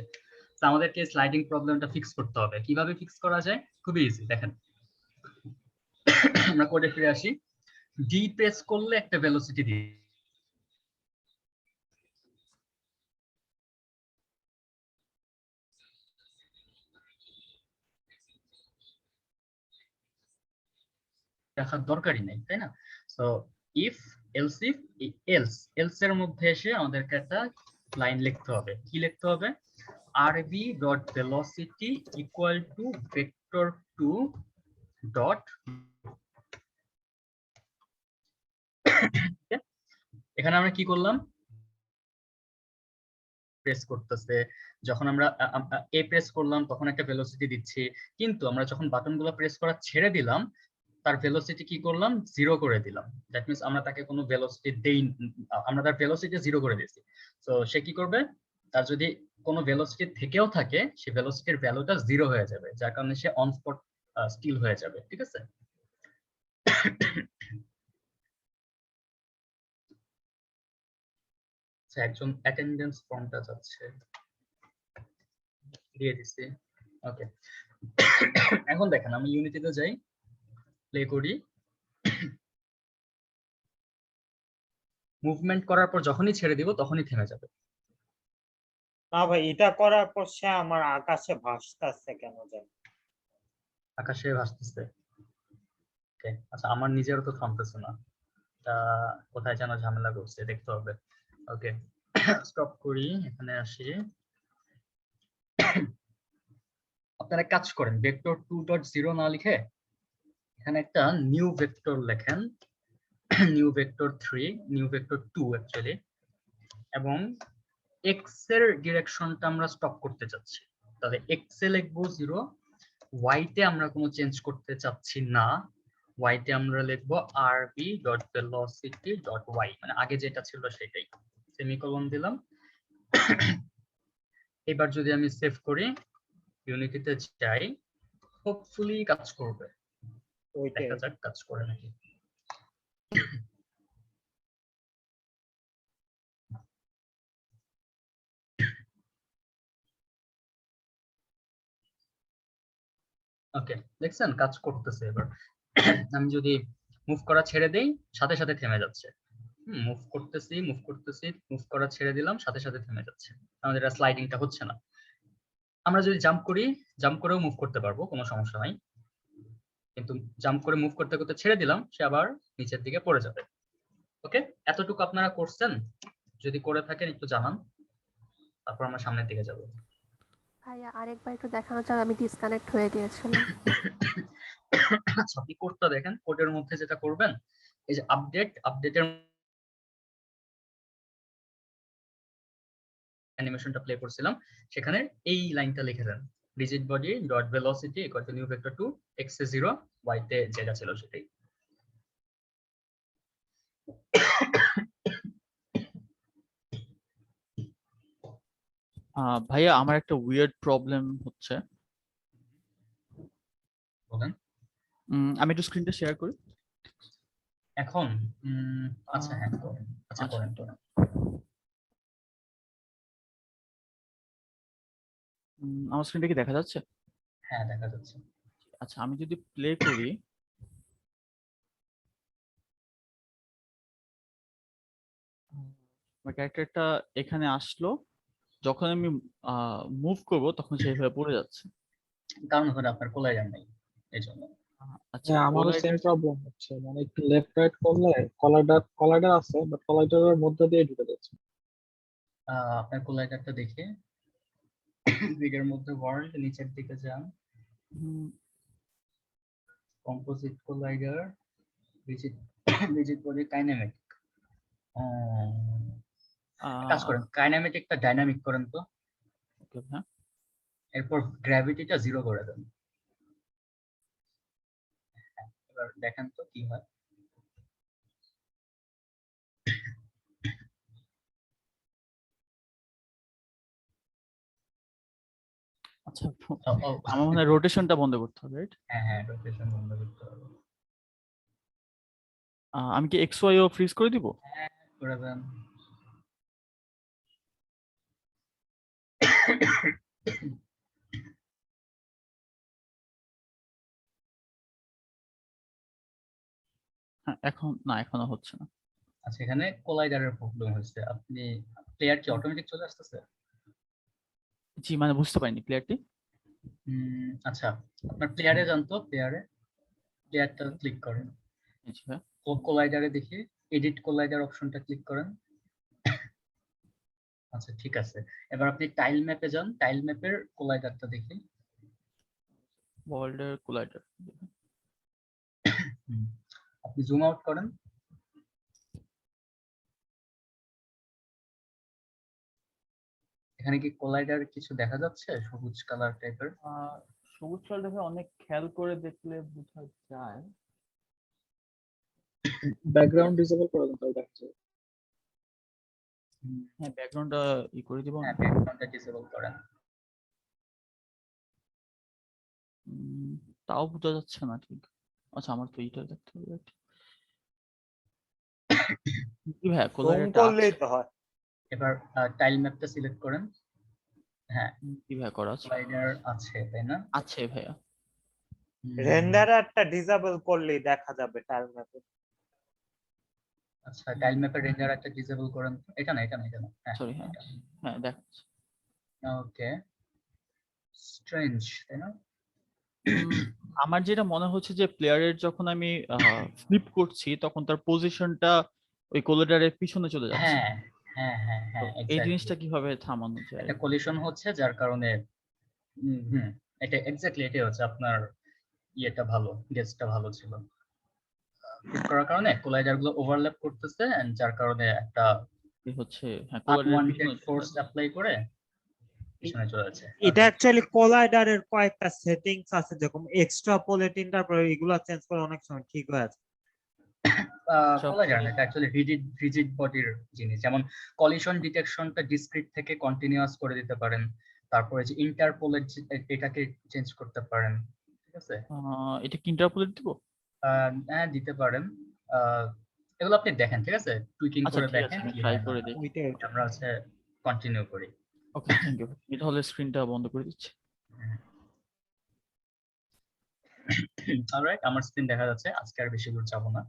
তো আমাদেরকে স্লাইডিং প্রবলেমটা ফিক্স করতে হবে। কিভাবে ফিক্স করা যায়? খুবই ইজি, দেখেন আমরা কোডে ফিরে আসি। ডি প্রেস করলে একটা ভেলোসিটি দিই, দেখার দরকারই নেই, তাই না? So if else, if else এর মধ্যে এসে আমাদেরকে একটা লাইন লিখতে হবে। কি লিখতে হবে? R B dot velocity equal two vector 2 dot, এখানে আমরা কি করলাম, প্রেস করতেছে, যখন আমরা এ প্রেস করলাম তখন একটা ভেলোসিটি দিচ্ছি, কিন্তু আমরা যখন বাটনগুলো প্রেস করা ছেড়ে দিলাম, তার ভেলোসিটি কি করলাম, জিরো করে দিলাম। দ্যাট মিন্স আমরা তাকে কোনো ভেলোসিটি দেই, আমরা তার ভেলোসিটি জিরো করে দিয়েছি। তো সে কি করবে, তার যদি কোনো ভেলোসিটি থেকেও থাকে, সে ভেলোসিটির ভ্যালুটা জিরো হয়ে যাবে, যার কারণে সে অন স্পট স্টিল হয়ে যাবে। ঠিক আছে? একজন অ্যাটেন্ডেন্স ফর্মটা যাচ্ছে, দিয়ে দিছি। ওকে, এখন দেখেন আমি ইউনিটিতে যাই, প্লে করি, মুভমেন্ট করার পর যখনই ছেড়ে দিব তখনই থেমে যাবে। না ভাই, এটা করার পর সে আমার আকাশে ভাসতেছে কেন জানি। আকাশে ভাসতেছে, ওকে। আচ্ছা আমার নিজেরও তো থামতেছে না, তা কোথায় যেন ঝামেলা করছে, দেখতে হবে। ওকে, স্টপ করি, এখানে আসি। আপনারা কাজ করেন, ভেক্টর 2.0 না লিখে এখানে একটা নিউ ভেক্টর লেখেন, new vector 3, new vector 2 actually, এবং এক্স এর ডিরেকশনটা আমরা স্টপ করতে চাচ্ছি। তাহলে এক্স এ লিখবো 0, ওয়াই তে আমরা কোনো চেঞ্জ করতে চাচ্ছি না, ওয়াই তে আমরা লিখবো আরবি ডট ভেলোসিটি ডট ওয়াই, মানে আগে যেটা ছিল সেটাই, সেমিকোলন দিলাম। এবার যদি আমি সেভ করি, ইউনিটিতে যাই, হোপফুলি কাজ করবে, দেখা যাক কাজ করে নাকি। ওকে, দেখছেন কাজ করতেছে। এবার আমি যদি মুভ করা ছেড়ে দেই, সাথে সাথে থেমে যাচ্ছে। মুভ করতেছি, মুভ করা ছেড়ে দিলাম, সাথে সাথে থেমে যাচ্ছে। আমাদের এটা স্লাইডিংটা হচ্ছে না। আমরা যদি জাম্প করি, জাম্প করেও মুভ করতে পারবো, কোনো সমস্যা নাই, কিন্তু জাম্প করে মুভ করতে করতে ছেড়ে দিলাম, সে আবার নিচের দিকে পড়ে যাবে। ওকে, এতটুকু আপনারা করছেন? যদি করে থাকেন একটু জানান, তারপর আমরা সামনের দিকে যাব। ভাইয়া আরেকবার একটু দেখানো যাক, আমি ডিসকানেক্ট হয়ে গিয়েছিলাম। আচ্ছা, আপনি কোডটা দেখেন, কোডের মধ্যে যেটা করবেন, এই যে আপডেটের অ্যানিমেশনটা প্লে করছিলাম, সেখানে এই লাইনটা লিখে দেন, rigid body dot velocity equal to new vector 2, x এ 0, ওয়াই তে যেটা ছিল সেটাই। ভাইয়া আমার একটা উইয়ার্ড প্রবলেম হচ্ছে। বলেন। আমি একটু স্ক্রিনটা শেয়ার করি এখন। আচ্ছা হ্যাঁ করেন, আচ্ছা করেন। আমার স্ক্রিনটা কি দেখা যাচ্ছে? হ্যাঁ, দেখা যাচ্ছে। আচ্ছা, আমি যদি প্লে করি, আমার ক্যারেক্টারটা এখানে আসলো, যখন আমি মুভ করব তখন সেইভাবে পড়ে যাচ্ছে। কারণ ওখানে আপনার কোলাইডার নেই, এই জন্য। আচ্ছা, হ্যাঁ, আমারও সেম collider- প্রবলেম হচ্ছে, মানে একটু লেফট রাইট করলে কলাইডার আছে, বাট কলাইডারের মধ্যে দিয়ে ঢুকে যাচ্ছে। আপনার কোলাইডারটা দেখে গ্রিডের মধ্যে ওয়ার্ল্ড নিচের দিকে যান, hmm, composite collider, rigid rigid body, kinematic. কাজ করেন, কাইনেমেটিকটা ডাইনামিক করেন তো, okay, হ্যাঁ, এরপর গ্র্যাভিটিটা 0 করে দেন। এবার দেখেন তো কি হয়। আচ্ছা, ও, ও, আমার মনে হয় রোটেশনটা বন্ধ করতে হবে, রাইট? হ্যাঁ হ্যাঁ, রোটেশন বন্ধ করতে হবে। আমি কি এক্স ওয়াই ও ফ্রিজ করে দিব? হ্যাঁ, করে দেন। হ্যাঁ, এখন না, এখনো হচ্ছে না। আচ্ছা, এখানে কোলাইডারের প্রবলেম হয়েছে। আপনি প্লেয়ার কি অটোমেটিক চলে আসতেছে? জি, মানে বুঝতে পারিনি প্লেয়ারটি। আচ্ছা, আপনার প্লেয়ারে যান তো, প্লেয়ারটা ক্লিক করেন, জি ভাই। কোলাইডারে দেখি এডিট কোলাইডার অপশনটা ক্লিক করেন। আচ্ছা, ঠিক আছে। এবার আপনি টাইল ম্যাপে যান, টাইল ম্যাপের কোলাইডারটা দেখি। ওয়ার্ল্ডের কোলাইডার। আপনি জুম আউট করেন। এখানে কি কোলাইডার কিছু দেখা যাচ্ছে সবুজ কালার টাইপের? সবুজ কালারটাকে অনেক খেয়াল করে দেখলে বোঝা যায়। ব্যাকগ্রাউন্ড ডিসেবল করে দেন, তাহলে দেখা যাবে। হ্যাঁ, ব্যাকগ্রাউন্ডটা করে দিব। হ্যাঁ, ব্যাকগ্রাউন্ডটা ডিসেবল করেন। তাও বোঝা যাচ্ছে না ঠিক। আচ্ছা, আমার তো এইটা দেখতে হবে। কি ভাই, জুম কোলাইডারটা করলেই তো হয়। এবার টাইল ম্যাপটা সিলেক্ট করেন। হ্যাঁ, কি ভাই করা আছে? কোলাইডার আছে, তাই না? আছে ভাইয়া। রেন্ডারারটা ডিসেবল করলেই দেখা যাবে টাইল ম্যাপে। আচ্ছা, টাইল ম্যাপের রেন্ডারারটা ডিসেবল করেন তো। এটা না, এটা না, এটা না। হ্যাঁ, সরি, হ্যাঁ হ্যাঁ, দেখাচ্ছে। ওকে, স্ট্রেঞ্জ, তাই না? আমার যেটা মনে হচ্ছে যে প্লেয়ারের যখন আমি ফ্লিপ করছি তখন তার পজিশনটা ওই কোলাইডারের পিছনে চলে যাচ্ছে। হ্যাঁ হ্যাঁ হ্যাঁ তো হ্যাঁ, এই এক্স্যাক্টলি। জিনিসটা কিভাবে থামানো যায়? একটা কলিশন হচ্ছে, যার কারণে এটা এক্স্যাক্টলি এটাই হচ্ছে আপনার ইয়েটা ভালো, গেসটা ভালো ছিল। ক্লিক করার কারণে কোলাইডার গুলো ওভারল্যাপ করতেছে, and যার কারণে একটা কি হচ্ছে, হ্যাঁ, কোলাইডারের পিছনে আনওয়ান্টেড ফোর্স অ্যাপ্লাই করে পিছনে চলে যাচ্ছে। এটা অ্যাকচুয়ালি কোলাইডারের কয়েকটা সেটিংস আছে, যেরকম এক্সট্রাপোলেটিং, তারপর এগুলো চেঞ্জ করে অনেক সময় ঠিক হয়ে আছে। কোলাইডার না, এটা অ্যাকচুয়ালি রিজিড বডির জিনিস। যেমন কলিশন ডিটেকশনটা ডিসক্রিট থেকে কন্টিনিউয়াস করে দিতে পারেন, তারপরে যে ইন্টারপোলেট এটাকে চেঞ্জ করতে পারেন, ঠিক আছে? এটা কি ইন্টারপোলেট দিব? হ্যাঁ, দিতে পারেন। এগুলো আপনি দেখেন, ঠিক আছে? টুইকিং আচ্ছা, করে ঠিক আছে, দেখেন আমি কি ট্রাই হয় না করে হয়। দেখি। আমরা হচ্ছে কন্টিনিউ করি। ওকে, থ্যাংক ইউ। এটা হলে স্ক্রিনটা বন্ধ করে দিচ্ছি। অলরাইট, আমার স্ক্রিন দেখা যাচ্ছে। আজকে আর বেশি দূর যাব না।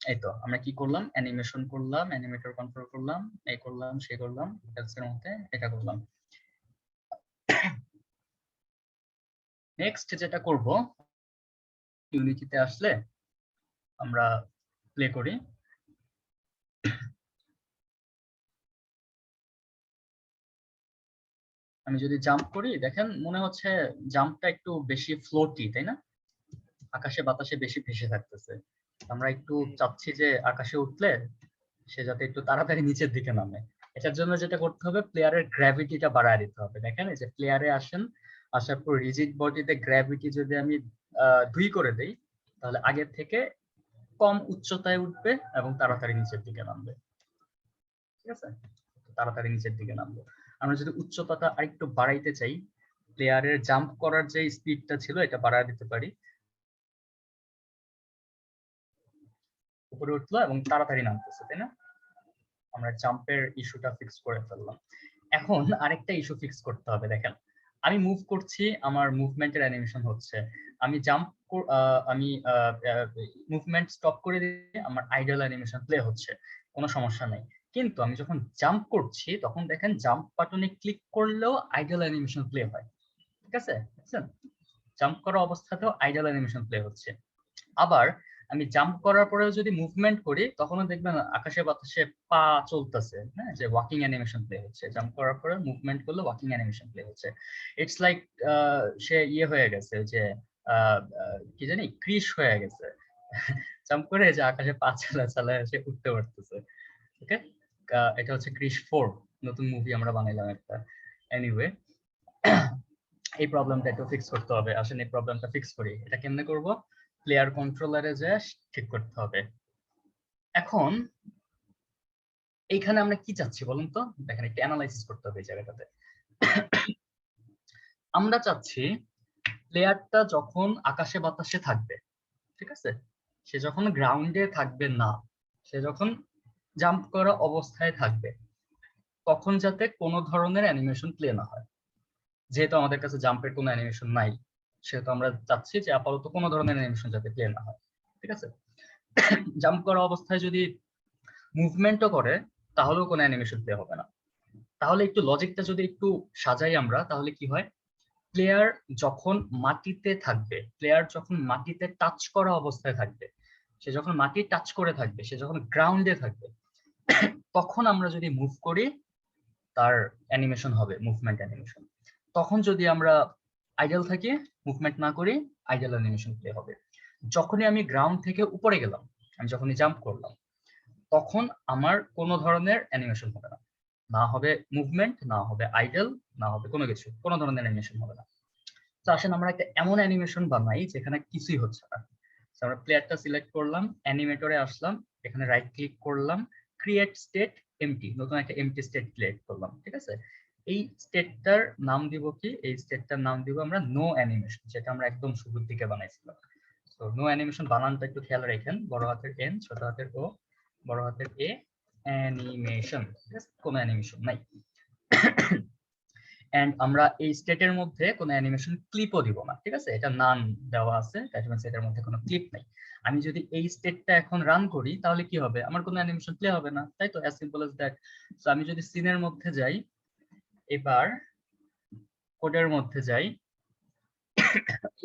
এই তো আমরা কি করলাম, অ্যানিমেশন করলাম, অ্যানিমেটর কন্ট্রোল করলাম, এই করলাম, সে করলাম, ডিটেলসের মধ্যে এটা করলাম। নেক্সট যেটা করব, ইউনিটিতে আসলে আমরা প্লে করি। আমি যদি জাম্প করি, দেখেন মনে হচ্ছে জাম্পটা একটু বেশি ফ্লোটি, তাই না? আকাশে বাতাসে বেশি ভেসে থাকতেছে। আমরা একটু চাচ্ছি যে আকাশে উঠলে সে যাতে একটু তাড়াতাড়ি নিচের দিকে নামে। এটার জন্য যেটা করতে হবে, প্লেয়ারের গ্র্যাভিটিটা বাড়ায় দিতে হবে। দেখেন, এই যে প্লেয়ারে আসেন, আসার পর রিজিড বডিতে গ্র্যাভিটি যদি আমি 2 করে দেই, তাহলে আগের থেকে কম উচ্চতায় উঠবে এবং তাড়াতাড়ি নিচের দিকে নামবে। ঠিক আছে, তাড়াতাড়ি নিচের দিকে নামবে। আমরা যদি উচ্চতাটা আরেকটু বাড়াইতে চাই, প্লেয়ারের জাম্প করার যে স্পিডটা ছিল এটা বাড়ায় দিতে পারি। উপরে উঠলো এবং তাড়াতাড়ি নামতেছে, তাই না? আমরা জাম্পের ইস্যুটা ফিক্স করে ফেললাম। এখন আরেকটা ইস্যু ফিক্স করতে হবে। দেখেন আমি মুভ করছি, আমার মুভমেন্টের অ্যানিমেশন হচ্ছে, আমি আমি মুভমেন্ট স্টপ করে দিয়ে আমার আইডল অ্যানিমেশন প্লে হচ্ছে, কোনো সমস্যা নেই। কিন্তু আমি যখন জাম্প করছি তখন দেখেন জাম্প বাটনে ক্লিক করলেও আইডল অ্যানিমেশন প্লে হয়। ঠিক আছে, বুঝছেন? জাম্প করা অবস্থাতেও আইডল অ্যানিমেশন প্লে হচ্ছে। আবার আমি জাম্প করার পরেও যদি মুভমেন্ট করি তখনও দেখবেন আকাশে বাতাসে পা চলতেছে, হ্যাঁ, যে ওয়াকিং অ্যানিমেশন প্লে হচ্ছে। জাম্প করার পরে মুভমেন্ট করলে ওয়াকিং অ্যানিমেশন প্লে হচ্ছে। ইটস লাইক সে ইয়ে হয়ে গেছে, যে কি জানি ক্রিশ হয়ে গেছে, জাম্প করে যে আকাশে পা চালায় সে উঠতে পারতেছে। ওকে, এটা হচ্ছে ক্রিশ 4, নতুন মুভি আমরা বানাইলাম একটা। এনিওয়ে, এই প্রবলেমটা একটু ফিক্স করতে হবে। আসেন এই প্রবলেমটা ফিক্স করি। এটা কেমনে করব? প্লেয়ার কন্ট্রোলারে যে ঠিক করতে হবে। এখন এইখানে আমরা কি চাচ্ছি বলুন তো? দেখেন একটু অ্যানালাইসিস করতে হবে এই জায়গাটাতে। আমরা চাচ্ছি প্লেয়ারটা যখন আকাশে বাতাসে থাকবে, ঠিক আছে, সে যখন গ্রাউন্ডে থাকবে না, সে যখন জাম্প করা অবস্থায় থাকবে, তখন যাতে কোনো ধরনের অ্যানিমেশন প্লে না হয়। যেহেতু আমাদের কাছে জাম্পের কোনো অ্যানিমেশন নাই, সেহেতু আমরা চাচ্ছি যে আপাতত কোনো ধরনের অ্যানিমেশন যাতে প্লে না হয়। ঠিক আছে, জাম্প করা অবস্থায় যদি মুভমেন্টও করে তাহলেও কোনো অ্যানিমেশন প্লে হবে না। তাহলে একটু লজিকটা যদি একটু সাজাই আমরা, তাহলে কি হয়? প্লেয়ার যখন মাটিতে থাকবে, প্লেয়ার যখন মাটিতে টাচ করা অবস্থায় থাকবে, সে যখন মাটি টাচ করে থাকবে, সে যখন গ্রাউন্ডে থাকবে, তখন আমরা যদি মুভ করি তার অ্যানিমেশন হবে মুভমেন্ট অ্যানিমেশন। তখন যদি আমরা আইডল থাকি, মুভমেন্ট না করি, আইডল অ্যানিমেশন প্লে হবে। যখনই আমি গ্রাউন্ড থেকে উপরে গেলাম, আমি যখনই জাম্প করলাম, তখন আমার কোনো ধরনের অ্যানিমেশন হবে না, না হবে মুভমেন্ট, না হবে আইডল, না হবে কোনো কিছু, কোনো ধরনের অ্যানিমেশন হবে না। তো আসেন আমরা একটা এমন অ্যানিমেশন বানাই যেখানে কিছুই হচ্ছে না। আমরা প্লেয়ারটা সিলেক্ট করলাম, অ্যানিমেটরে আসলাম, এখানে রাইট ক্লিক করলাম, ক্রিয়েট স্টেট এমটি, নতুন একটা এমটি স্টেট ক্রিয়েট করলাম। ঠিক আছে, এই স্টেটটার নাম দিব কি? এই স্টেটটার নাম দিব আমরা নো অ্যানিমেশন, যেটা আমরা একদম শুরুর দিকে বানাইছিলাম। তো নো অ্যানিমেশন বানানটা একটু খেয়াল রাখেন, বড় হাতের এন, ছোট হাতের ও, বড় হাতের এ, অ্যানিমেশন। ঠিক আছে, কোনো অ্যানিমেশন নাই। এন্ড আমরা এই স্টেটের মধ্যে কোনো অ্যানিমেশন ক্লিপও দিব না। ঠিক আছে, এটা নান দেওয়া আছে, দ্যাট মিন্স এটার মধ্যে কোনো ক্লিপ নাই। আমি যদি এই স্টেটটা এখন রান করি তাহলে কি হবে? আমার কোনো অ্যানিমেশন প্লে হবে না, তাই তো? As simple as that. So আমি যদি সিনের মধ্যে যাই, এবার কোডের মধ্যে যাই,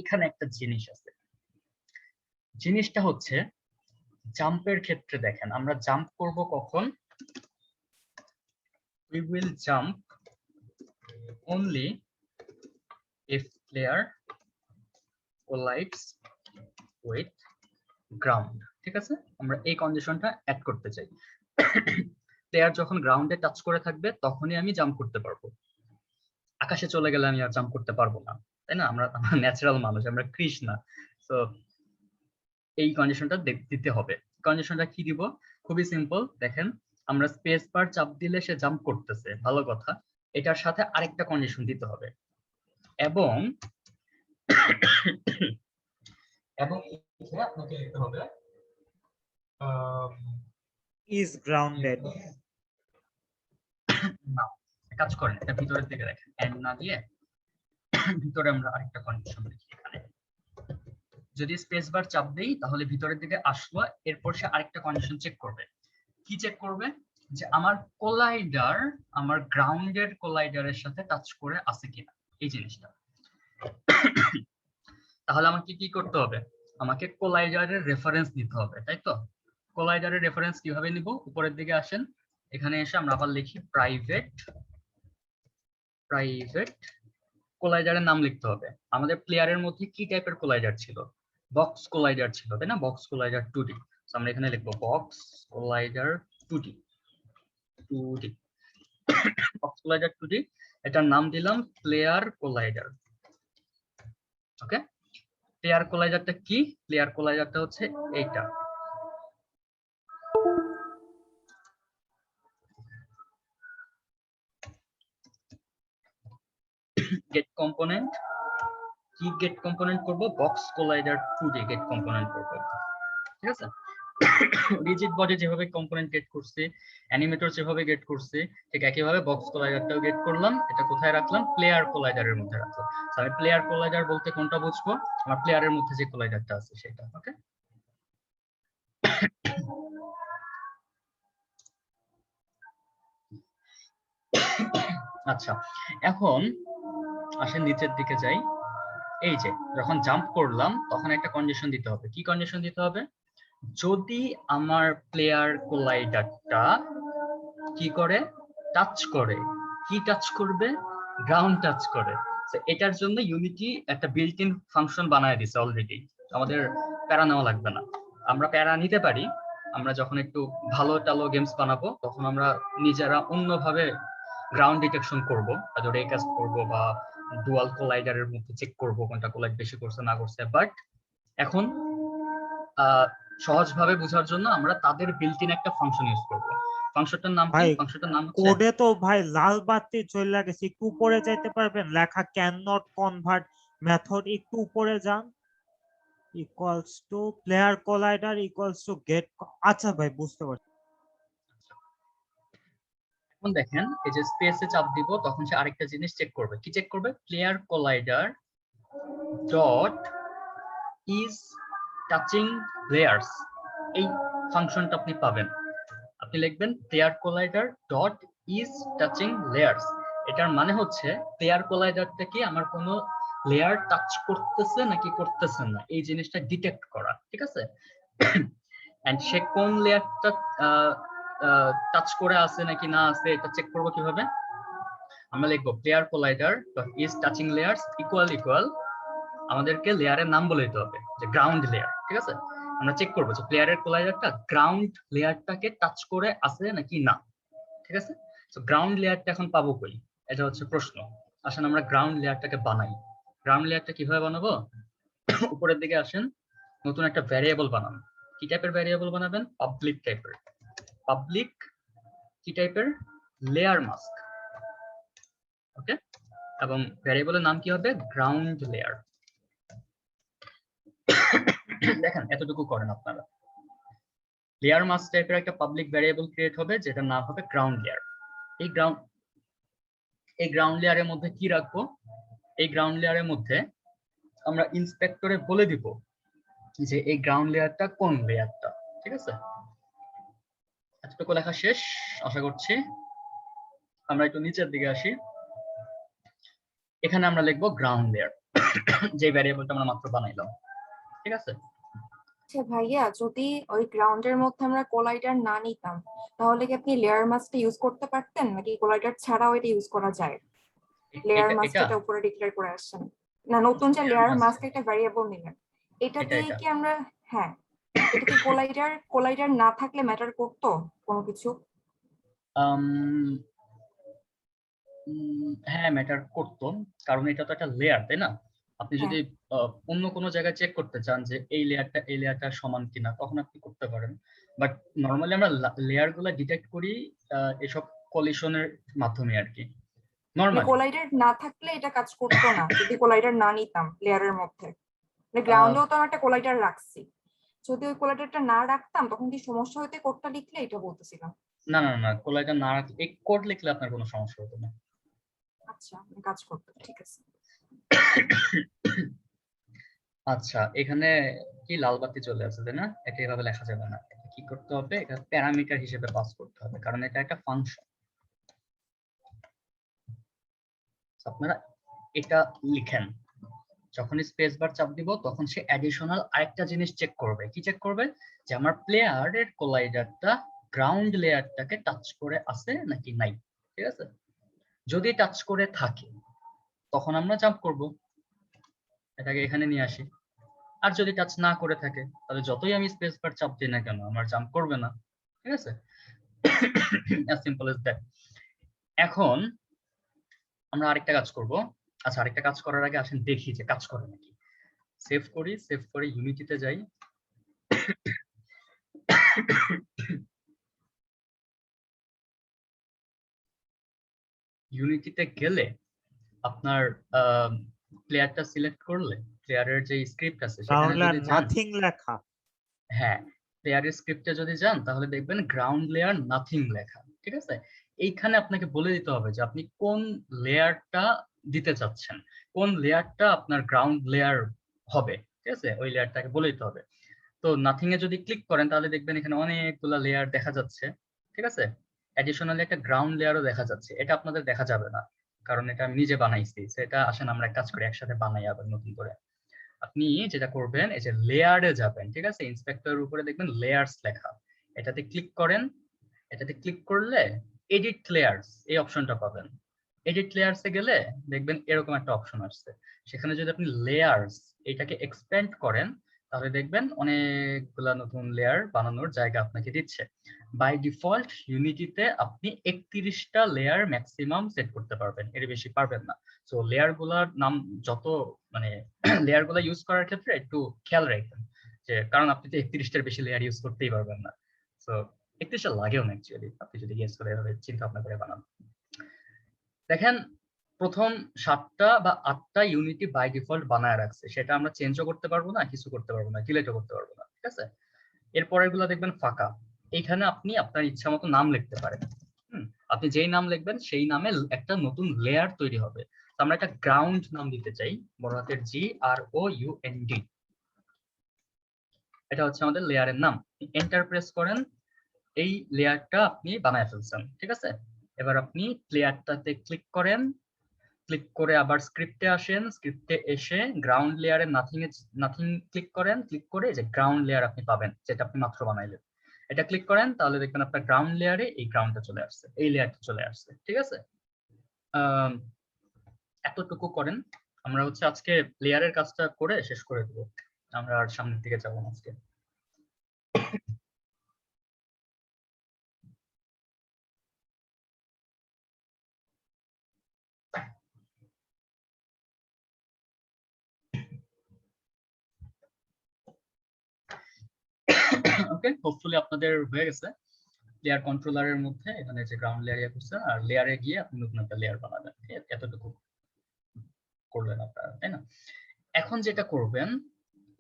এখানে একটা জিনিস আছে। জিনিসটা হচ্ছে জাম্পের ক্ষেত্রে দেখেন, আমরা জাম্প করব কখন? we will jump only if player collides with ground। ঠিক আছে, আমরা এই কন্ডিশনটা অ্যাড করতে চাই। প্লেয়ার যখন গ্রাউন্ডে টাচ করে থাকবে তখনই আমি জাম্প করতে পারবো, আকাশে চলে গেলে আমি আর জাম্প করতে পারবো না, তাই না? আমরা ন্যাচারাল মানুষ, আমরা কৃষ না। তো এই কন্ডিশনটা দিতে হবে। কন্ডিশনটা কি দিব? খুবই সিম্পল, দেখেন আমরা স্পেস বার চাপ দিলে সে জাম্প করতেছে, ভালো কথা। এটার সাথে আরেকটা কন্ডিশন দিতে হবে, এবং আপনাকে লিখতে হবে is grounded। না, কাজ করেন, এটা ভিতরের দিকে দেখেন, এন্ড না দিয়ে ভিতরে আমরা আরেকটা কন্ডিশন লিখি। এখানে যদি স্পেস বার চাপ দেই তাহলে ভিতরের দিকে আসলো, এরপর সে আরেকটা কন্ডিশন চেক করবে। কি চেক করবে? যে আমার কোলাইডার আমার গ্রাউন্ডের কোলাইডারের সাথে টাচ করে আছে কিনা, এই জিনিসটা। তাহলে আমাকে কি করতে হবে? আমাকে কোলাইডারের রেফারেন্স নিতে হবে, তাই তো? কোলাইডারের রেফারেন্স কিভাবে নিব? উপরের দিকে আসেন, এখানে এসে আমরা আবার লিখি প্রাইভেট কোলাইডারের নাম লিখতে হবে। আমাদের প্লেয়ারের মধ্যে কি টাইপের কোলাইডার ছিল? বক্স কোলাইডার ছিল, তাই না? Box collider 2D। আমরা এখানে লিখবো box collider 2D। Box collider 2D, এটার নাম দিলাম প্লেয়ার কোলাইডার। ওকে, প্লেয়ার কোলাইডারটা কি? প্লেয়ার কোলাইডারটা হচ্ছে এইটা। গেট কম্পোনেন্ট, কি গেট কম্পোনেন্ট করব? Box collider 2D get component করব। ঠিক আছে, রিজিড বডি যেভাবে কম্পোনেন্ট গেট করছি, অ্যানিমেটর যেভাবে গেট করছি, ঠিক একইভাবে বক্স কোলাইডারটাও গেট করলাম। এটা কোথায় রাখলাম? প্লেয়ার কোলাইডারের মধ্যে রাখলাম। আমি প্লেয়ার কোলাইডার বলতে কোনটা বুঝবো? আমার প্লেয়ারের মধ্যে যে কোলাইডারটা আছে সেটা। ওকে, আচ্ছা এখন আসেন নিচের দিকে যাই। এই যে যখন জাম্প করলাম তখন একটা কন্ডিশন দিতে হবে। কি কন্ডিশন দিতে হবে? যদি আমার প্লেয়ার কোলাইডারটা কি করে? টাচ করে। কি টাচ করবে? গ্রাউন্ড টাচ করে। এটার জন্য ইউনিটি একটা বিল্ট ইন ফাংশন বানায় দিছে অলরেডি, আমাদের প্যারা নেওয়া লাগবে না। আমরা প্যারা নিতে পারি, আমরা যখন একটু ভালো টালো গেমস বানাবো তখন আমরা নিজেরা অন্যভাবে গ্রাউন্ড ডিটেকশন করব, রেকাস্ট করব বা ডুয়াল কোলাইডারের মধ্যে চেক করব কোনটা কোলাইড বেশি করছে না করছে। বাট এখন সহজভাবে বোঝার জন্য আমরা তাদের বিল্ট ইন একটা ফাংশন ইউজ করব। ফাংশনটার নাম কি? ভাই, ফাংশনটার নাম হচ্ছে কোডে তো ভাই লাল বাতি চলে গেছে, একটু উপরে যাইতে পারবেন? লেখা ক্যান নট কনভার্ট মেথড, একটু উপরে যান। Equals to player collider equals to get. আচ্ছা ভাই, বুঝতে পারছি। এখন দেখেন এই যে স্পেসে চাপ দিব তখন সে আরেকটা জিনিস চেক করবে। কি চেক করবে? Player collider dot is touching layers. এই ফাংশনটা আপনি পাবেন। আপনি লিখবেন player collider dot is touching layers. এটার মানে হচ্ছে প্লেয়ার কোলাইডারটা কি আমার কোনো লেয়ার টাচ করতেছে নাকি করতেছে না, এই জিনিসটা ডিটেক্ট করা। ঠিক আছে, এন্ড সে কোন লেয়ারটা টাচ করে আছে নাকি না আছে এটা চেক করবো কিভাবে? আমরা লিখবো player collider dot is touching layers equal equal, আমাদেরকে লেয়ারের নাম বলে দিতে হবে যে গ্রাউন্ড লেয়ার। ঠিক আছে, আমরা চেক করবো যে প্লেয়ারের কোলাইডারটা গ্রাউন্ড লেয়ারটাকে টাচ করে আছে নাকি না। ঠিক আছে, তো গ্রাউন্ড লেয়ারটা এখন পাবো কই? এটা হচ্ছে প্রশ্ন। আসেন আমরা গ্রাউন্ড লেয়ারটাকে বানাই। গ্রাউন্ড লেয়ারটা কিভাবে বানাবো? উপরের দিকে আসেন, নতুন একটা ভ্যারিয়েবল বানান। কি টাইপের ভ্যারিয়েবল বানাবেন? পাবলিক টাইপের। পাবলিক কি টাইপের? Layer mask. ওকে, এবং ভ্যারিয়েবলের নাম কি হবে? Ground layer. দেখেন এতটুকু করেন আপনারা। লেয়ার মাস্ক টাইপের একটা পাবলিক ভ্যারিয়েবল ক্রিয়েট হবে যেটার নাম হবে গ্রাউন্ড লেয়ার। এই গ্রাউন্ড লেয়ারের মধ্যে কি রাখবো? এই গ্রাউন্ড লেয়ারের মধ্যে আমরা ইন্সপেক্টরে বলে দিব যে এই গ্রাউন্ড লেয়ারটা কোন লেয়ারটা। ঠিক আছে, এতটুকু লেখা শেষ আশা করছি। আমরা একটু নিচের দিকে আসি। এখানে আমরা লিখবো গ্রাউন্ড লেয়ার, যে ভ্যারিয়েবলটা আমরা মাত্র বানাইলাম। ঠিক আছে, আচ্ছা ভাইয়া, যদি ওই গ্রাউন্ডের মধ্যে আমরা কোলাইডার না নিতাম তাহলে কি আপনি লেয়ার মাস্কটা ইউজ করতে পারতেন, নাকি কোলাইডার ছাড়াও এটা ইউজ করা যায়? লেয়ার মাস্ক যেটা উপরে ডিক্লেয়ার করে আসছেন না, নতুন যে লেয়ার মাস্ক একটা ভ্যারিয়েবল নিলেন, এটা দিয়ে কি আমরা, হ্যাঁ, এটা কি কোলাইডার না থাকলে ম্যাটার করতো কোনো কিছু? হ্যাঁ ম্যাটার করতো, কারণ এটা তো একটা লেয়ার, তাই না? আপনি যদি অন্য কোনো জায়গায় চেক করতে চান যে এই লেয়ারটা সমান কিনা, তখন আপনি করতে পারেন। বাট নর্মালি আমরা লেয়ার গুলা ডিটেক্ট করি এসব কলিশনের মাধ্যমে আর কি। নরমালি কোলাইডার না থাকলে এটা কাজ করতো না যদি কোলাইডার না নিতাম লেয়ারের মধ্যে। গ্রাউন্ডেও তো আমরা একটা কোলাইডার রাখছি, যদি ওই কোলাইডারটা না রাখতাম তখন কি সমস্যা হতে? কোডটা লিখলে এটা বলতেছিলাম। না না না, কোলাইডার না রাখলে, এই কোড লিখলে আপনার কোনো সমস্যা হতো না। আচ্ছা, কাজ করতো, ঠিক আছে। আচ্ছা, এখানে কি লাল বাতি চলে আসছে, তাই না? এটা এভাবে লেখা যাবে না, এটা কি করতে হবে? এটা প্যারামিটার হিসেবে পাস করতে হবে, কারণ এটা একটা ফাংশন। আপনারা এটা লিখেন, যখন স্পেস বার চাপ দিব তখন সে অ্যাডিশনাল আরেকটা জিনিস চেক করবে। কি চেক করবে? যে আমার প্লেয়ারের কোলাইডারটা গ্রাউন্ড লেয়ারটাকে টাচ করে আছে নাকি নাই। ঠিক আছে, যদি টাচ করে থাকে তখন আমরা জাম্প করব, এটাকে এখানে নিয়ে আসি। আর যদি টাচ না করে থাকে তাহলে যতই আমি স্পেস বার চাপ দিই না কেন আমার জাম্প করবে না। ঠিক আছে, as simple as that। এখন আমরা আরেকটা কাজ করব। আচ্ছা, আরেকটা কাজ করার আগে আসেন দেখি যে কাজ করে নাকি। সেভ করে ইউনিটিতে যাই। ইউনিটিতে গেলে আপনার প্লেয়ারটা সিলেক্ট করলে প্লেয়ারের যে স্ক্রিপ্ট আছে সেখানে যদি যান, নাথিং লেখা, হ্যাঁ প্লেয়ারের স্ক্রিপ্টে যদি যান তাহলে দেখবেন গ্রাউন্ড লেয়ার নাথিং লেখা, ঠিক আছে? এইখানে আপনাকে বলে দিতে হবে যে আপনি কোন লেয়ারটা দিতে চাচ্ছেন, কোন লেয়ারটা আপনার গ্রাউন্ড লেয়ার হবে, ঠিক আছে? ওই লেয়ারটাকে বলে দিতে হবে। তো নাথিং এ যদি ক্লিক করেন তাহলে দেখবেন এখানে অনেকগুলো লেয়ার দেখা যাচ্ছে, ঠিক আছে? অ্যাডিশনালি একটা গ্রাউন্ড লেয়ারও দেখা যাচ্ছে। এটা আপনাদের দেখা যাবে না, কারণ এটা আমি নিজে বানাইছি। সেটা আসেন আমরা এক কাজ করি, একসাথে বানাই আবার নতুন করে। আপনি যেটা করবেন, এই যে লেয়ারে যাবেন, ঠিক আছে? ইন্সপেক্টরের উপরে দেখবেন লেয়ার্স লেখা, এটাতে ক্লিক করেন। এটাতে ক্লিক করলে এডিট লেয়ার্স এই অপশনটা পাবেন। এডিট লেয়ার্সে গেলে দেখবেন এরকম একটা অপশন আসছে, সেখানে যদি আপনি লেয়ার্স এটাকে এক্সপ্যান্ড করেন তাহলে দেখবেন অনেকগুলা নতুন লেয়ার বানানোর জায়গা আপনাকে দিচ্ছে। বাই ডিফল্ট ইউনিটিতে আপনি 31টা লেয়ার ম্যাক্সিমাম সেট করতে পারবেন, এর বেশি পারবেন না। সো লেয়ার গুলার নাম যত মানে লেয়ার গুলা ইউজ করার ক্ষেত্রে একটু খেয়াল রাখবেন, যে কারণ আপনি তো 31টার বেশি লেয়ার ইউজ করতেই পারবেন না। সো 31টা লাগেও না অ্যাকচুয়ালি, আপনি যদি গেস করে এভাবে চিন্তা ভাবনা করে বানান। দেখেন প্রথম 7টা বা 8টা ইউনিটি বাই ডিফল্ট বানায় রাখছে, সেটা আমরা চেঞ্জও করতে পারবো না, কিছু করতে পারবো না, ডিলিটও করতে পারবো না, ঠিক আছে? এরপরের গুলো দেখবেন ফাঁকা, এইখানে আপনি আপনার ইচ্ছা মতো নাম লিখতে পারেন। আপনি যেই নাম লিখবেন সেই নামে একটা নতুন লেয়ার তৈরি হবে। তো আমরা একটা গ্রাউন্ড নাম দিতে চাই, বড় হাতের GROUND। এটা হচ্ছে আমাদের লেয়ারের নাম। এন্টার প্রেস করেন, এই লেয়ারটা আপনি বানায় ফেলছেন, ঠিক আছে? এবার আপনি লেয়ারটাতে ক্লিক করেন, ক্লিক করে আবার স্ক্রিপ্টে আসেন, স্ক্রিপ্টে এসে গ্রাউন্ড লেয়ারে নাথিং ক্লিক করেন, ক্লিক করে যে গ্রাউন্ড লেয়ার আপনি পাবেন যেটা আপনি মাত্র বানাইলেন, এটা ক্লিক করেন, তাহলে দেখবেন আপনার গ্রাউন্ড লেয়ারে এই গ্রাউন্ডটা চলে আসছে, এই লেয়ারটা চলে আসছে, ঠিক আছে? এতটুকু করেন। আমরা হচ্ছে আজকে লেয়ারের কাজটা করে শেষ করে দেবো, আমরা আর সামনের দিকে যাবো না আজকে। ওকে, হোপফুলি আপনাদের হয়ে গেছে। লেয়ার কন্ট্রোলারের মধ্যে এখানে যে গ্রাউন্ড লেয়ার ইয়ে করছেন, আর লেয়ারে গিয়ে আপনি নতুন একটা লেয়ার বানাবেন, এতটুকু করলেন আপনারা, তাই না? এখন যেটা করবেন,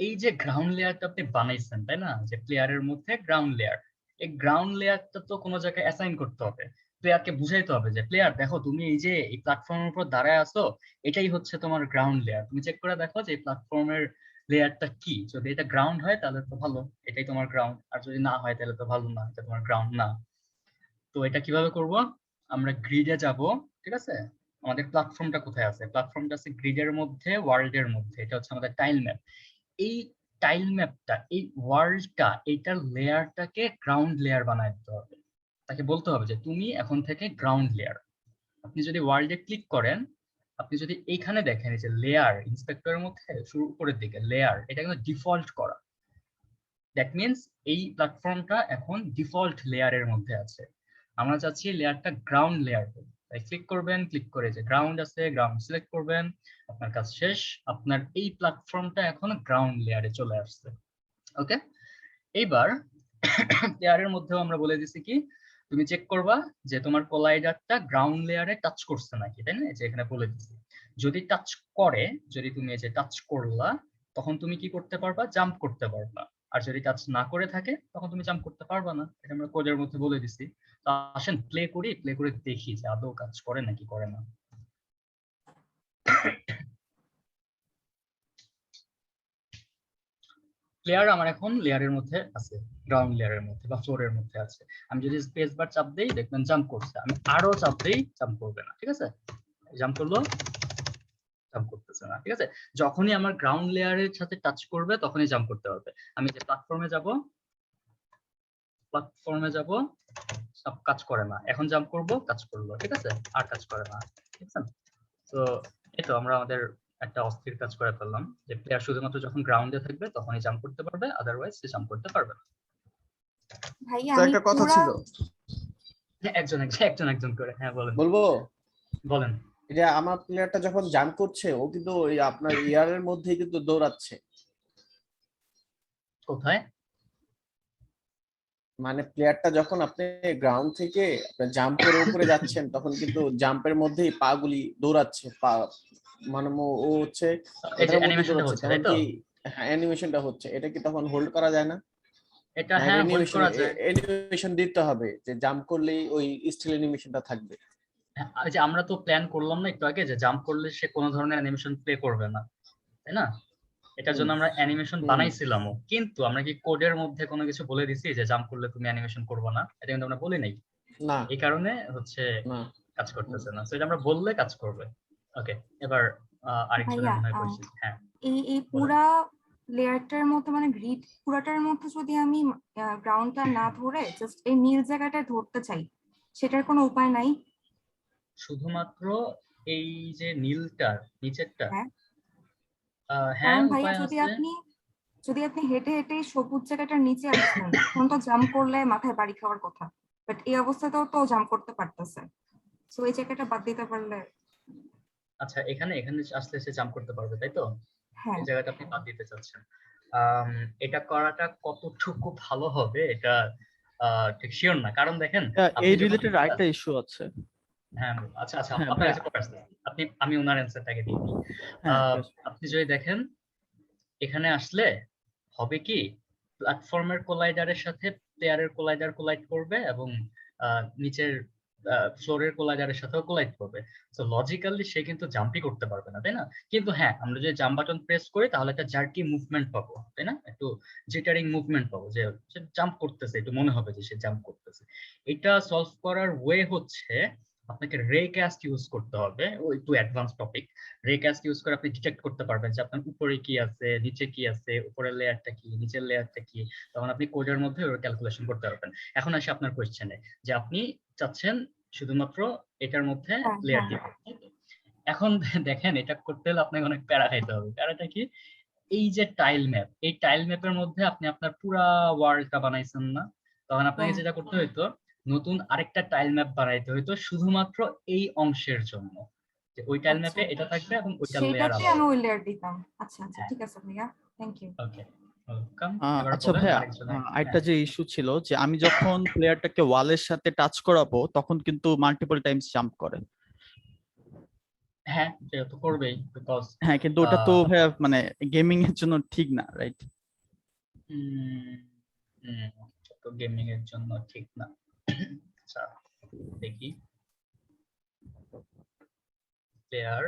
এই যে গ্রাউন্ড লেয়ারটা আপনি বানাইছেন, তাই না, যে প্লেয়ারের মধ্যে গ্রাউন্ড লেয়ার, এই গ্রাউন্ড লেয়ারটা তো কোনো জায়গায় অ্যাসাইন করতে হবে, প্লেয়ারকে বুঝাইতে হবে যে প্লেয়ার দেখো তুমি এই যে এই প্ল্যাটফর্মের উপর দাঁড়ায় আছো, এটাই হচ্ছে তোমার গ্রাউন্ড লেয়ার, তুমি চেক করে দেখো যে এই প্ল্যাটফর্মের লেয়ারটা কি, যদি এটা গ্রাউন্ড হয় তাহলে তো ভালো, এটাই তোমার গ্রাউন্ড, আর যদি না হয় তাহলে তো ভালো না, এটা তোমার গ্রাউন্ড না। তো এটা কিভাবে করব, আমরা গ্রিডে যাব, ঠিক আছে? আমাদের প্ল্যাটফর্মটা কোথায় আছে? প্ল্যাটফর্মটা আছে গ্রিডের মধ্যে, ওয়ার্ল্ডের মধ্যে, এটা হচ্ছে আমাদের টাইল ম্যাপ। এই টাইল ম্যাপটা, এই ওয়ার্ল্ডটা, এইটার লেয়ারটাকে গ্রাউন্ড লেয়ার বানায় দিতে হবে, তাকে বলতে হবে যে তুমি এখন থেকে গ্রাউন্ড লেয়ার। আপনি যদি ওয়ার্ল্ডে ক্লিক করেন, আপনি যদি এইখানে দেখেন যে লেয়ার ইন্সপেক্টরের মধ্যে শুরু উপরের দিকে লেয়ার, এটা কিন্তু ডিফল্ট করা, দ্যাট মিনস এই প্ল্যাটফর্মটা এখন ডিফল্ট লেয়ারের মধ্যে আছে। আমরা চাচ্ছি লেয়ারটা গ্রাউন্ড লেয়ার হোক, তাই ক্লিক করবেন, ক্লিক করে যে গ্রাউন্ড আছে গ্রাউন্ড সিলেক্ট করবেন, আপনার কাজ শেষ, আপনার এই প্ল্যাটফর্মটা এখন গ্রাউন্ড লেয়ারে চলে আসছে। ওকে, এইবার লেয়ারের মধ্যেও আমরা বলে দিছি কি, তুমি চেক করবা যে তোমার কোলাইডারটা গ্রাউন্ড লেয়ারে টাচ করছে নাকি, তাই না? যে এখানে বলে দিছি যদি টাচ করে, যদি তুমি এই যে টাচ করলা, তখন তুমি কি করতে পারবা, জাম্প করতে পারবা, আর যদি টাচ না করে থাকে তখন তুমি জাম্প করতে পারবা না, এটা আমরা কোডের মধ্যে বলে দিছি। তো আসেন প্লে করি, প্লে করে দেখি যে আদৌ কাজ করে নাকি করে না। প্লেয়ার আমার এখন লেয়ারের মধ্যে আছে, গ্রাউন্ড লেয়ারের মধ্যে বা ফ্লোরের মধ্যে আছে। আমি যদি স্পেস বার চাপ দেই দেখবেন জাম্প করছে, আমি আরো চাপ দেই জাম্প করবে না, ঠিক আছে? জাম্প করলো, জাম্প করতেছে না, ঠিক আছে? যখনই আমার গ্রাউন্ড লেয়ারের সাথে টাচ করবে তখনই জাম্প করতে পারবে। আমি যে প্ল্যাটফর্মে যাব, সব কাজ করে না, এখন জাম্প করব, কাজ করলো, ঠিক আছে? আর কাজ করে না, ঠিক আছে? তো এই তো আমরা আমাদের একটা অস্থির কাজ করে ফেললাম, যে প্লেয়ার শুধুমাত্র যখন গ্রাউন্ডে থাকবে তখনই জাম্প করতে পারবে, আদারওয়াইজ সে জাম্প করতে পারবে না। ভাইয়া তো আমি একটা কথা পুরা ছিল, একজন করে, হ্যাঁ বলেন বলবো? বলেন। এটা আমার প্লেয়ারটা যখন জাম্প করছে ও কিন্তু ওই আপনার এয়ারের মধ্যেই কিন্তু দৌড়াচ্ছে। কোথায়? মানে প্লেয়ারটা যখন আপনি গ্রাউন্ড থেকে আপনার জাম্প করে উপরে যাচ্ছেন তখন কিন্তু জাম্পের মধ্যেই পা গুলি দৌড়াচ্ছে, পা মানে ও হচ্ছে এই যে ওটার মধ্যে অ্যানিমেশনটা দৌড়াচ্ছে, হচ্ছে তখন তাই তো? কি? হ্যাঁ, অ্যানিমেশনটা হচ্ছে, এটা কি তখন হোল্ড করা যায় না? এটা হ্যাঁ হোল্ড করা যায়। অ্যানিমেশন দিতে হবে যে জাম্প করলেই ওই স্টিল অ্যানিমেশনটা থাকবে। হ্যাঁ, এই যে আমরা তো প্ল্যান করলাম না একটু আগে যে জাম্প করলে সে কোনো ধরনের অ্যানিমেশন প্লে করবে না, তাই না? এটার জন্য আমরা অ্যানিমেশন বানাইছিলামও, কিন্তু আমরা কি কোডের মধ্যে কোনো কিছু বলে দিছি যে জাম্প করলে তুমি অ্যানিমেশন করবে না? এটা কিন্তু আমরা বলি নাই। না, এই কারণে হচ্ছে না। কাজ করতেছে না। সো এটা আমরা বললে কাজ করবে। ওকে, এবার আরেকজনের ভাইয়া, মনে হয় কোশ্চেন। হ্যাঁ, এই পুরা লেয়ারটার মধ্যে মানে গ্রিড পুরাটার মধ্যে যদি আমি গ্রাউন্ডটা না ধরে জাস্ট এই নীল জায়গাটায় ধরতে চাই, সেটার কোনো উপায় নাই? শুধুমাত্র এই যে নীলটার নিচেরটা? হ্যাঁ। হ্যাঁ, কারণ ভাইয়া উপায় যদি আছে। আপনি হেঁটে হেঁটে সবুজ জায়গাটার নিচে আসছেন, তখন তো জাম্প করলে মাথায় বাড়ি খাওয়ার কথা, বাট এই অবস্থাতেও তো জাম্প করতে পারতেছে। সো এই জায়গাটা বাদ দিতে পারলে। আচ্ছা, এখানে আসলে সে জাম্প করতে পারবে, তাই তো? হ্যাঁ, এই জায়গাটা আপনি বাদ দিতে চাচ্ছেন। এটা করাটা কতটুকু ভালো হবে এটা ঠিক শিওর না, কারণ দেখেন আপনি এই যখন রিলেটেড আরেকটা ইস্যু আছে। হ্যাঁ, আচ্ছা হ্যাঁ, আপনার কাছে পড়ে আসছে, আমি ওনার অ্যান্সারটাকে দিই। হ্যাঁ, ঠিক আছে। আপনি যদি দেখেন এখানে আসলে হবে কি, প্ল্যাটফর্মের কোলাইডারের সাথে প্লেয়ারের কোলাইডার কোলাইড করবে এবং নিচের ফ্লোরের কোলাইডারের সাথেও কোলাইড করবে। সো লজিক্যালি সে কিন্তু জাম্পই করতে পারবে না, তাই না? কিন্তু হ্যাঁ, আমরা যদি জাম্প বাটন প্রেস করি তাহলে একটা জার্কি মুভমেন্ট পাবো, তাই না? একটু জিটারিং মুভমেন্ট পাবো, যে সে জাম্প করতেছে, একটু মনে হবে যে সে জাম্প করতেছে। এটা সলভ করার ওয়ে হচ্ছে আপনাকে রেকাস্ট ইউজ করতে হবে। ও একটু অ্যাডভান্স টপিক। রেকাস্ট ইউজ করে আপনি ডিটেক্ট করতে পারবেন যে আপনার উপরে কি আছে, নিচে কি আছে, উপরের লেয়ারটা কি, নিচের লেয়ারটা কি। তখন আপনি কোডের মধ্যে ওর ক্যালকুলেশন করতে পারবেন। এখন আসি আপনার কোয়েশ্চেনে, যে আপনি চাচ্ছেন শুধুমাত্র এটার মধ্যে লেয়ার দিতে। এখন দেখেন এটা করতে হলে আপনাকে অনেক প্যারা খাইতে হবে। প্যারাটা কি? এই যে টাইল ম্যাপ, এই টাইল ম্যাপের মধ্যে আপনি আপনার পুরা ওয়ার্ল্ডটা বানাইছেন না? তখন আপনাকে যেটা করতে হইতো, নতুন আরেকটা টাইল ম্যাপ বানাইতে হইতো শুধুমাত্র এই অংশের জন্য, যে ওই টাইল ম্যাপে এটা থাকবে এবং ওইটার লেয়ার সেটাতে আমি ওই লেয়ার দিতাম। আচ্ছা, ঠিক আছে ভাইয়া, থ্যাংক ইউ। Okay, welcome. আচ্ছা ভাইয়া, আরেকটা যে ইস্যু ছিল যে আমি যখন প্লেয়ারটাকে ওয়ালের সাথে টাচ করাবো তখন কিন্তু মাল্টিপল টাইমস জাম্প করে। হ্যাঁ, সেটা তো করবেই, বিকজ হ্যাঁ, কিন্তু ওটা তো ভাইয়া মানে গেমিং এর জন্য ঠিক না, রাইট? তো গেমিং এর জন্য ঠিক না। আচ্ছা দেখি, প্লেয়ার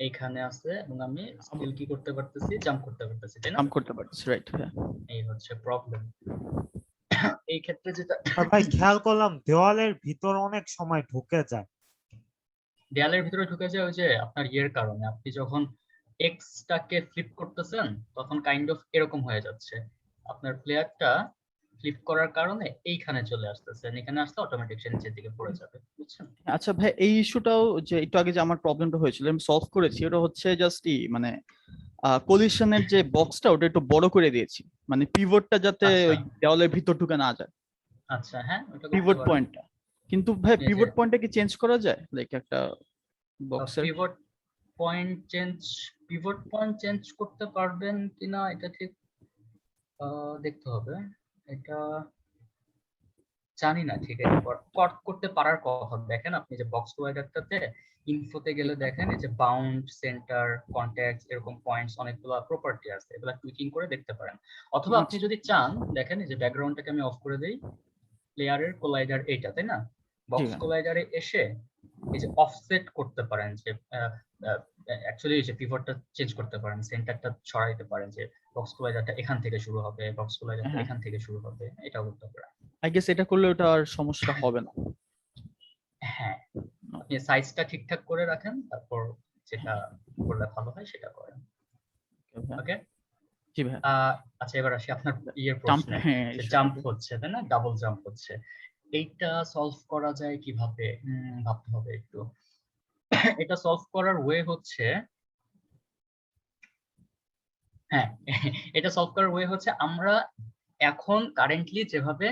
এইখানে আছে এবং আমি স্কিল কি করতে পারতেছি, জাম্প করতে পারতেছি, তাই না? জাম্প করতে পারতেছি, রাইট? হ্যাঁ, এই হচ্ছে প্রবলেম। এই ক্ষেত্রে যেটা ভাই খেয়াল করলাম দেওয়ালের ভিতর অনেক সময় ঢুকে যায়। দেয়ালের ভিতরে ঢুকে যায় ওই যে আপনার ইয়ের কারণে। আপনি যখন এক্সটাকে ফ্লিপ করতেছেন তখন কাইন্ড অফ এরকম হয়ে যাচ্ছে, আপনার প্লেয়ারটা ফ্লিপ করার কারণে এইখানে চলে আসতেছে, এখানে আসলে অটোমেটিক সে নিচের দিকে পড়ে যাবে, বুঝছেন? আচ্ছা ভাই, এই ইস্যুটাও যে একটু আগে যে আমার প্রবলেমটা হয়েছিল আমি সলভ করেছি। ওটা হচ্ছে জাস্ট মানে কোলিশনের যে বক্সটা ওটা একটু বড় করে দিয়েছি, মানে পিভটটা যাতে ওই দেওয়ালের ভিতর ঢুকে না যায়। আচ্ছা, হ্যাঁ, ওটা পিভট পয়েন্টটা। কিন্তু ভাই পিভট পয়েন্টটা কি চেঞ্জ করা যায়, লাইক একটা বক্সের? পিভট পয়েন্ট চেঞ্জ করতে পারবেন কিনা এটা ঠিক দেখতে হবে। এটা জানি না ঠিক আছে, করতে পারার কথা। দেখেন আপনি যে বক্স কোয়াড্রেটটাতে ইনফোতে গেলে দেখেন এই যে বাউন্ড, সেন্টার, কন্ট্যাক্টস, এরকম পয়েন্টস অনেকগুলো প্রপার্টি আছে, এগুলা টুইকিং করে দেখতে পারেন। অথবা আপনি যদি চান, দেখেন এই যে ব্যাকগ্রাউন্ডটাকে আমি অফ করে দেই, প্লেয়ারের কোলাইডার এইটা, তাই না? বক্স কোলাইডারে এসে এই যে অফসেট করতে পারেন, যে অ্যাকচুয়ালি এই যে পিভটটা চেঞ্জ করতে পারেন, সেন্টারটা সরাইতে পারেন, যে বক্স কোলাইডারটা এখান থেকে শুরু হবে, বক্স কোলাইডারটা এখান থেকে শুরু হবে, এটাও করতে পারেন। আই গেস এটা করলে ওটা আর সমস্যা হবে না। হ্যাঁ, আপনি সাইজটা ঠিকঠাক করে রাখেন, তারপর যেটা করলে ভালো হয় সেটা করেন। ওকে, জি ভাই। আচ্ছা, এবার আসি আপনার ইয়ের প্রশ্নে। জাম্প হচ্ছে, তাই না? ডাবল জাম্প হচ্ছে, এইটা সলভ করা যায় কিভাবে? ভাবতে হবে একটু। এটা সলভ করার ওয়ে হচ্ছে, হ্যাঁ, এটা সলভ করার ওয়ে হচ্ছে আমরা এখন কারেন্টলি যেভাবে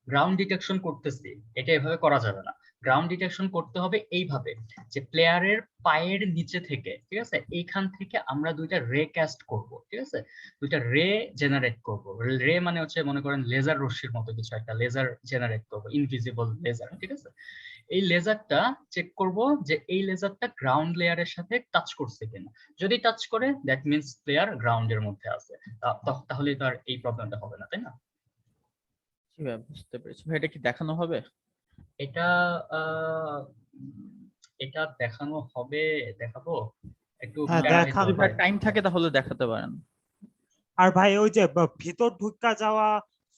গ্রাউন্ড ডিটেকশন করতেছি এটা এভাবে করা যাবে না। গ্রাউন্ড ডিটেকশন করতে হবে এইভাবে, যে প্লেয়ারের পায়ের নিচে থেকে, ঠিক আছে, এইখান থেকে আমরা দুইটা রে ক্যাস্ট করব, ঠিক আছে, দুইটা রে জেনারেট করব। রে মানে হচ্ছে মনে করেন লেজার রশ্মির মতো কিছু একটা, লেজার জেনারেট করব, ইনভিজিবল লেজার, ঠিক আছে। এই লেজারটা চেক করব যে এই লেজারটা গ্রাউন্ড লেয়ারের সাথে টাচ করছে কিনা। যদি টাচ করে দ্যাট মিন্স প্লেয়ার গ্রাউন্ডের মধ্যে আছে, তাহলে তো আর এই প্রবলেমটা হবে না, তাই না? জি ভাই, বুঝতে পেরেছি ভাই। এটা কি দেখানো হবে? এটা এটা দেখানো হবে, দেখাবো একটু হ্যাঁ, প্যারা দেখান নিতে ভাই। হবে। টাইম থাকে তাহলে দেখাতে পারেন। আর ভাই ওই যে ভিতর ঢুকা যাওয়া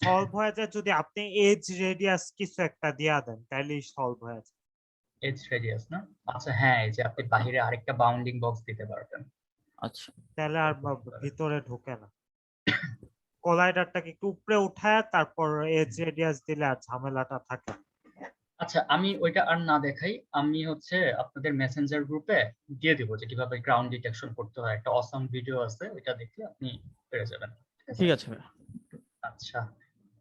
সলভ হয়ে যায় যদি আপনি এজ রেডিয়াস কিছু একটা দিয়া দেন, তাহলেই সলভ হয়ে যায়। এজ রেডিয়াস না? আচ্ছা হ্যাঁ, এই যে আপনি বাইরে আরেকটা বাউন্ডিং বক্স দিতে পারবেন। আচ্ছা, তাহলে আর ভিতরে ঢুকে না। কলাইডারটাকে একটু উপরে উঠায় তারপর এজ রেডিয়াস দিলে আর ঝামেলাটা থাকে না। আচ্ছা, আমি ওইটা আর না দেখাই, আমি হচ্ছে আপনাদের মেসেঞ্জার গ্রুপে দিয়ে দিব যে কিভাবে গ্রাউন্ড ডিটেকশন করতে হয়। একটা অসাম ভিডিও আছে, ওইটা দেখলে আপনি পেরে যাবেন। ঠিক আছে ভাই। আচ্ছা,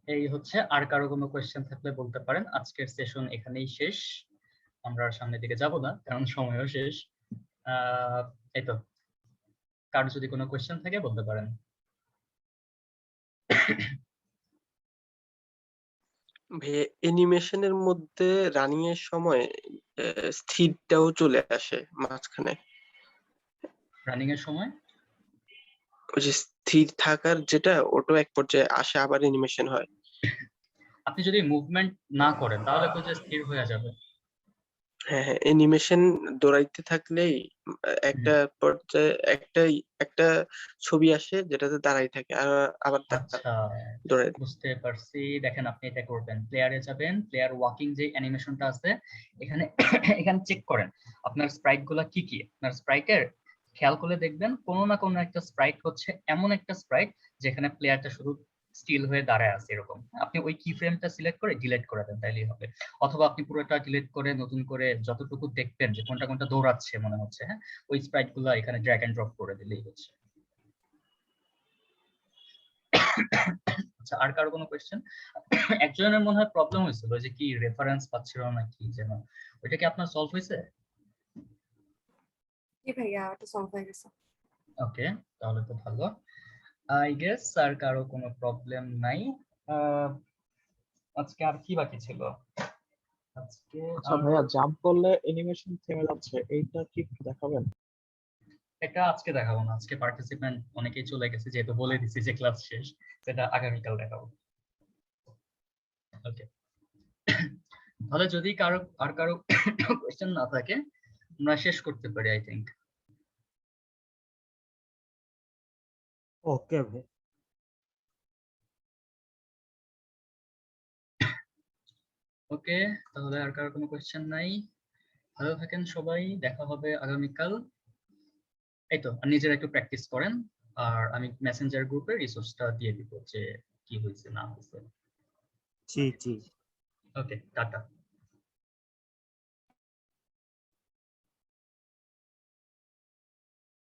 এই হচ্ছে। আর কারো কোনো কোয়েশ্চেন থাকলে বলতে পারেন। আজকের সেশন এখানেই শেষ, আমরা আর সামনের দিকে যাব না কারণ সময়ও শেষ। এই তো, কারো যদি কোনো কোয়েশ্চেন থাকে বলতে পারেন। অ্যানিমেশনের মধ্যে রানিং এর সময় স্থিরটাও চলে আসে মাঝখানে। রানিং এর সময় ওই যে স্থির থাকার যেটা, ওটাও এক পর্যায়ে আসে আবার অ্যানিমেশন হয়। আপনি যদি মুভমেন্ট না করেন তাহলে তো যে স্থির হয়ে যাবে। হ্যাঁ হ্যাঁ, অ্যানিমেশন দৌড়াইতে থাকলেই একটা পর্যায়ে একটা ছবি আসে যেটাতে দাঁড়াই থাকে, আর আবার আচ্ছা, দৌড়াই। বুঝতে পারছি। দেখেন, আপনি এটা করবেন, প্লেয়ারে যাবেন, প্লেয়ার ওয়াকিং যে অ্যানিমেশনটা আছে এখানে এখানে চেক করেন আপনার স্প্রাইট গুলা কি কি। আপনার স্প্রাইটের খেয়াল করে দেখবেন কোনো না কোনো একটা স্প্রাইট হচ্ছে এমন একটা স্প্রাইট যেখানে প্লেয়ারটা শুধু স্টিল হয়ে দাঁড়ায় আছে এরকম। আপনি ওই কি ফ্রেমটা সিলেক্ট করে ডিলিট করে দেন, তাইলেই হবে। অথবা আপনি পুরোটা ডিলিট করে নতুন করে যতটুকু দেখবেন যে কোনটা কোনটা দৌড়াচ্ছে মনে হচ্ছে, হ্যাঁ, ওই স্প্রাইট গুলা এখানে ড্র্যাগ এন্ড ড্রপ করে দিলেই হচ্ছে। আচ্ছা, আর কারো কোনো কোয়েশ্চেন? একজনের মনে হয় প্রবলেম হয়েছিল যে কি রেফারেন্স পাচ্ছিল না কি যেন, ওইটা কি আপনার সলভ হয়েছে? জি ভাইয়া, এটা সলভ হয়ে গেছে। ওকে, তাহলে তো ভালো। আই গেস আর কারো কোনো প্রবলেম নাই। আজকে আর কি বাকি ছিল? আজকে আচ্ছা ভাইয়া, জাম্প করলে অ্যানিমেশন থেমে যাচ্ছে, এইটা কি একটু দেখাবেন? এটা আজকে দেখাবো না, আজকে পার্টিসিপেন্ট অনেকেই চলে গেছে, যেহেতু বলে দিছি যে ক্লাস শেষ, সেটা আগামীকাল দেখাবো। ওকে, তাহলে যদি আর কারো কোয়েশ্চেন না থাকে আমরা শেষ করতে পারি আই থিংক। ওকে ভাই। ওকে, তাহলে আর কারো কোনো কোয়েশ্চেন নাই। ভালো থাকেন সবাই, দেখা হবে আগামীকাল। এই তো, নিজেরা একটু প্র্যাকটিস করেন, আর আমি মেসেঞ্জার গ্রুপে রিসোর্সটা দিয়ে দিব যে কি হয়েছে না হয়েছে। জি জি। ওকে, টাটা।